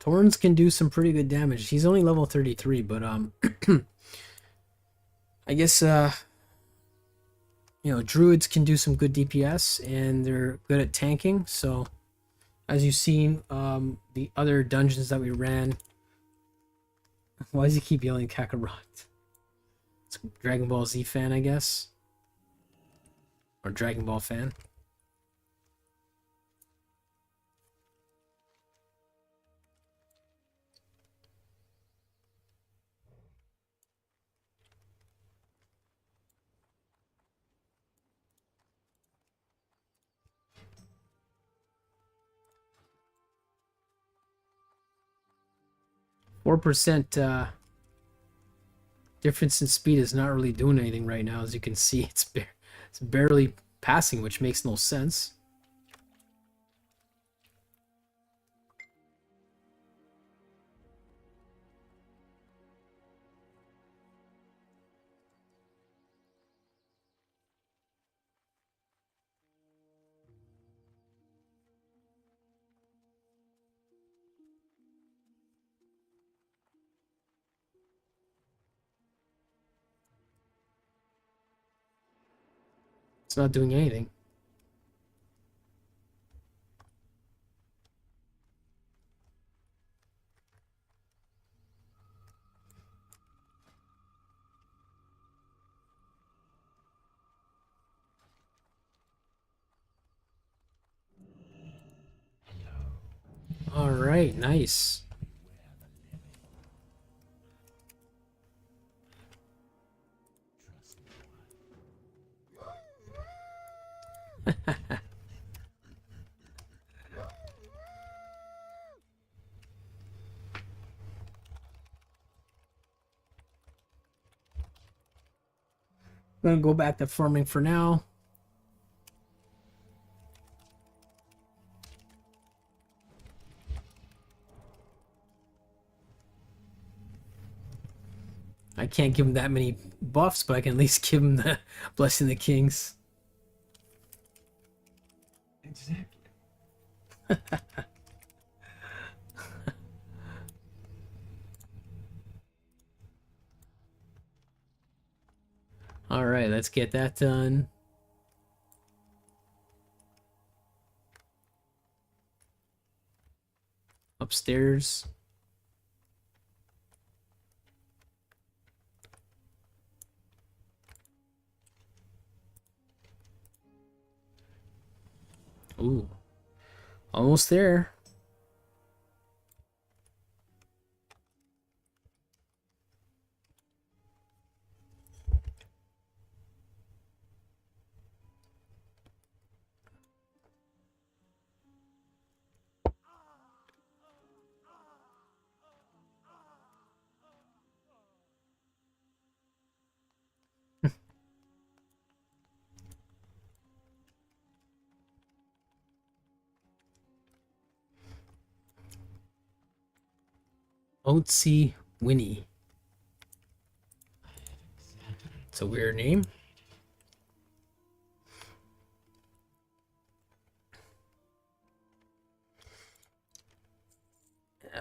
'Torns can do some pretty good damage. He's only level 33, but I guess you know, druids can do some good DPS and they're good at tanking. So as you've seen, the other dungeons that we ran. Why does he keep yelling Kakarot? It's a Dragon Ball Z fan, I guess. Or Dragon Ball fan. %, difference in speed is not really doing anything right now. As you can see, it's barely passing, which makes no sense. It's not doing anything. All right, nice. I'm gonna go back to farming for now. I can't give him that many buffs, but I can at least give him the Blessing the Kings. Exactly. Alright, let's get that done. Upstairs. Ooh. Almost there. Oatsy Winnie. It's a weird name.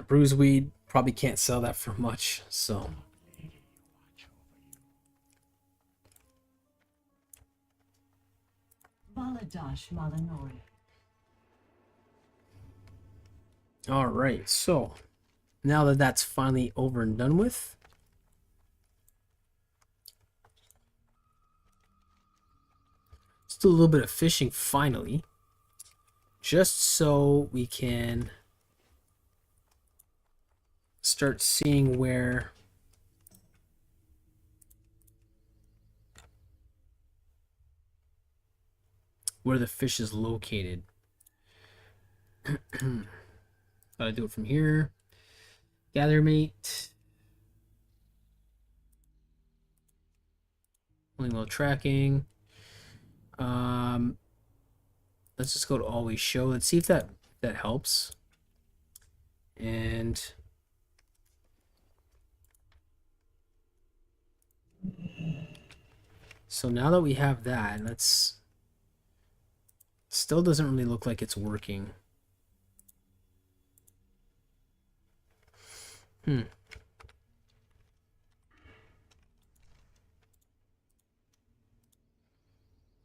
Bruiseweed probably can't sell that for much, so. Baladash Malanori. Alright, so now that that's finally over and done with, let's do a little bit of fishing finally, just so we can start seeing where the fish is located. Gotta do it from here. Gather mate. Only low tracking. Let's just go to always show. Let's see if that helps. And so now that we have that, still doesn't really look like it's working.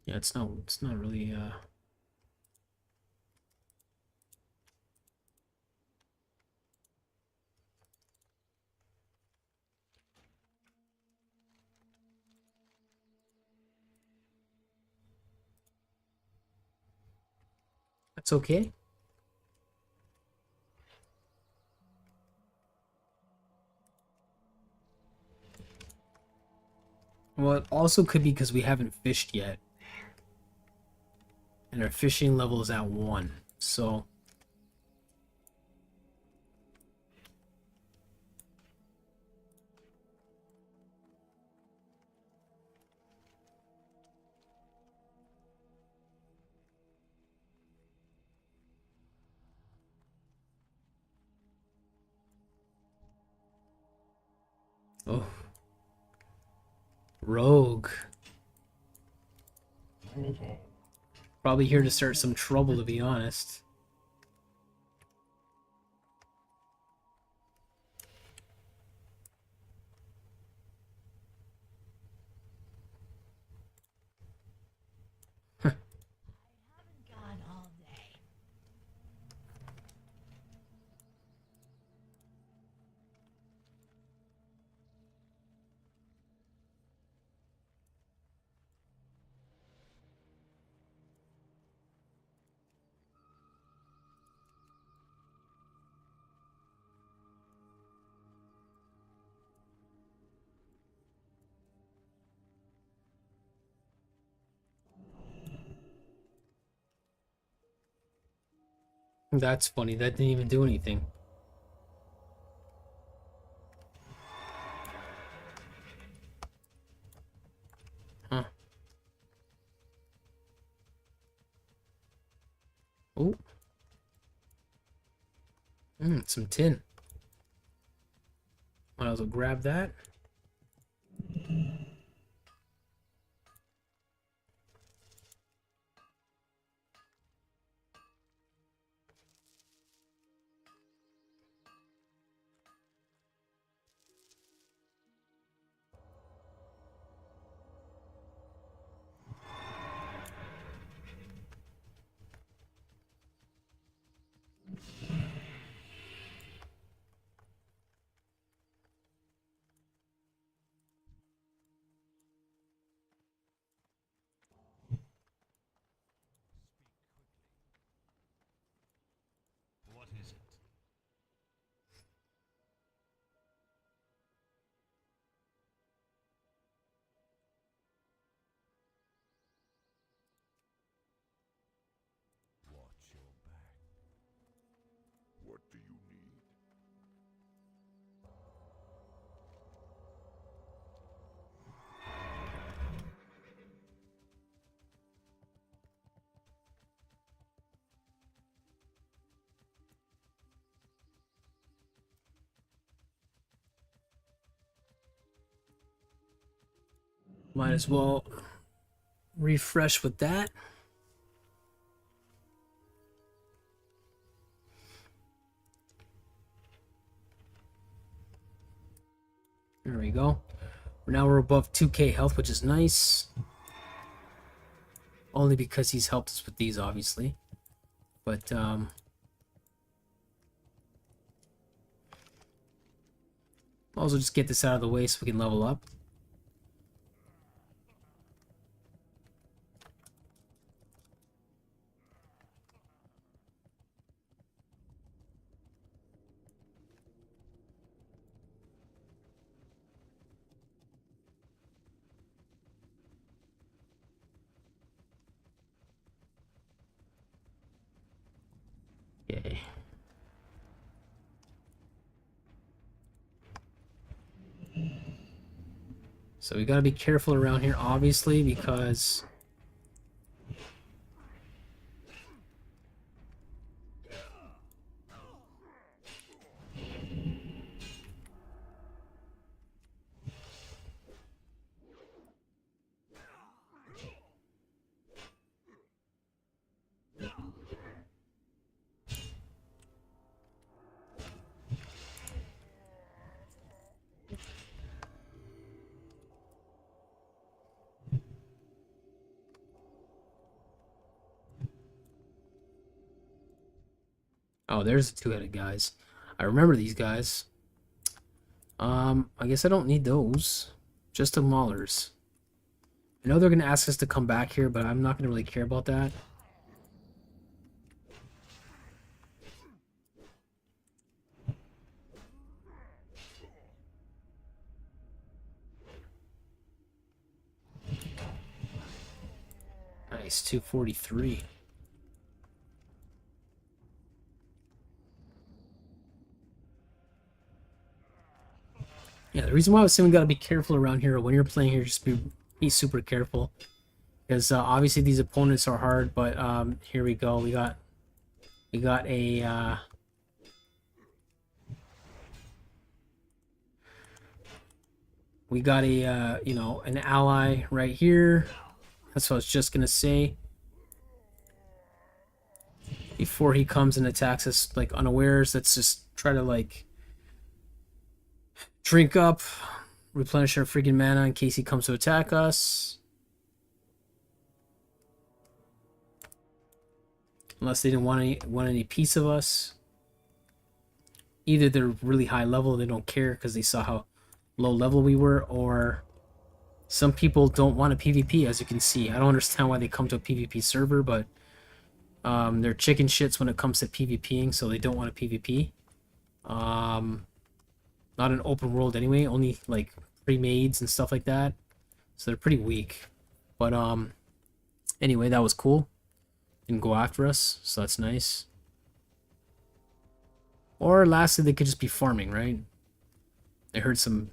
Yeah, it's not really that's okay. Well, it also could be because we haven't fished yet. And our fishing level is at 1. So oh. Rogue. Probably here to start some trouble, to be honest. Gone all day. That's funny. That didn't even do anything. Huh. Oh. Some tin. Might as well grab that. Might as well refresh with that. There we go. Now we're above 2k health, which is nice. Only because he's helped us with these, obviously. But, also just get this out of the way so we can level up. Okay. So we gotta be careful around here, obviously, because oh, there's the two-headed guys. I remember these guys. I guess I don't need those. Just the maulers. I know they're gonna ask us to come back here, but I'm not gonna really care about that. Nice, 243. Yeah, the reason why I was saying we gotta be careful around here, when you're playing here, just be super careful. Because obviously these opponents are hard, but here we go. We got a you know, an ally right here. That's what I was just gonna say. Before he comes and attacks us like unawares, let's just try to like drink up, replenish our freaking mana in case he comes to attack us. Unless they didn't want any piece of us. Either they're really high level, they don't care because they saw how low level we were, or some people don't want a PvP, as you can see. I don't understand why they come to a PvP server, but they're chicken shits when it comes to PvPing, so they don't want a PvP. Not an open world anyway, only like pre-mades and stuff like that. So they're pretty weak. But anyway, that was cool. Didn't go after us, so that's nice. Or lastly, they could just be farming, right? They heard some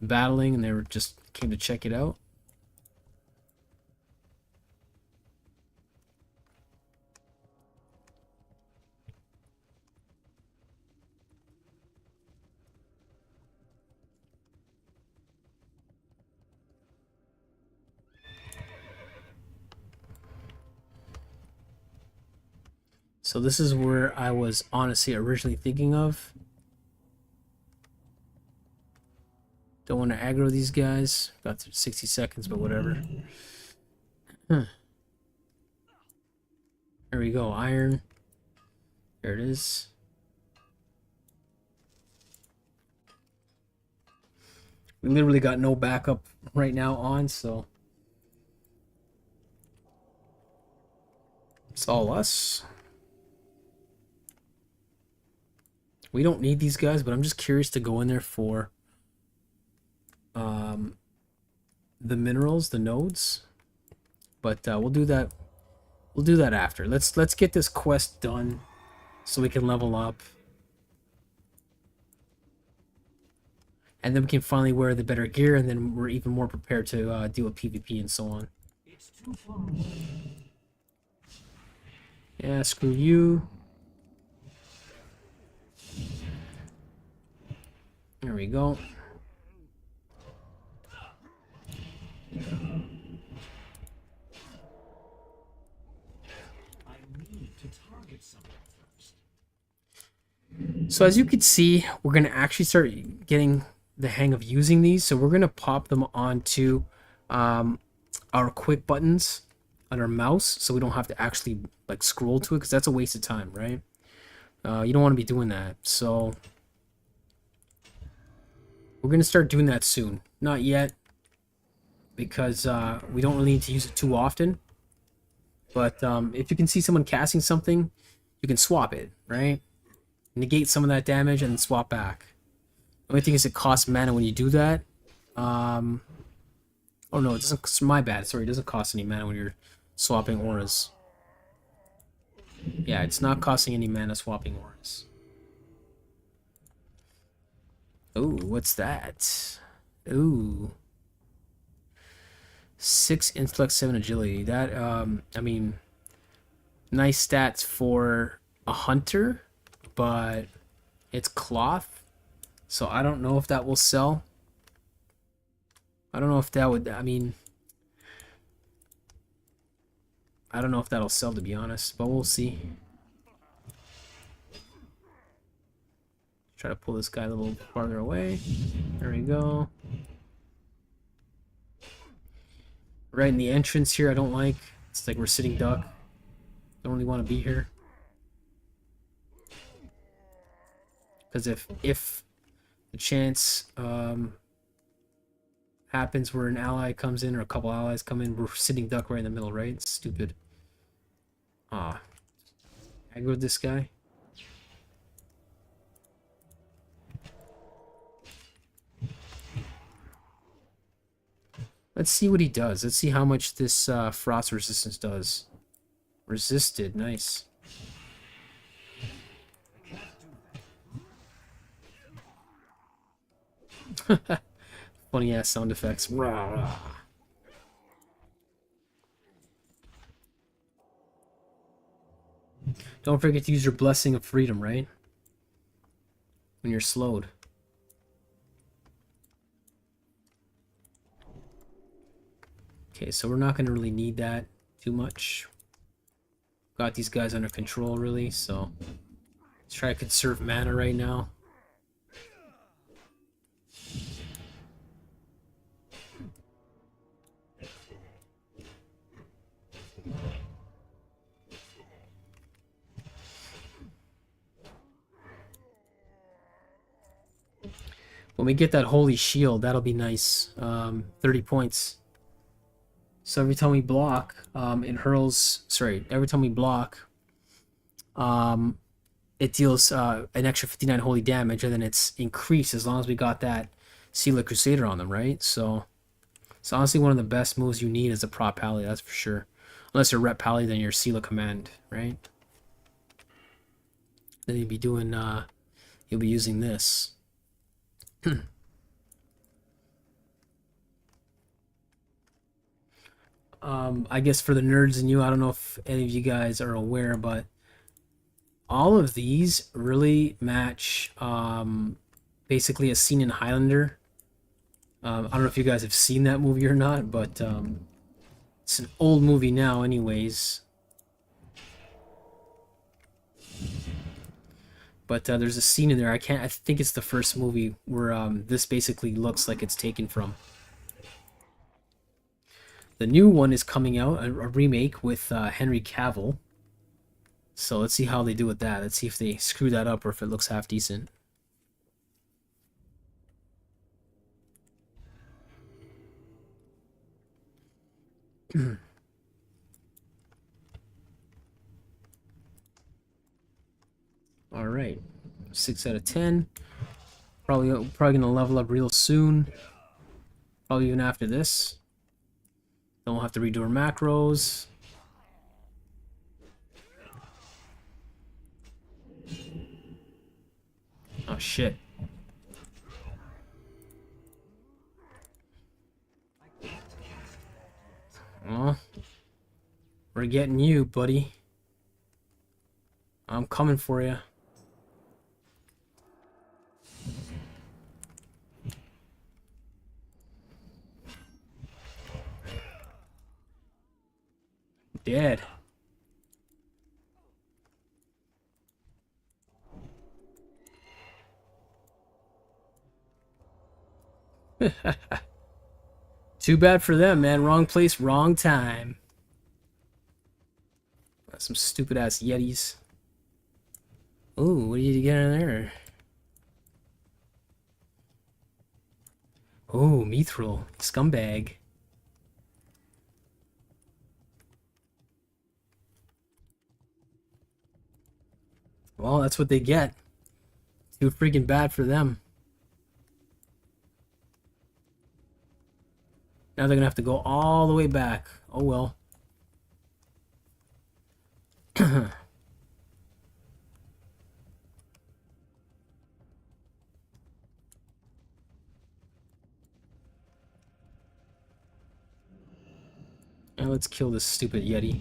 battling and they were just came to check it out. So this is where I was honestly originally thinking of. Don't want to aggro these guys. Got 60 seconds, but whatever. There we go, iron. There it is. We literally got no backup right now on, so it's all us. We don't need these guys, but I'm just curious to go in there for the minerals, the nodes. But we'll do that. We'll do that after. Let's get this quest done so we can level up, and then we can finally wear the better gear, and then we're even more prepared to deal with PvP and so on. It's too far away. Yeah, screw you. There we go. So as you can see, we're going to actually start getting the hang of using these. So we're going to pop them onto our quick buttons on our mouse, so we don't have to actually like scroll to it, because that's a waste of time, right? You don't want to be doing that. So we're going to start doing that soon. Not yet, because we don't really need to use it too often. But if you can see someone casting something, you can swap it, right? Negate some of that damage and then swap back. The only thing is it costs mana when you do that. Oh no, it doesn't. My bad. Sorry, it doesn't cost any mana when you're swapping auras. Yeah, it's not costing any mana swapping auras. Ooh, what's that? Ooh. 6 intellect, 7 agility. That, I mean, nice stats for a hunter, but it's cloth, so I don't know if that will sell. I don't know if that would, I mean, I don't know if that'll sell, to be honest, but we'll see. Try to pull this guy a little farther away. There we go. Right in the entrance here, I don't like. It's like we're sitting duck. Don't really want to be here. Because if the chance happens where an ally comes in or a couple allies come in, we're sitting duck right in the middle, right? It's stupid. Ah. Aggroed this guy. Let's see what he does. Let's see how much this frost resistance does. Resisted, nice. Funny ass sound effects. Rah, rah. Don't forget to use your blessing of freedom, right? When you're slowed. Okay, so we're not going to really need that too much. Got these guys under control, really, so let's try to conserve mana right now. When we get that holy shield, that'll be nice. 30 points. So every time we block, it hurls. Sorry, every time we block, it deals an extra 59 holy damage, and then it's increased as long as we got that Sealer Crusader on them, right? So it's honestly one of the best moves you need as a Prot Pally, that's for sure. Unless you're Ret Pally, then you're Sealer Command, right? Then you'll be doing, you'll be using this. I guess for the nerds in you, I don't know if any of you guys are aware, but all of these really match basically a scene in Highlander. I don't know if you guys have seen that movie or not, but it's an old movie now anyways. But there's a scene in there, I think it's the first movie where this basically looks like it's taken from. The new one is coming out, a remake with Henry Cavill. So let's see how they do with that. Let's see if they screw that up or if it looks half decent. All right, 6 out of 10. Probably gonna level up real soon. Probably even after this. Then we'll have to redo our macros. Oh shit. Well, we're getting you, buddy. I'm coming for you. Dead. Too bad for them, man. Wrong place, wrong time. Some stupid ass Yetis. Ooh, what do you get in there? Oh, Mithril. Scumbag. Well, that's what they get. Too freaking bad for them. Now they're gonna have to go all the way back. Oh well. Now let's kill this stupid Yeti.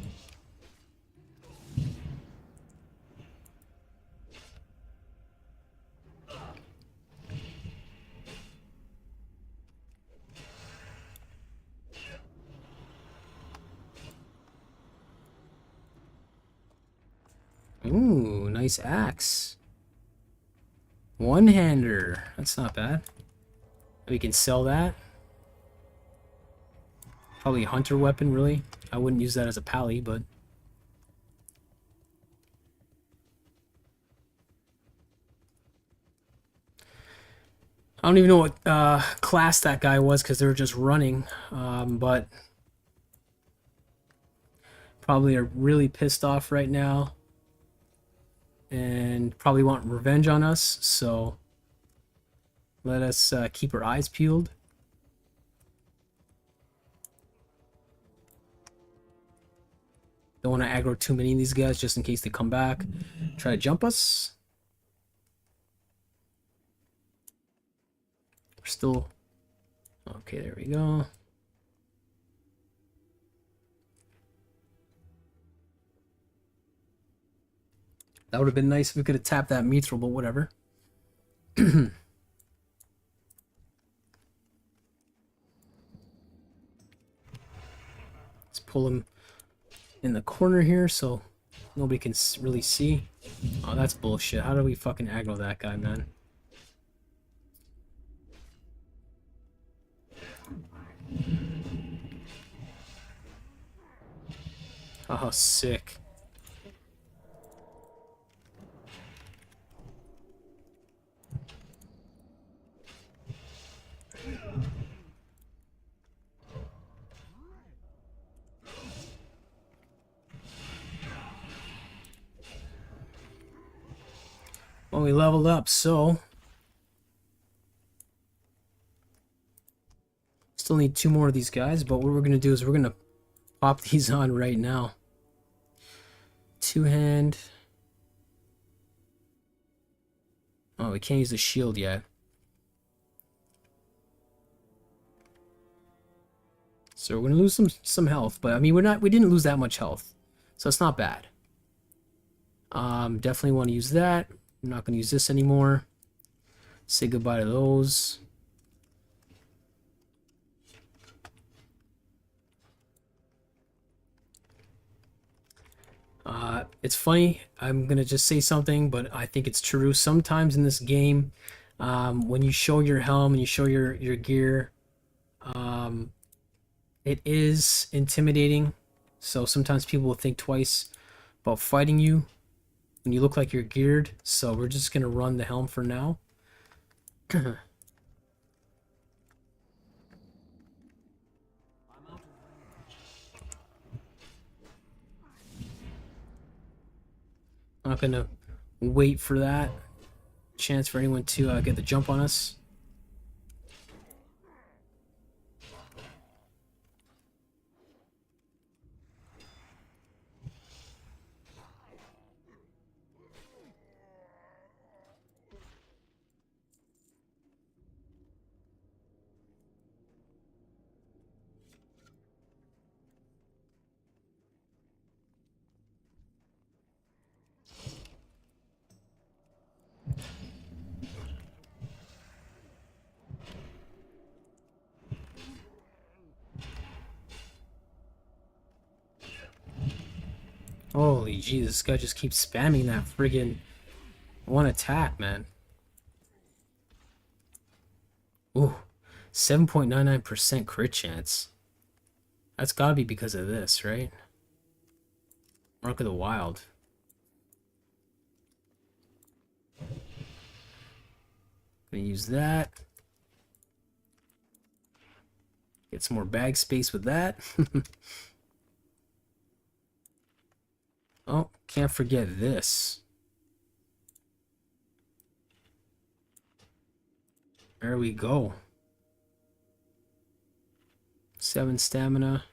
Ooh, nice axe. One-hander. That's not bad. We can sell that. Probably a hunter weapon, really. I wouldn't use that as a pally, but... I don't even know what class that guy was because they were just running, but... Probably are really pissed off right now. And probably want revenge on us, so... Let us keep our eyes peeled. Don't want to aggro too many of these guys just in case they come back. Try to jump us. We're still... Okay, there we go. That would have been nice if we could have tapped that mithril, but whatever. Let's pull him in the corner here so nobody can really see. Oh, that's bullshit. How do we fucking aggro that guy, man? Oh, sick. Well, we leveled up, so still need 2 more of these guys, but what we're gonna do is we're gonna pop these on right now. 2-hand. Oh, we can't use the shield yet. So we're gonna lose some health, but I mean we didn't lose that much health, so it's not bad. Definitely want to use that. I'm not going to use this anymore. Say goodbye to those. It's funny, I'm going to just say something, but I think it's true. Sometimes in this game, when you show your helm and you show your gear, it is intimidating. So sometimes people will think twice about fighting you when you look like you're geared. So we're just going to run the helm for now. Not going to wait for that chance for anyone to get the jump on us. Holy jeez, this guy just keeps spamming that friggin' one attack, man. Ooh, 7.99% crit chance. That's gotta be because of this, right? Mark of the Wild. Gonna use that. Get some more bag space with that. Oh, can't forget this. There we go. 7 stamina.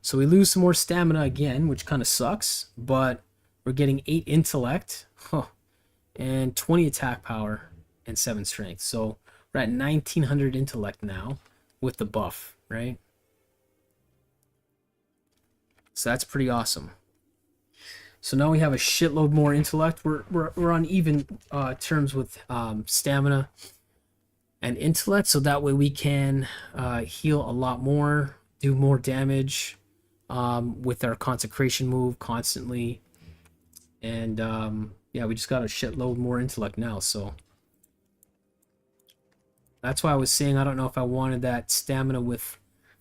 So we lose some more stamina again, which kind of sucks, but we're getting 8 intellect, and 20 attack power and 7 strength. So we're at 1900 intellect now with the buff, right? So that's pretty awesome. So now we have a shitload more intellect. We're on even terms with stamina and intellect, so that way we can heal a lot more, do more damage with our consecration move constantly, and yeah, we just got a shitload more intellect now. So that's why I was saying I don't know if I wanted that stamina with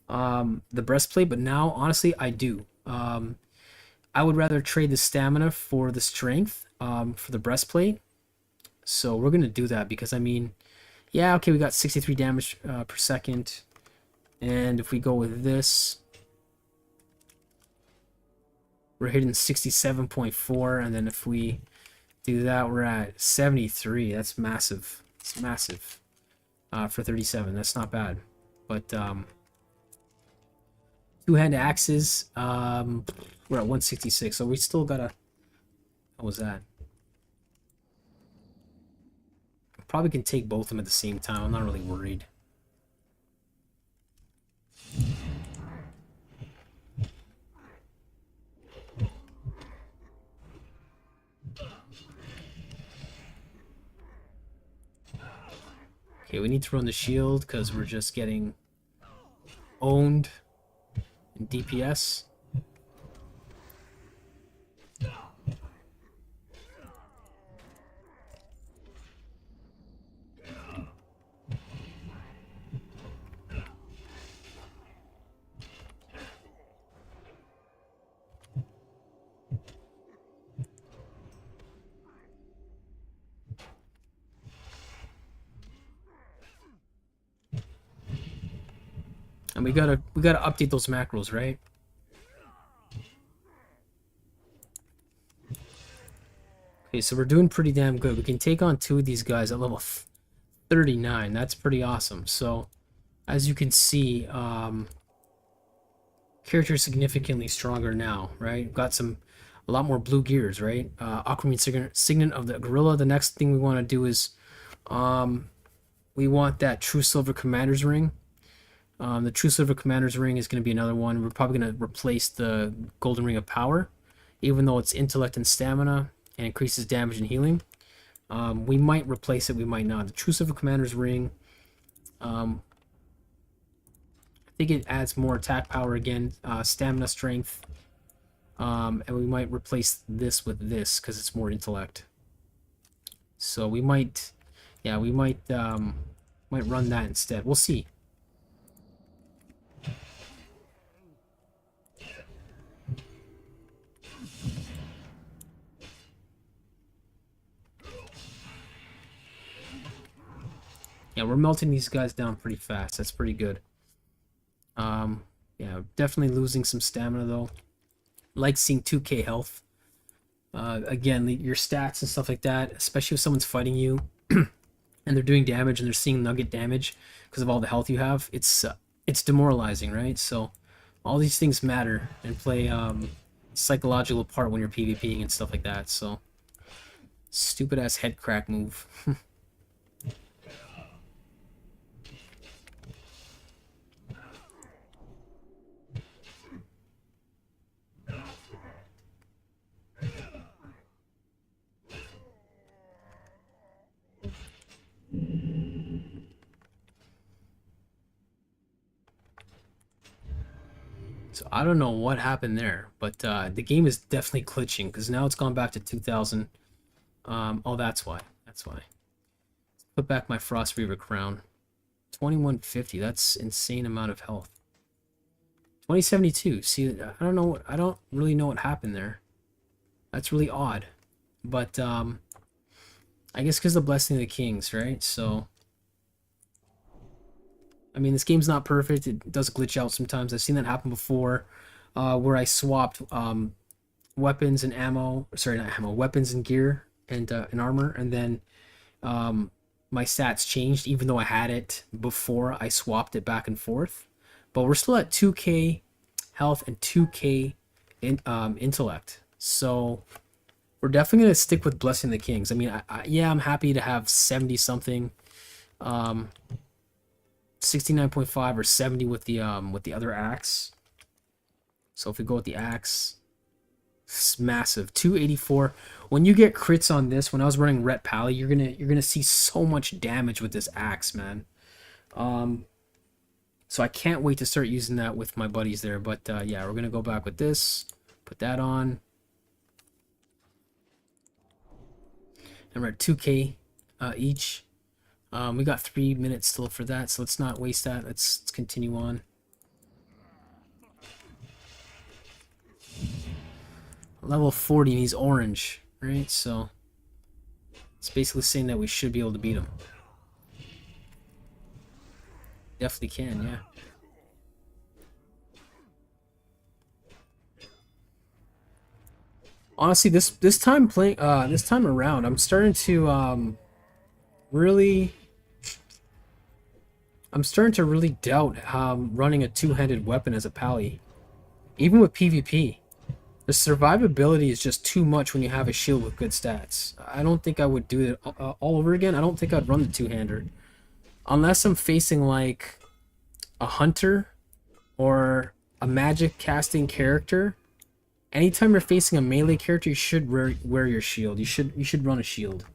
the breastplate, but now honestly I do. I would rather trade the stamina for the strength for the breastplate. So we're gonna do that because I mean, yeah, okay, we got 63 damage per second, and if we go with this, we're hitting 67.4, and then if we do that, we're at 73. That's massive. It's massive for 37. That's not bad. But two-hand axes, we're at 166, so we still gotta. What was that? Probably can take both of them at the same time. I'm not really worried. Okay, we need to run the shield because we're just getting owned in DPS. And we gotta update those macros, right? Okay, so we're doing pretty damn good. We can take on 2 of these guys at level 39. That's pretty awesome. So, as you can see, character significantly stronger now, right? Got a lot more blue gears, right? Aquamarine Signet of the Gorilla. The next thing we want to do is, we want that True Silver Commander's Ring. The True Silver Commander's Ring is going to be another one. We're probably going to replace the Golden Ring of Power, even though it's intellect and stamina and increases damage and healing. We might replace it, we might not. The True Silver Commander's Ring, I think it adds more attack power again, stamina, strength, and we might replace this with this because it's more intellect. So we might, yeah, we might run that instead. We'll see. Yeah, we're melting these guys down pretty fast. That's pretty good. Yeah, definitely losing some stamina though. Like seeing 2k health. Again, your stats and stuff like that, especially if someone's fighting you and they're doing damage and they're seeing nugget damage because of all the health you have, it's demoralizing, right? So all these things matter and play psychological part when you're PvPing and stuff like that. So stupid ass head crack move. So I don't know what happened there, but the game is definitely glitching because now it's gone back to 2000. Oh, that's why. That's why. Put back my Frost Reaver crown. 2150. That's insane amount of health. 2072. See, I don't know. I don't really know what happened there. That's really odd. But I guess because the blessing of the kings, right? So I mean, this game's not perfect. It does glitch out sometimes. I've seen that happen before, where I swapped weapons and ammo. Sorry, not ammo. Weapons and gear and armor, and then my stats changed, even though I had it before I swapped it back and forth. But we're still at 2k health and 2k intellect. So we're definitely gonna stick with blessing the kings. I mean, yeah, I'm happy to have 70 something. 69.5 or 70 with the other axe. So if we go with the axe, it's massive. 284. When you get crits on this, when I was running Ret Pally, you're gonna see so much damage with this axe, man. So I can't wait to start using that with my buddies there. But yeah, we're gonna go back with this. Put that on. And we're at 2k each. We got 3 minutes still for that, so let's not waste that. Let's continue on. Level 40, and he's orange, right? So it's basically saying that we should be able to beat him. Definitely can, yeah. Honestly, this time around, I'm starting to really doubt running a two-handed weapon as a pally. Even with PvP. The survivability is just too much when you have a shield with good stats. I don't think I would do it all over again. I don't think I'd run the two-hander. Unless I'm facing like a hunter or a magic casting character. Anytime you're facing a melee character, you should wear your shield. You should run a shield.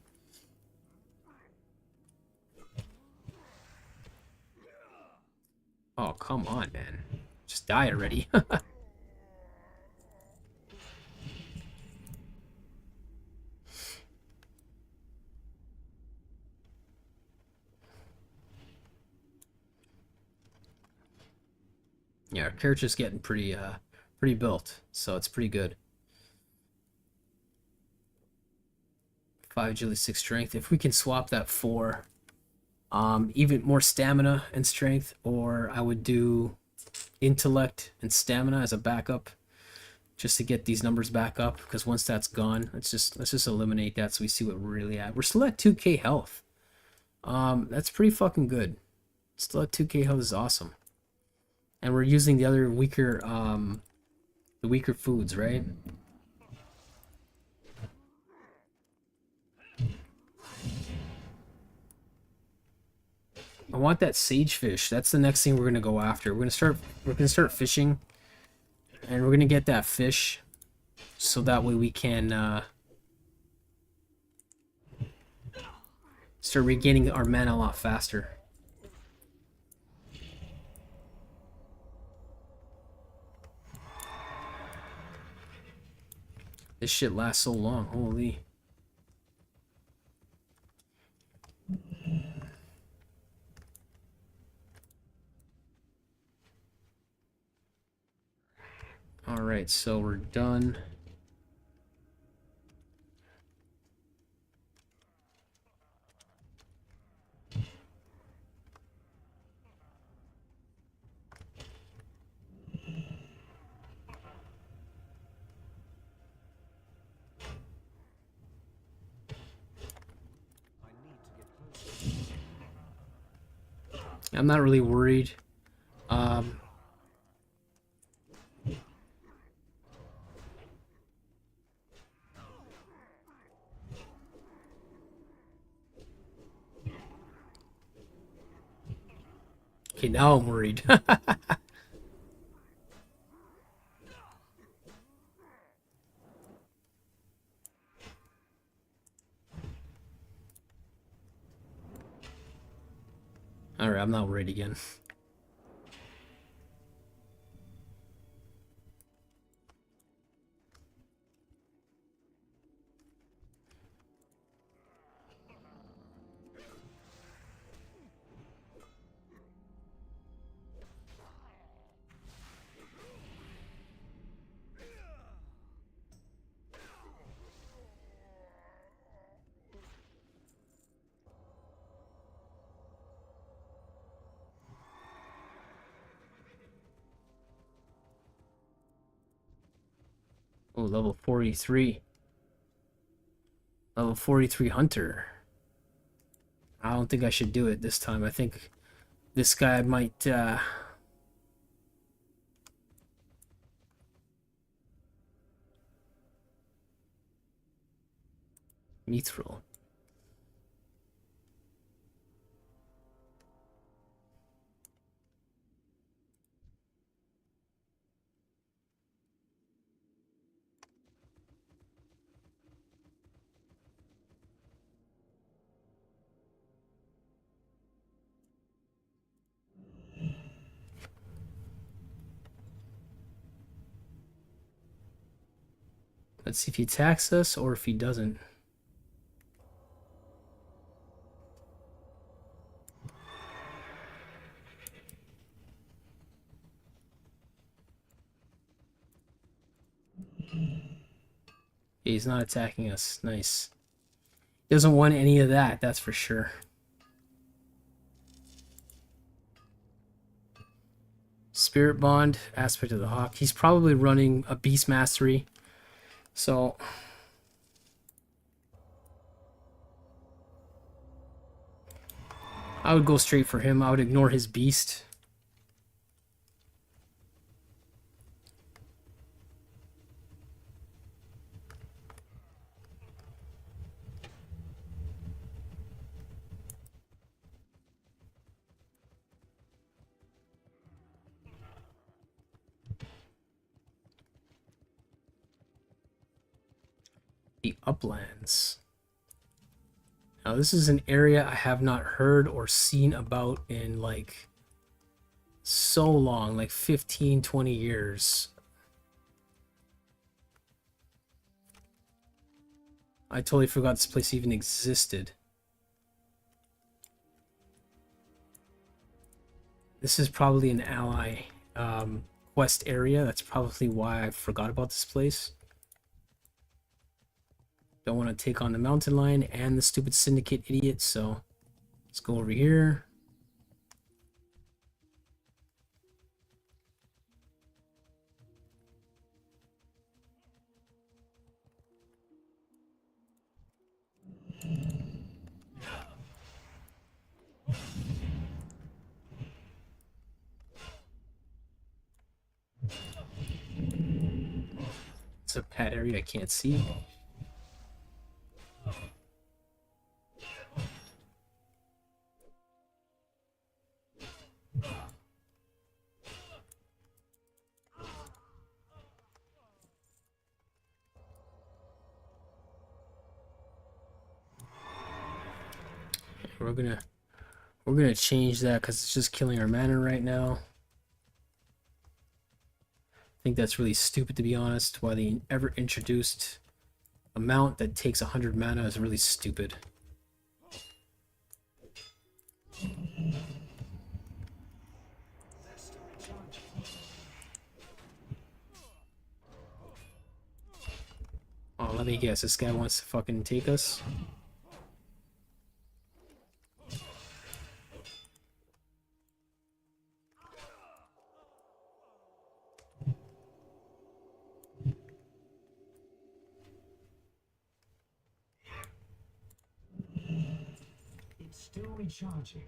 Oh, come on, man. Just die already. Yeah, our character's getting pretty built, so it's pretty good. 5 agility, 6 strength. If we can swap that for even more stamina and strength, or I would do intellect and stamina as a backup, just to get these numbers back up. Because once that's gone, let's just eliminate that so we see what we're really at. We're still at 2k health. That's pretty fucking good. Still at 2k health is awesome. And we're using the other weaker, the weaker foods, right? I want that sage fish. That's the next thing we're gonna go after. We're gonna start fishing, and we're gonna get that fish, so that way we can start regaining our mana a lot faster. This shit lasts so long, holy. Alright, so we're done. I'm not really worried. Okay, now I'm worried. Alright, I'm not worried again. Oh, level 43. Level 43 hunter. I don't think I should do it this time. I think this guy might mithril. Let's see if he attacks us or if he doesn't. He's not attacking us. Nice. Doesn't want any of that, that's for sure. Spirit Bond, Aspect of the Hawk. He's probably running a Beast Mastery. So I would go straight for him. I would ignore his beast. The Uplands. Now this is an area I have not heard or seen about in like so long, like 15, 20 years. I totally forgot this place even existed. This is probably an ally quest area. That's probably why I forgot about this place. Don't want to take on the mountain lion and the stupid syndicate idiot, so let's go over here. It's a bad area I can't see. We're gonna change that because it's just killing our mana right now. I think that's really stupid, to be honest. Why they ever introduced a mount that takes 100 mana is really stupid. Oh, let me guess. This guy wants to fucking take us. It's still recharging.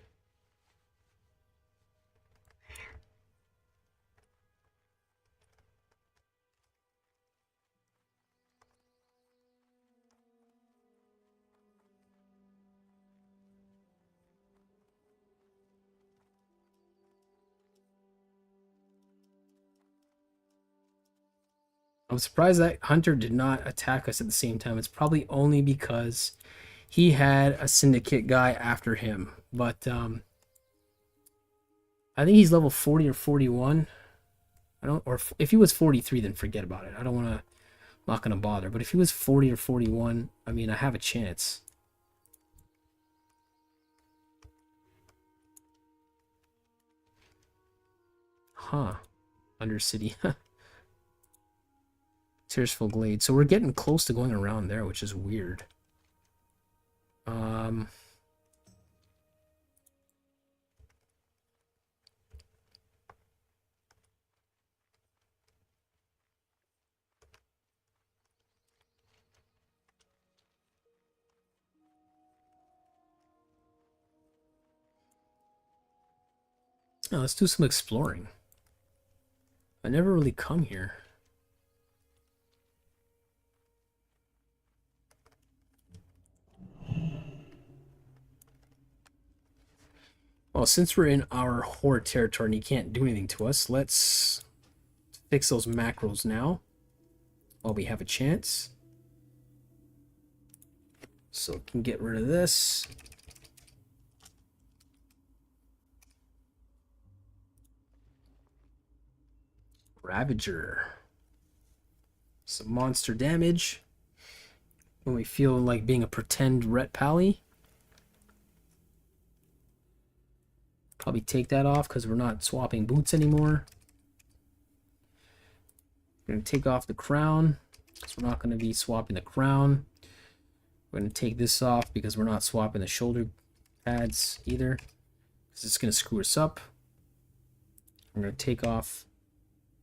I'm surprised that Hunter did not attack us at the same time. It's probably only because he had a syndicate guy after him. But I think he's level 40 or 41. I don't, or if he was 43, then forget about it. I don't want to, not going to bother. But if he was 40 or 41, I mean, I have a chance. Huh. Undercity. Tearsful Glade. So we're getting close to going around there, which is weird. Oh, let's do some exploring. I never really come here. Well, since we're in our horde territory and he can't do anything to us, let's fix those macros now while we have a chance. So we can get rid of this. Ravager. Some monster damage. When we feel like being a pretend Ret Pally. Probably take that off because we're not swapping boots anymore. We're going to take off the crown because we're not going to be swapping the crown. We're going to take this off because we're not swapping the shoulder pads either, because it's going to screw us up. We're going to take off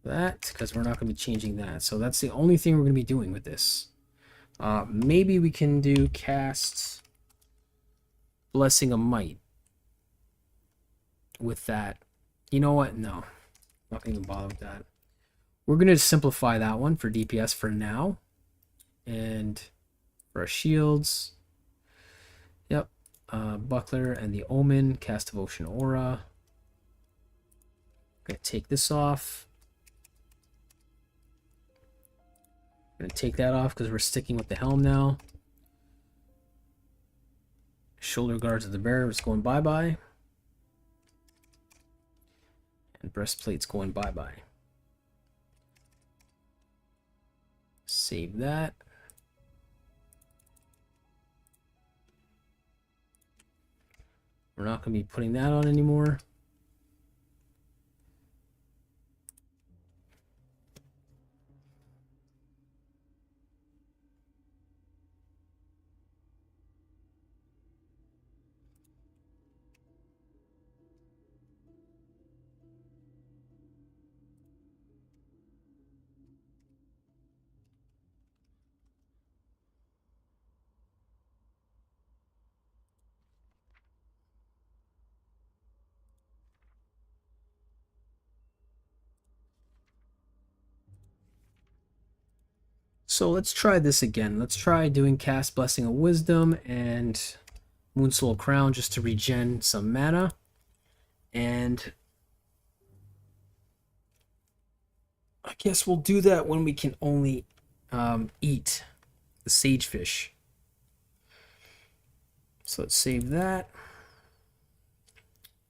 that because we're not going to be changing that. So that's the only thing we're going to be doing with this. Maybe we can do cast Blessing of Might with that. You know what? No. Not going to even bother with that. We're going to simplify that one for DPS for now. And for our shields. Yep. Buckler and the Omen. Cast Devotion Aura. I'm going to take this off. I'm going to take that off because we're sticking with the helm now. Shoulder guards of the bearer is going bye-bye. And breastplate's going bye-bye. Save that. We're not going to be putting that on anymore. So let's try this again. Let's try doing Cast Blessing of Wisdom and Moonsoul Crown just to regen some mana. And I guess we'll do that when we can only eat the sagefish. So let's save that.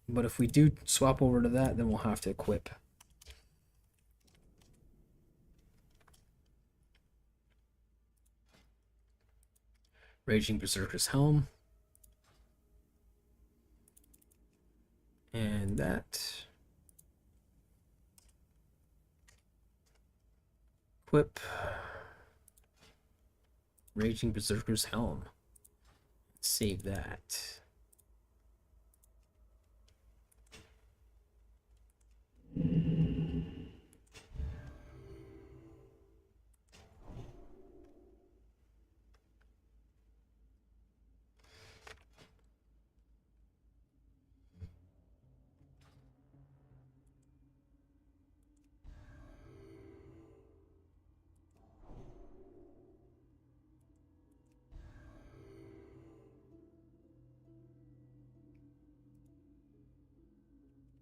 But if we do swap over to that, then we'll have to equip. Raging Berserker's Helm. And that. Equip. Raging Berserker's Helm. Save that.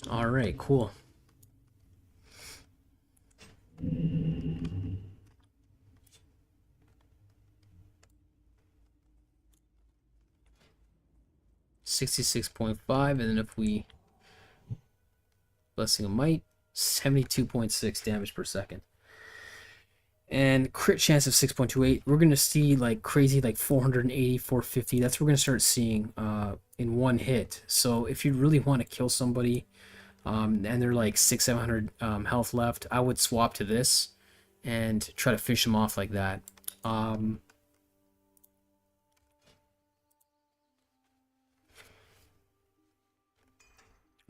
All right, cool. $66.5, and then if we Blessing of Might, 72.6 damage per second. And crit chance of 6.28. We're going to see like crazy, like 480, 450. That's what we're going to start seeing in one hit. So if you really want to kill somebody and they're like 600-700 health left, I would swap to this and try to finish them off like that.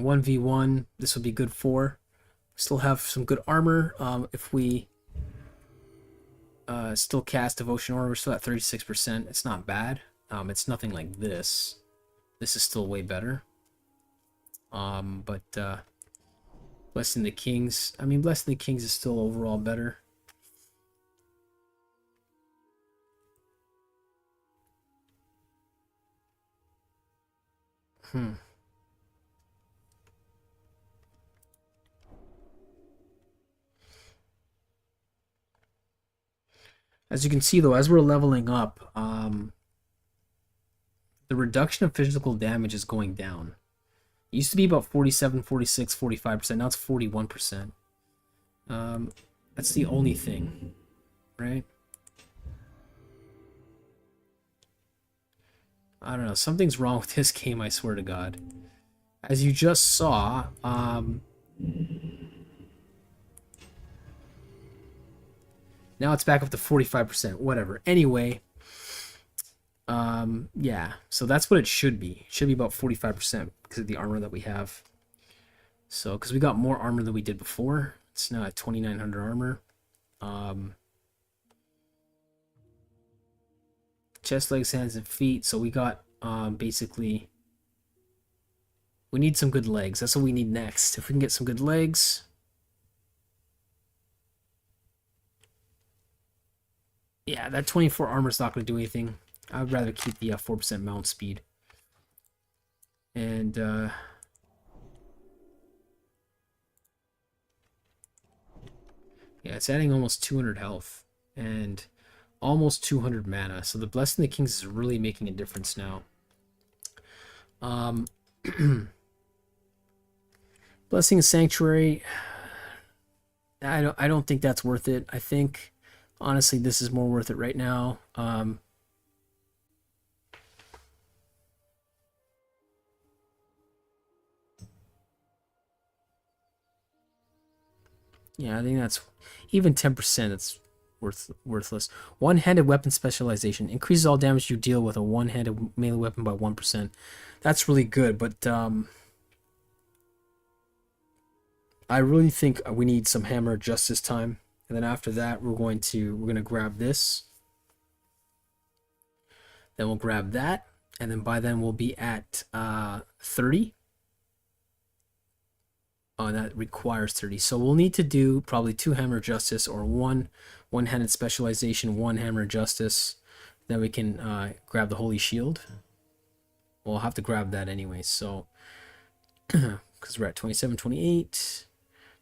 1v1, this would be good for. Still have some good armor. If we still cast Devotion Aura, we're still at 36%. It's not bad. It's nothing like this. This is still way better. But Blessing the Kings. I mean, Blessing the Kings is still overall better. As you can see, though, as we're leveling up, the reduction of physical damage is going down. It used to be about 47, 46, 45%. Now it's 41%. That's the only thing, right? I don't know. Something's wrong with this game, I swear to God. As you just saw, now it's back up to 45%. Whatever. Anyway, yeah. So that's what it should be. It should be about 45% because of the armor that we have. So, because we got more armor than we did before. It's now at 2,900 armor. Chest, legs, hands, and feet. So we got, basically... We need some good legs. That's what we need next. If we can get some good legs... Yeah, that 24 armor is not going to do anything. I would rather keep the 4% mount speed. And, yeah, it's adding almost 200 health. And almost 200 mana. So the Blessing of the Kings is really making a difference now. Blessing of Sanctuary... I don't think that's worth it. I think... Honestly, this is more worth it right now. Yeah, I think that's even 10%. It's worthless. One-handed weapon specialization increases all damage you deal with a one-handed melee weapon by 1%. That's really good, but I really think we need some hammer just this time. And then after that, we're gonna grab this. Then we'll grab that, and then by then we'll be at 30. Oh, that requires 30. So we'll need to do probably 2 hammer justice or one-handed specialization, 1 hammer justice. Then we can grab the holy shield. We'll have to grab that anyway. So because we're at 27, 28,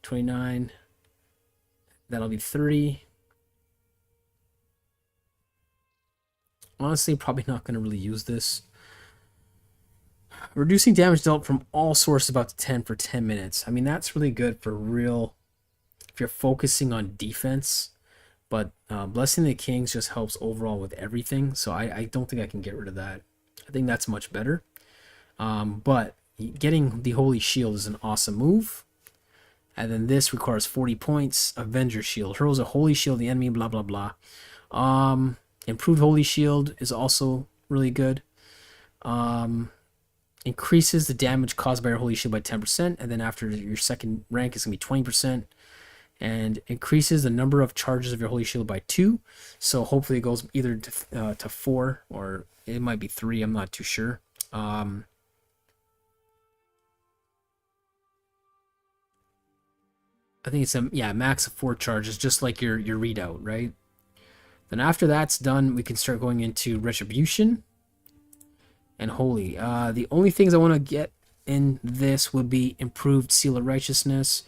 29. That'll be 30. Honestly, probably not going to really use this. Reducing damage dealt from all sources about to 10 for 10 minutes. I mean, that's really good for real... If you're focusing on defense. But Blessing the Kings just helps overall with everything. So I don't think I can get rid of that. I think that's much better. But getting the Holy Shield is an awesome move. And then this requires 40 points. Avenger Shield. Hurls a Holy Shield the enemy, blah, blah, blah. Improved Holy Shield is also really good. Increases the damage caused by your Holy Shield by 10%. And then after your second rank, it's going to be 20%. And increases the number of charges of your Holy Shield by 2. So hopefully it goes either to 4 or it might be 3. I'm not too sure. I think it's a max of 4 charges, just like your readout, right? Then after that's done, we can start going into Retribution and Holy. The only things I want to get in this would be improved Seal of Righteousness,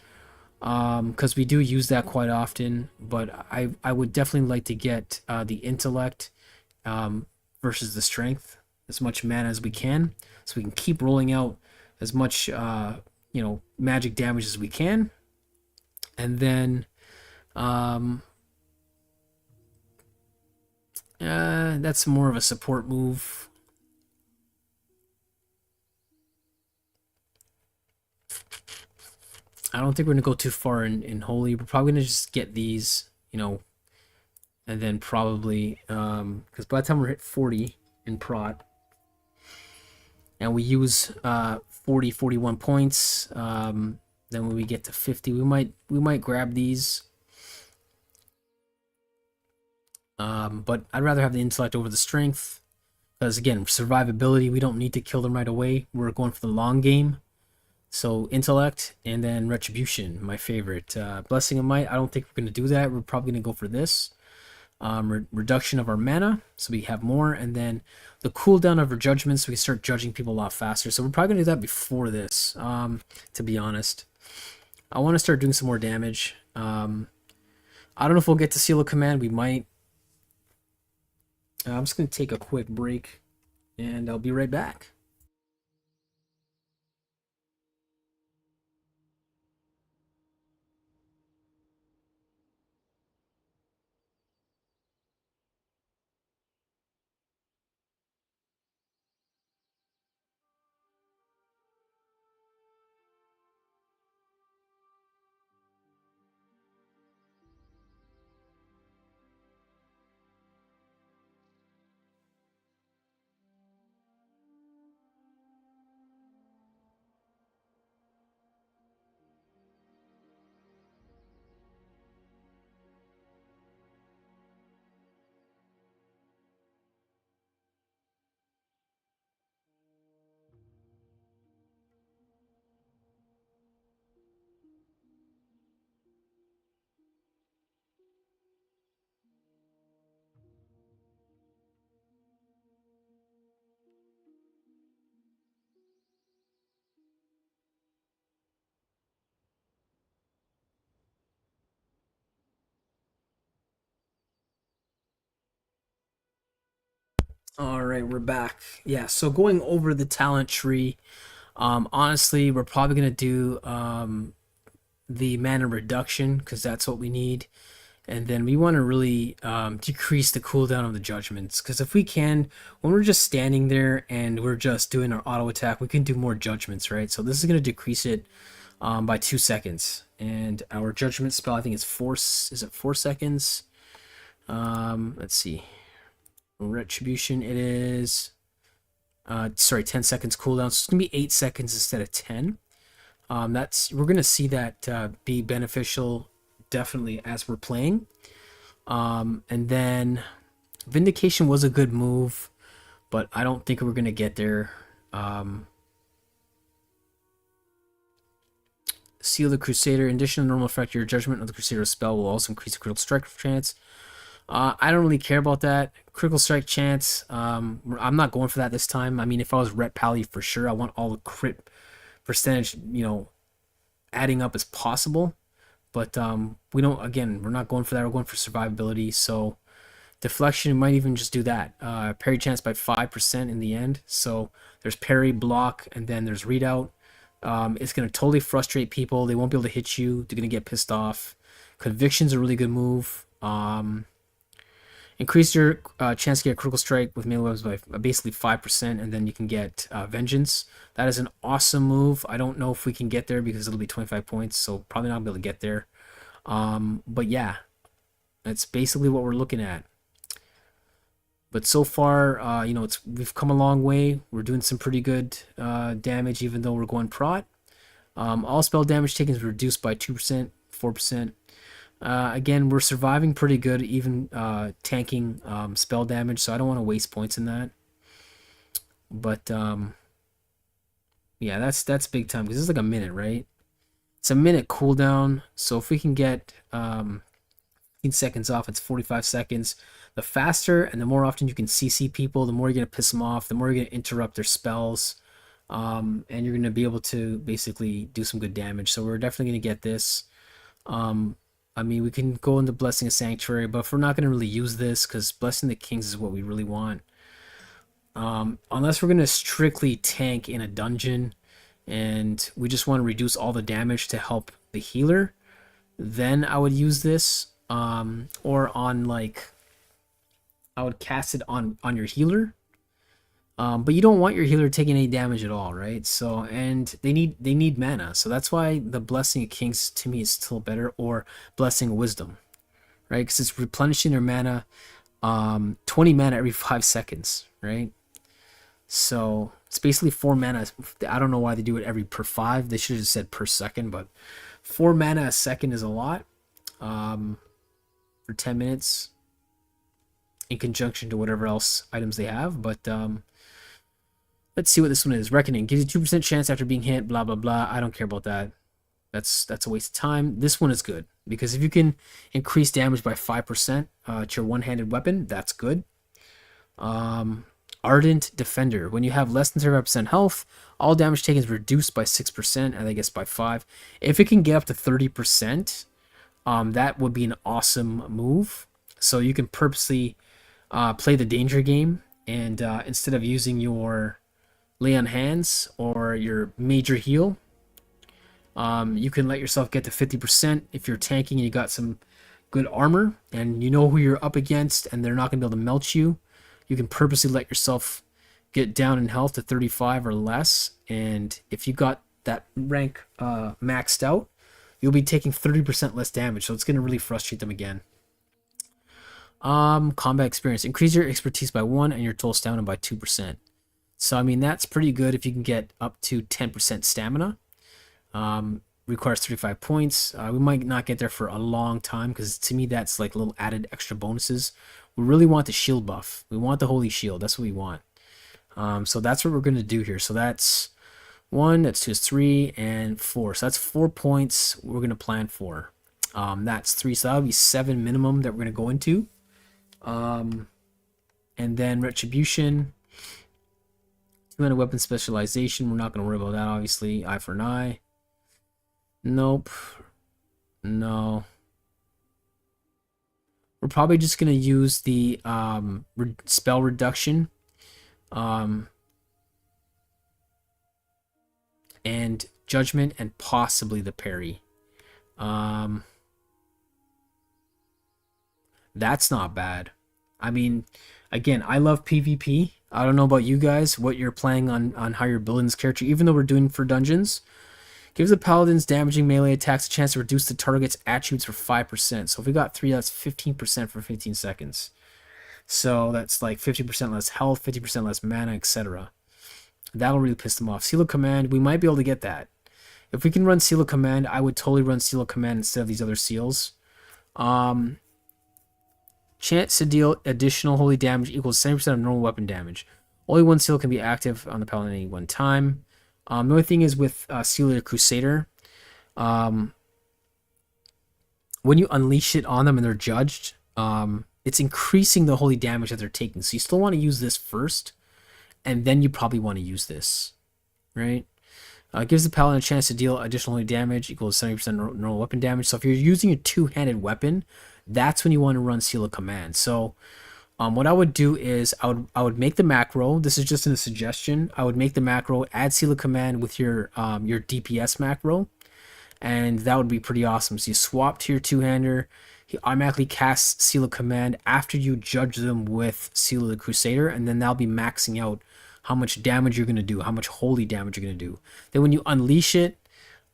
because we do use that quite often. But I would definitely like to get the Intellect versus the Strength, as much mana as we can, so we can keep rolling out as much magic damage as we can. And then that's more of a support move. I don't think we're gonna go too far in Holy. We're probably gonna just get these, and then probably because by the time we're hit 40 in Prot, and we use 41 points, then when we get to 50, we might grab these. But I'd rather have the Intellect over the Strength, because again, survivability, we don't need to kill them right away. We're going for the long game. So intellect and then retribution, my favorite. Blessing of might, I don't think we're gonna do that. We're probably gonna go for this. Reduction of our mana, so we have more, and then the cooldown of our judgments, so we can start judging people a lot faster. So we're probably gonna do that before this, to be honest. I want to start doing some more damage. I don't know if we'll get to seal a command. We might. I'm just gonna take a quick break, and I'll be right back. All right, we're back. Yeah, so going over the talent tree, honestly, we're probably gonna do the mana reduction because that's what we need, and then we want to really decrease the cooldown of the judgments, because if we can, when we're just standing there and we're just doing our auto attack, we can do more judgments, right? So this is gonna decrease it by 2 seconds, and our judgment spell, I think it's 4 seconds? Let's see. Retribution, it is sorry, 10 seconds cooldown, so it's gonna be 8 seconds instead of 10. We're gonna see that be beneficial definitely as we're playing. And then Vindication was a good move, but I don't think we're gonna get there. Seal the Crusader. In addition to the normal effect, your judgment of the Crusader spell will also increase the critical strike chance. I don't really care about that. Critical strike chance, I'm not going for that this time. I mean, if I was Ret Pally, for sure, I want all the crit percentage, adding up as possible. But we're not going for that. We're going for survivability. So deflection might even just do that. Parry chance by 5% in the end. So there's parry, block, and then there's readout. It's going to totally frustrate people. They won't be able to hit you. They're going to get pissed off. Conviction's a really good move. Increase your chance to get a critical strike with melee weapons by basically 5%, and then you can get Vengeance. That is an awesome move. I don't know if we can get there because it'll be 25 points, so probably not be able to get there. But yeah, that's basically what we're looking at. But so far, we've come a long way. We're doing some pretty good damage, even though we're going Prot. All spell damage taken is reduced by 2%, 4%. Again, we're surviving pretty good, even tanking spell damage, so I don't want to waste points in that. But yeah, that's big time, because it's like a minute, right? It's a minute cooldown, so if we can get 15 seconds off, it's 45 seconds. The faster and the more often you can CC people, the more you're going to piss them off, the more you're going to interrupt their spells, and you're going to be able to basically do some good damage. So we're definitely going to get this. I mean, we can go into Blessing of Sanctuary, but if we're not going to really use this, because Blessing the Kings is what we really want. Unless we're going to strictly tank in a dungeon, and we just want to reduce all the damage to help the healer, then I would use this. Or on, like, I would cast it on your healer. But you don't want your healer taking any damage at all, right? So, and they need mana, so that's why the Blessing of Kings to me is still better, or Blessing of Wisdom, right? Because it's replenishing their mana, 20 mana every 5 seconds, right? So it's basically 4 mana. I don't know why they do it per 5. They should have said per second, but 4 mana a second is a lot for 10 minutes in conjunction to whatever else items they have. But Let's see what this one is. Reckoning gives you 2% chance after being hit. Blah blah blah. I don't care about that. That's a waste of time. This one is good because if you can increase damage by 5% to your one-handed weapon, that's good. Ardent Defender. When you have less than 35% health, all damage taken is reduced by 6%, and I guess by 5. If it can get up to 30%, that would be an awesome move. So you can purposely play the danger game, and instead of using your lay on hands or your major heal, you can let yourself get to 50% if you're tanking and you got some good armor and you know who you're up against and they're not going to be able to melt you. You can purposely let yourself get down in health to 35 or less, and if you got that rank maxed out, you'll be taking 30% less damage, so it's going to really frustrate them again. Combat experience. Increase your expertise by 1 and your total stamina by 2%. So, I mean, that's pretty good if you can get up to 10% stamina. Requires 35 points. We might not get there for a long time because to me that's like little added extra bonuses. We really want the shield buff. We want the holy shield. That's what we want. So that's what we're going to do here. So that's 1, that's 2, that's 3, and 4. So that's 4 points we're going to plan for. That's 3. So that'll be 7 minimum that we're going to go into. And then retribution. 200 weapon specialization. We're not going to worry about that, obviously. Eye for an eye. Nope. No. We're probably just going to use the spell reduction. And judgment and possibly the parry. That's not bad. I mean, again, I love PvP. I don't know about you guys, what you're playing on how you're building this character, even though we're doing for dungeons. Gives the paladin's damaging melee attacks a chance to reduce the target's attributes for 5%. So if we got 3, that's 15% for 15 seconds. So that's like 50% less health, 50% less mana, etc. That'll really piss them off. Seal of Command, we might be able to get that. If we can run Seal of Command, I would totally run Seal of Command instead of these other seals. Chance to deal additional holy damage equals 70% of normal weapon damage. Only one seal can be active on the paladin at any one time. The only thing is with Seal of the Crusader, when you unleash it on them and they're judged, it's increasing the holy damage that they're taking. So you still want to use this first, and then you probably want to use this, right? Gives the paladin a chance to deal additional holy damage equals 70% normal weapon damage. So if you're using a two-handed weapon, that's when you want to run Seal of Command. So what I would do is I would make the macro. This is just a suggestion. I would make the macro, add Seal of Command with your DPS macro, and that would be pretty awesome. So you swap to your two-hander. He automatically casts Seal of Command after you judge them with Seal of the Crusader, and then that'll be maxing out how much damage you're going to do, how much holy damage you're going to do. Then when you unleash it,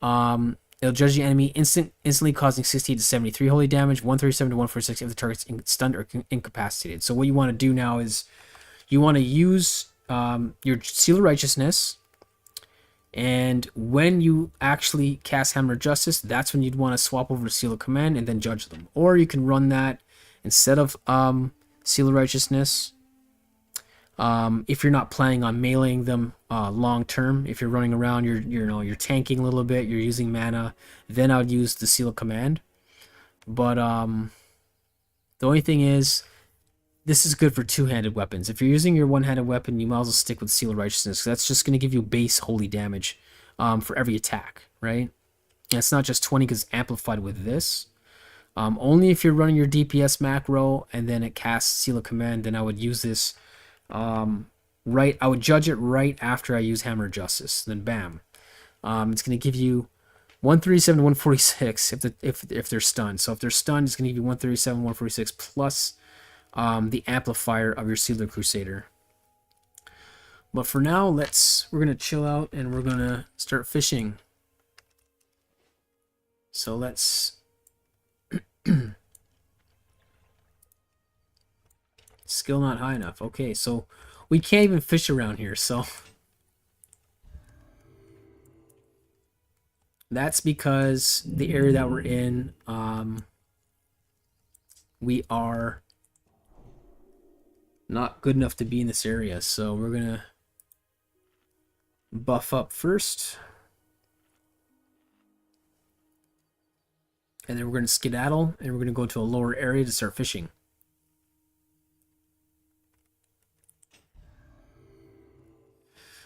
it'll judge the enemy instantly causing 68 to 73 holy damage, 137 to 146 if the target's stunned or incapacitated. So what you want to do now is you want to use your Seal of Righteousness, and when you actually cast Hammer of Justice, that's when you'd want to swap over to Seal of Command and then judge them. Or you can run that instead of Seal of Righteousness. If you're not planning on meleeing them long term, if you're running around, you're tanking a little bit, you're using mana, then I would use the Seal of Command. But the only thing is, this is good for two-handed weapons. If you're using your one-handed weapon, you might as well stick with Seal of Righteousness. That's just going to give you base holy damage for every attack, right? And it's not just 20 because it's amplified with this. Only if you're running your DPS macro and then it casts Seal of Command, then I would use this. I would judge it right after I use Hammer of Justice. Then bam, it's going to give you 137 to 146 if they're stunned. So if they're stunned, it's going to give you 137, 146 plus the amplifier of your Seal of the Crusader. But for now, we're going to chill out and we're going to start fishing. So let's skill not high enough. Okay, so we can't even fish around here, so that's because the area that we're in, we are not good enough to be in this area. So we're gonna buff up first. And then we're going to skedaddle, and we're going to go to a lower area to start fishing.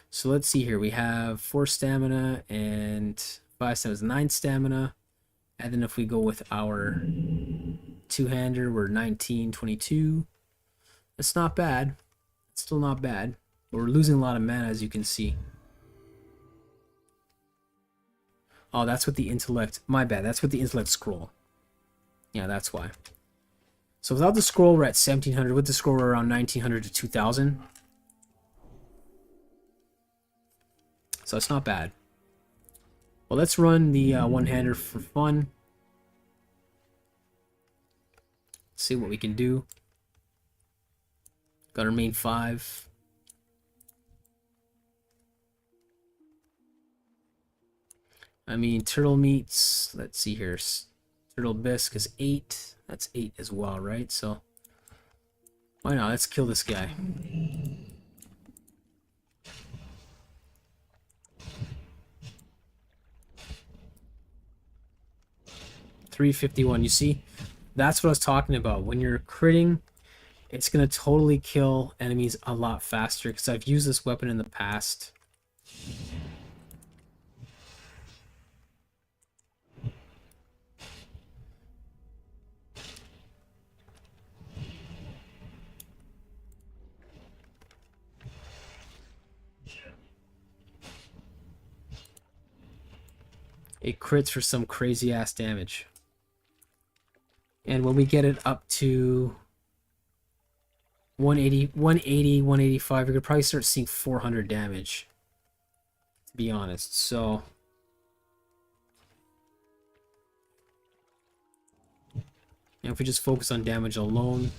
So let's see here. We have 4 stamina and 5 stamina, 9 stamina. And then if we go with our two-hander, we're 19, 22. That's not bad. It's still not bad. But we're losing a lot of mana, as you can see. Oh, that's what the intellect... My bad. That's what the intellect scroll. Yeah, that's why. So without the scroll, we're at 1700. With the scroll, we're around 1900 to 2000. So it's not bad. Well, let's run the one-hander for fun. See what we can do. Got our main 5. I mean, turtle meats. Let's see here. Turtle bisque is 8. That's 8 as well, right? So why not? Let's kill this guy. $351. You see, that's what I was talking about. When you're critting, it's gonna totally kill enemies a lot faster. Because I've used this weapon in the past. It crits for some crazy ass damage. And when we get it up to 180, 185, we could probably start seeing 400 damage, to be honest. So if we just focus on damage alone,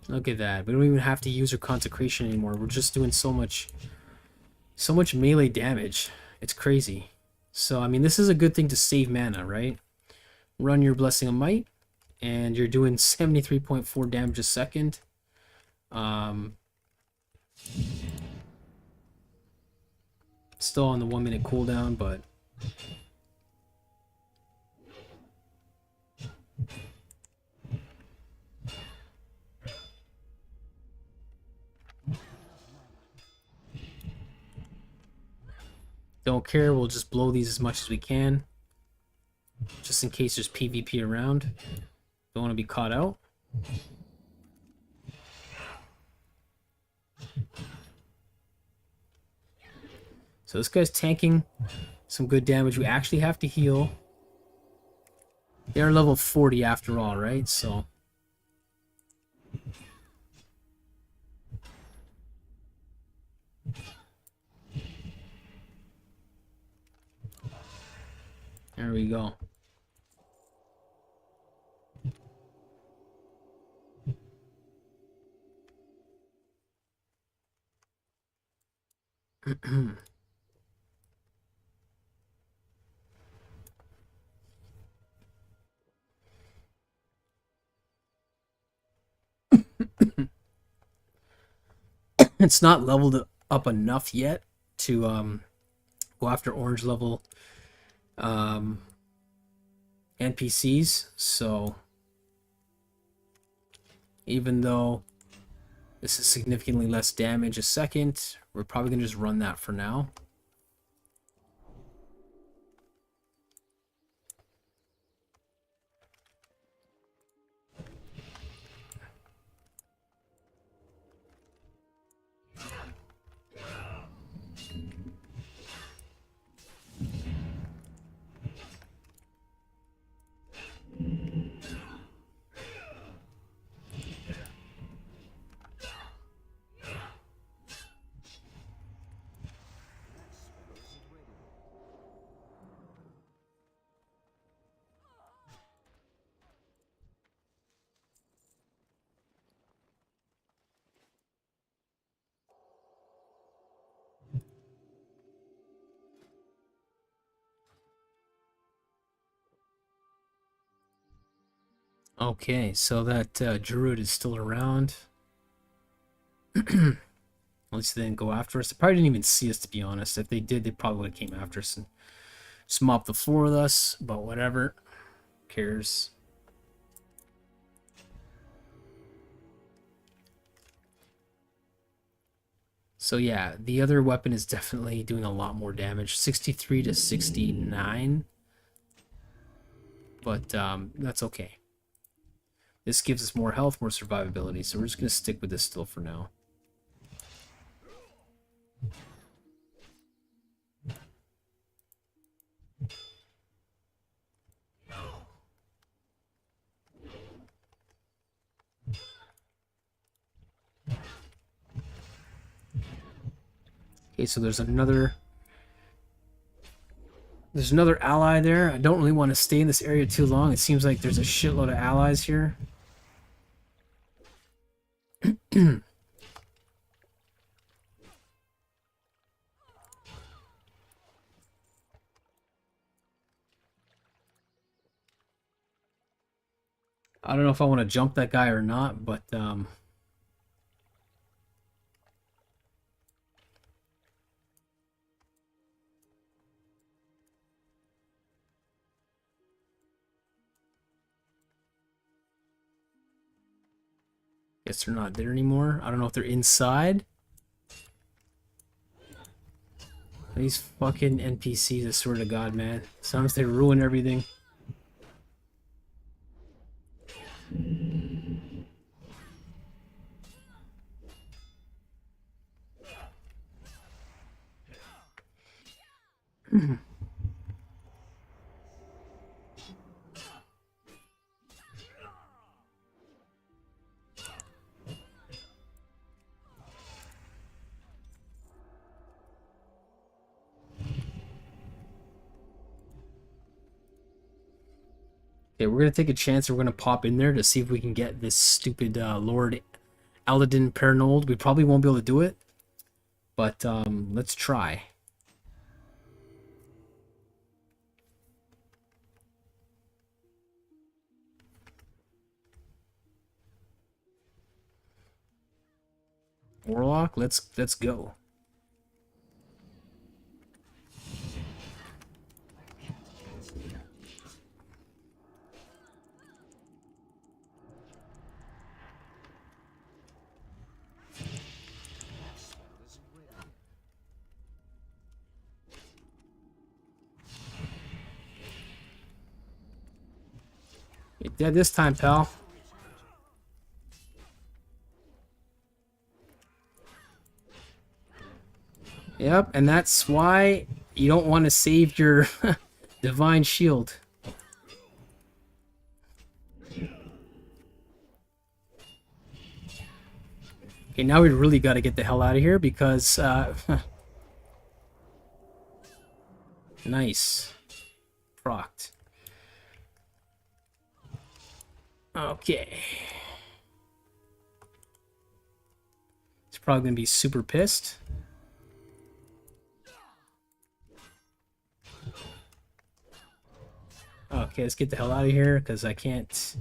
look at that. We don't even have to use our consecration anymore. We're just doing so much melee damage. It's crazy. So, I mean, this is a good thing to save mana, right? Run your Blessing of Might, and you're doing 73.4 damage a second. Still on the 1-minute cooldown, but... don't care, we'll just blow these as much as we can. Just in case there's PvP around. Don't want to be caught out. So this guy's tanking some good damage. We actually have to heal. They're level 40 after all, right? So... there we go. It's not leveled up enough yet to go after orange level NPCs, so even though this is significantly less damage a second, we're probably gonna just run that for now. Okay, so that druid is still around. At least they didn't go after us. They probably didn't even see us, to be honest. If they did, they probably would have came after us and just mopped the floor with us. But whatever. Who cares? So yeah, the other weapon is definitely doing a lot more damage. 63 to 69. But that's okay. This gives us more health, more survivability. So we're just going to stick with this still for now. Okay, so there's another ally there. I don't really want to stay in this area too long. It seems like there's a shitload of allies here. I don't know if I want to jump that guy or not, but guess they're not there anymore. I don't know if they're inside. These fucking NPCs, I swear to God, man. Sometimes they ruin everything. Okay, we're gonna take a chance. We're gonna pop in there to see if we can get this stupid Lord Paladin Paranold. We probably won't be able to do it, but let's try. Warlock, let's go. You're dead this time, pal. Yep, and that's why you don't want to save your divine shield. Okay, now we really got to get the hell out of here because nice. Proct. Okay. He's probably going to be super pissed. Okay, let's get the hell out of here because I can't.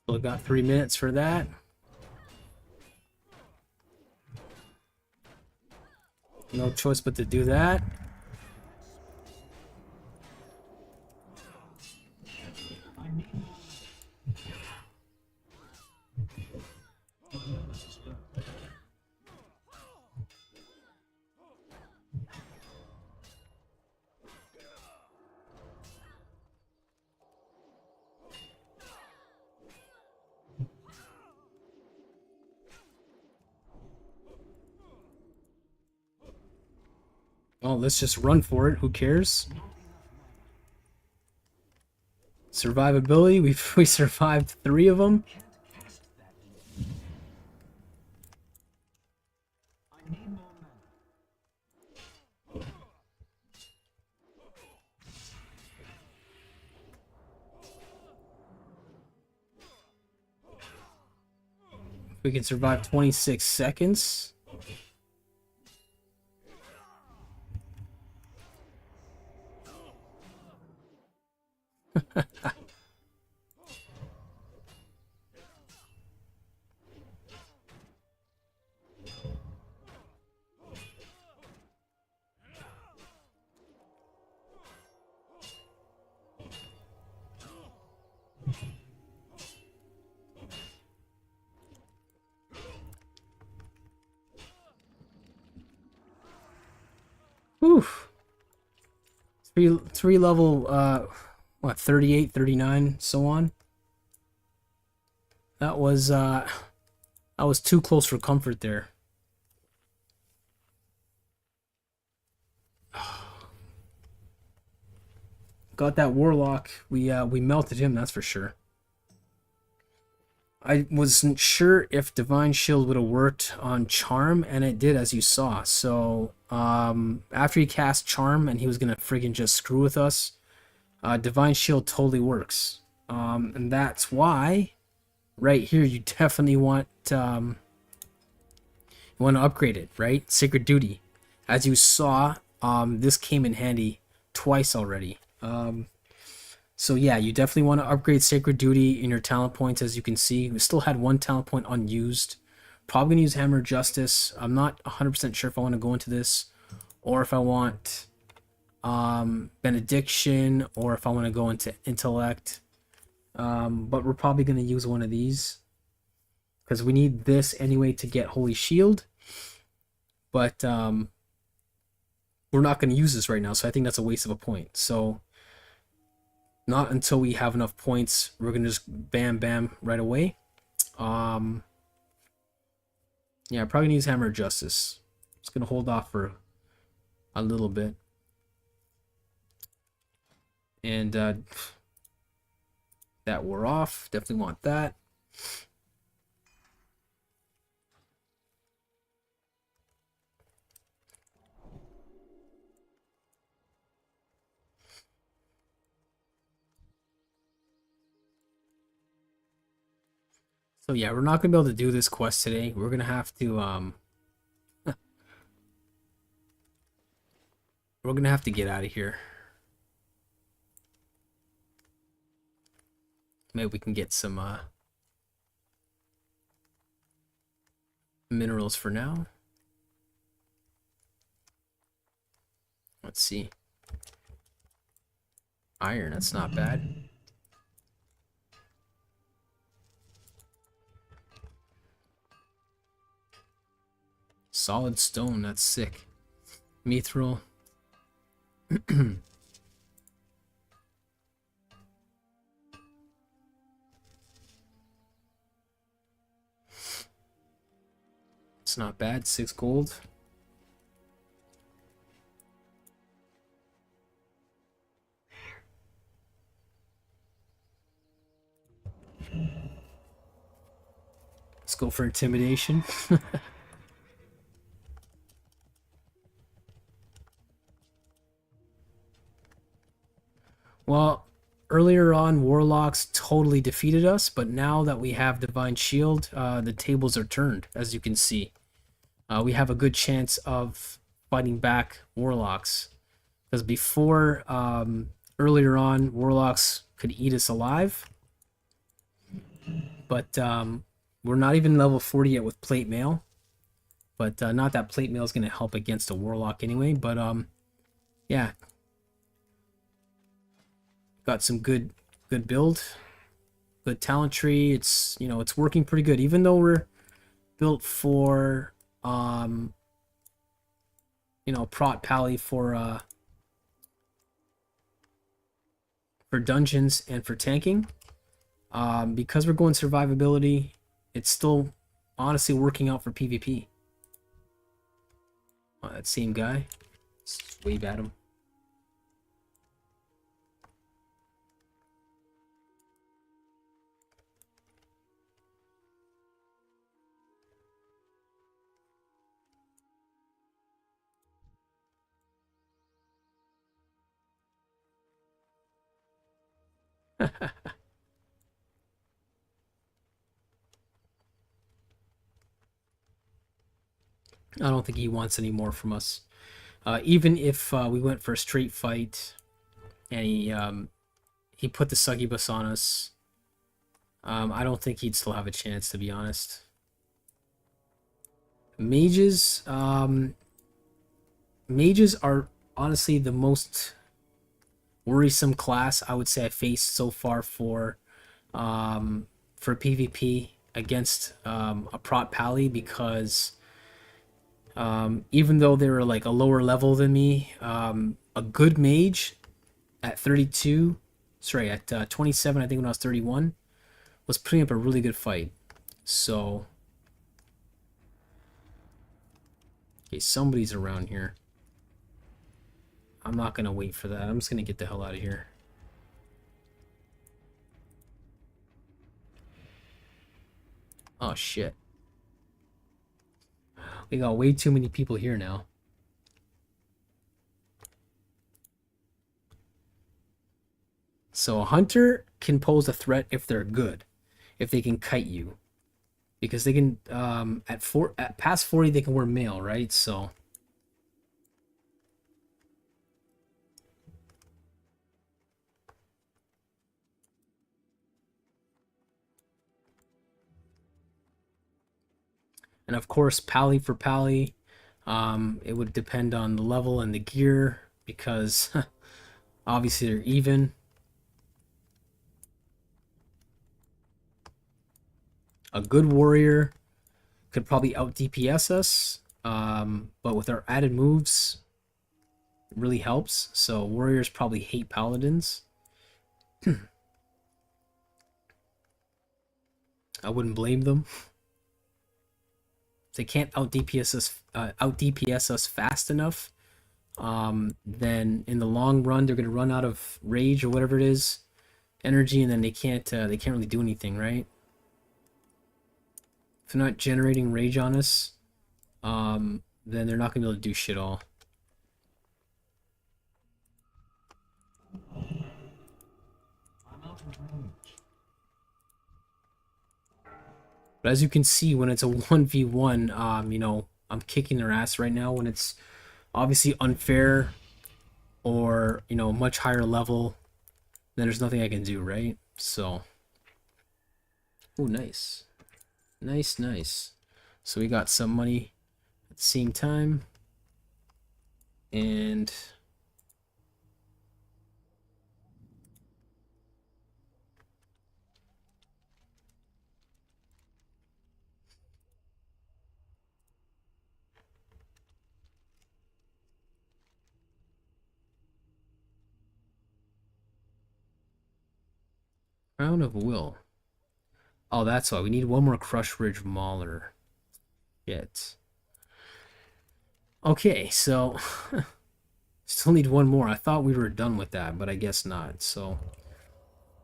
Still got 3 minutes for that. No choice but to do that. Oh, let's just run for it. Who cares? Survivability. We survived 3 of them. We can survive 26 seconds. Oof. Three level, what, 38, 39, so on. That was too close for comfort there. Got that Warlock. We melted him, that's for sure. I wasn't sure if Divine Shield would have worked on Charm, and it did, as you saw. So, after he cast Charm and he was gonna friggin' just screw with us, Divine Shield totally works. And that's why, right here, you definitely want to upgrade it, right? Sacred Duty. As you saw, this came in handy twice already. So yeah, you definitely want to upgrade Sacred Duty in your talent points. As you can see, we still had one talent point unused. Probably going to use Hammer of Justice. I'm not 100% sure if I want to go into this, or if I want Benediction, or if I want to go into Intellect. But we're probably going to use one of these, because we need this anyway to get Holy Shield. But we're not going to use this right now, so I think that's a waste of a point. So not until we have enough points, we're going to just bam bam right away. Yeah, probably going to use Hammer of Justice. Just going to hold off for a little bit. And that wore off. Definitely want that. So yeah, we're not gonna be able to do this quest today. We're gonna have to we're gonna have to get out of here. Maybe we can get some minerals for now. Let's see. Iron, that's not bad. Solid stone, that's sick. Mithril. It's not bad, 6 gold. Let's go for intimidation. Well, earlier on, Warlocks totally defeated us, but now that we have Divine Shield, the tables are turned, as you can see. We have a good chance of fighting back Warlocks. Because before, earlier on, Warlocks could eat us alive. But we're not even level 40 yet with Plate Mail. But not that Plate Mail is going to help against a Warlock anyway. But yeah. Got some good build. Good talent tree. It's, you know, it's working pretty good. Even though we're built for you know, Prot Pally for dungeons and for tanking. Because we're going survivability, it's still honestly working out for PvP. Oh, that same guy. Let's wave at him. I don't think he wants any more from us. Even if we went for a straight fight and he put the succubus on us, I don't think he'd still have a chance, to be honest. Mages, mages are honestly the most worrisome class I would say I faced so far for PvP against a Prot Pally, because even though they were like a lower level than me, a good mage at 32, sorry, at 27, I think when I was 31, was putting up a really good fight. So, okay, somebody's around here. I'm not gonna wait for that. I'm just gonna get the hell out of here. Oh shit. We got way too many people here now. So a hunter can pose a threat if they're good, if they can kite you, because they can at past 40 they can wear mail, right? So and of course pally for pally, it would depend on the level and the gear, because obviously they're even. A good warrior could probably out DPS us, but with our added moves, it really helps. So warriors probably hate paladins. I wouldn't blame them. If they can't out DPS us fast enough, then in the long run they're gonna run out of rage or whatever it is, energy, and then they can't really do anything, right? If they're not generating rage on us, then they're not gonna be able to do shit all. I'm out of range. But as you can see, when it's a 1v1, you know, I'm kicking their ass right now. When it's obviously unfair or, you know, much higher level, then there's nothing I can do, right? So, oh, nice. Nice, nice. So we got some money at the same time. And Crown of Will. Oh, that's why. We need one more Crush Ridge Mauler. Yet. Okay, so still need one more. I thought we were done with that, but I guess not. So,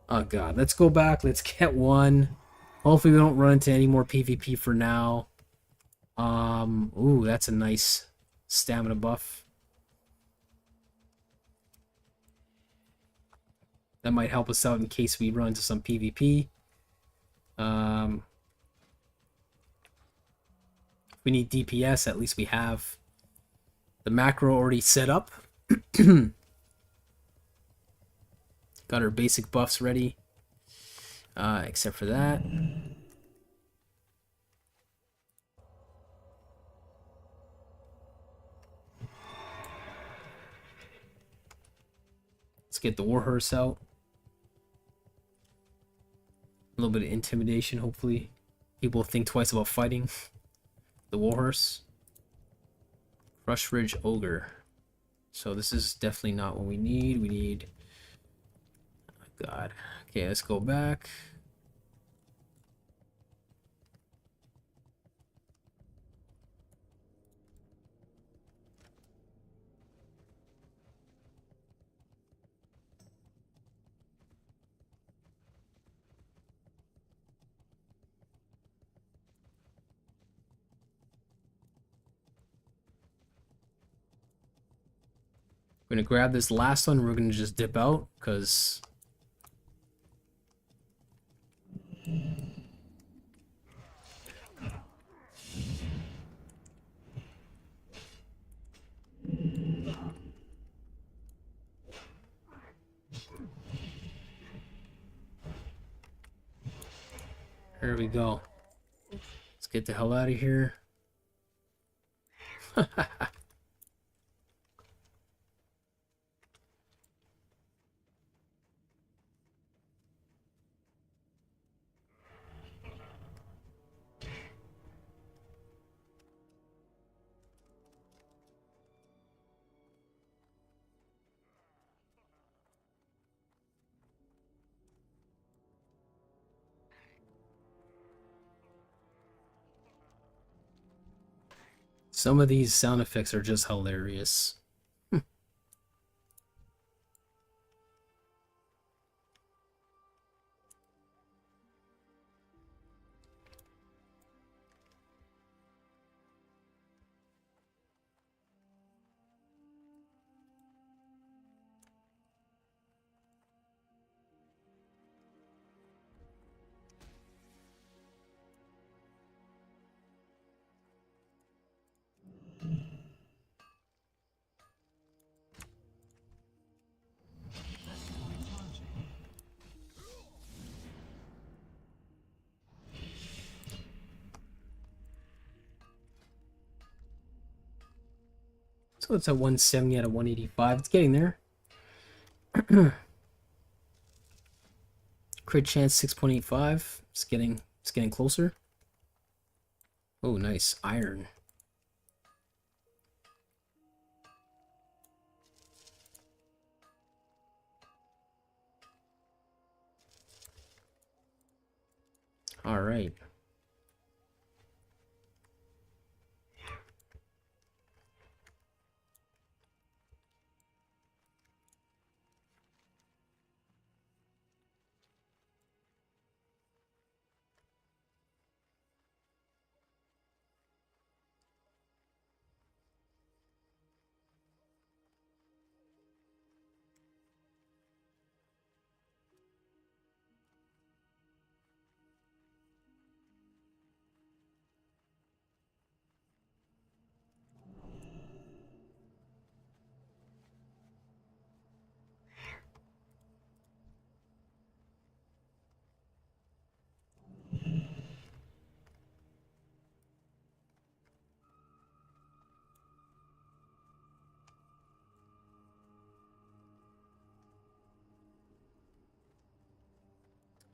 oh god, let's go back. Let's get one. Hopefully we don't run into any more PvP for now. Ooh, that's a nice stamina buff. That might help us out in case we run into some PvP. If we need DPS, at least we have the macro already set up. Got our basic buffs ready. Except for that. Let's get the Warhorse out. A little bit of intimidation, hopefully. People think twice about fighting the Warhorse. Crush Ridge Ogre. So this is definitely not what we need. We need... Oh god. Okay, let's go back. We're gonna grab this last one. We're gonna just dip out because There we go. Let's get the hell out of here. Some of these sound effects are just hilarious. So it's at 170 out of 185. It's getting there. Crit chance 6.85. It's getting closer. Oh, nice. Iron. All right.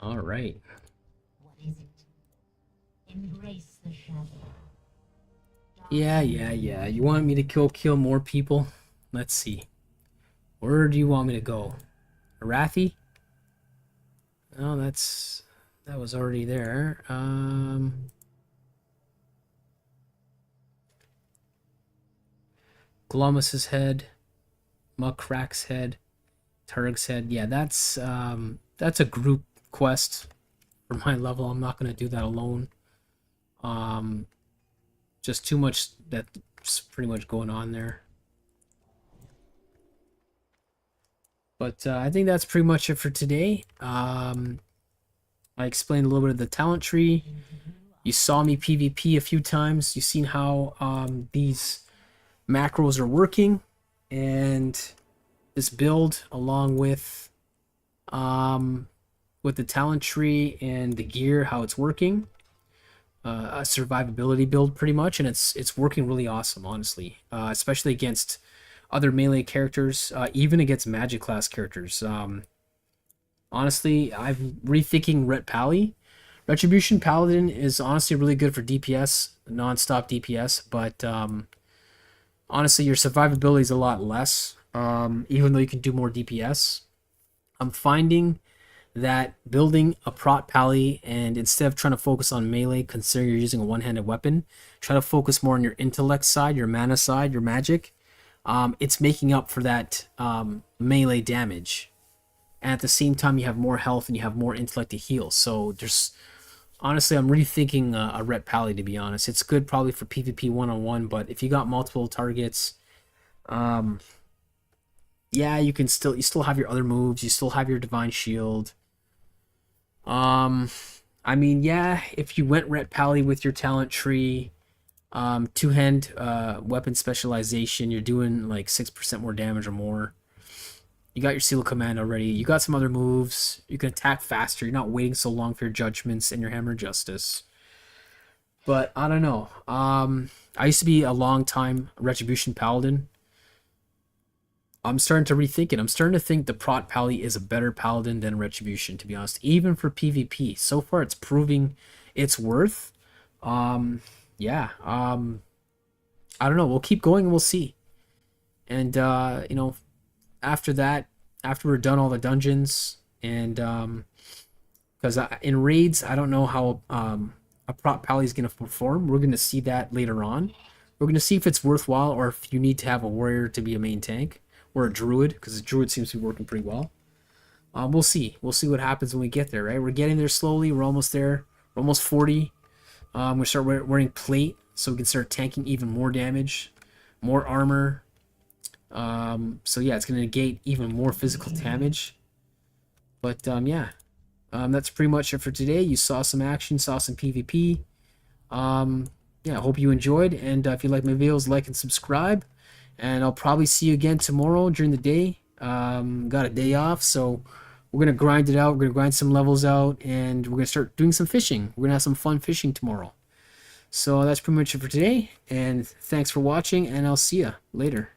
All right. What is it? Embrace the shadow. Yeah. You want me to kill more people? Let's see. Where do you want me to go? Arathi? Oh, that was already there. Glomus's head, Muckrak's head, Turg's head. Yeah, that's a group quest for my level. I'm not gonna do that alone. Just too much that's pretty much going on there. But I think that's pretty much it for today. I explained a little bit of the talent tree. You saw me PvP a few times. You've seen how these macros are working, and this build, along with the talent tree and the gear, how it's working. A survivability build pretty much, and it's working really awesome, honestly, especially against other melee characters, even against magic class characters. Honestly, I'm rethinking Ret Pally. Retribution Paladin is honestly really good for DPS, non-stop DPS, but honestly your survivability is a lot less, even though you can do more DPS. I'm finding that building a Prot Pally, and instead of trying to focus on melee, consider you're using a one-handed weapon, try to focus more on your intellect side, your mana side, your magic. It's making up for that melee damage, and at the same time you have more health and you have more intellect to heal. So there's honestly, I'm rethinking a Ret Pally, to be honest. It's good probably for PvP one-on-one, but if you got multiple targets, yeah, you still have your other moves, you still have your divine shield. I mean, yeah, if you went Ret Pally with your talent tree, two-hand weapon specialization, you're doing like 6% more damage or more. You got your seal of command already. You got some other moves. You can attack faster. You're not waiting so long for your judgments and your hammer of justice. But I don't know. I used to be a long time Retribution Paladin. I'm starting to rethink it. I'm starting to think the Prot Pally is a better Paladin than Retribution, to be honest. Even for PvP. So far, it's proving its worth. Yeah. I don't know. We'll keep going and we'll see. And, you know, after that, after we're done all the dungeons, and, because in raids, I don't know how, a Prot Pally is going to perform. We're going to see that later on. We're going to see if it's worthwhile or if you need to have a warrior to be a main tank. Or a druid, because the druid seems to be working pretty well. We'll see. We'll see what happens when we get there, right? We're getting there slowly. We're almost there. We're almost 40. We start wearing plate, so we can start tanking even more damage, more armor. So yeah, it's going to negate even more physical damage. But yeah, that's pretty much it for today. You saw some action, saw some PvP. Yeah, I hope you enjoyed, and if you like my videos, like and subscribe. And I'll probably see you again tomorrow during the day. Got a day off, so we're going to grind it out. We're going to grind some levels out, and we're going to start doing some fishing. We're going to have some fun fishing tomorrow. So that's pretty much it for today, and thanks for watching, and I'll see you later.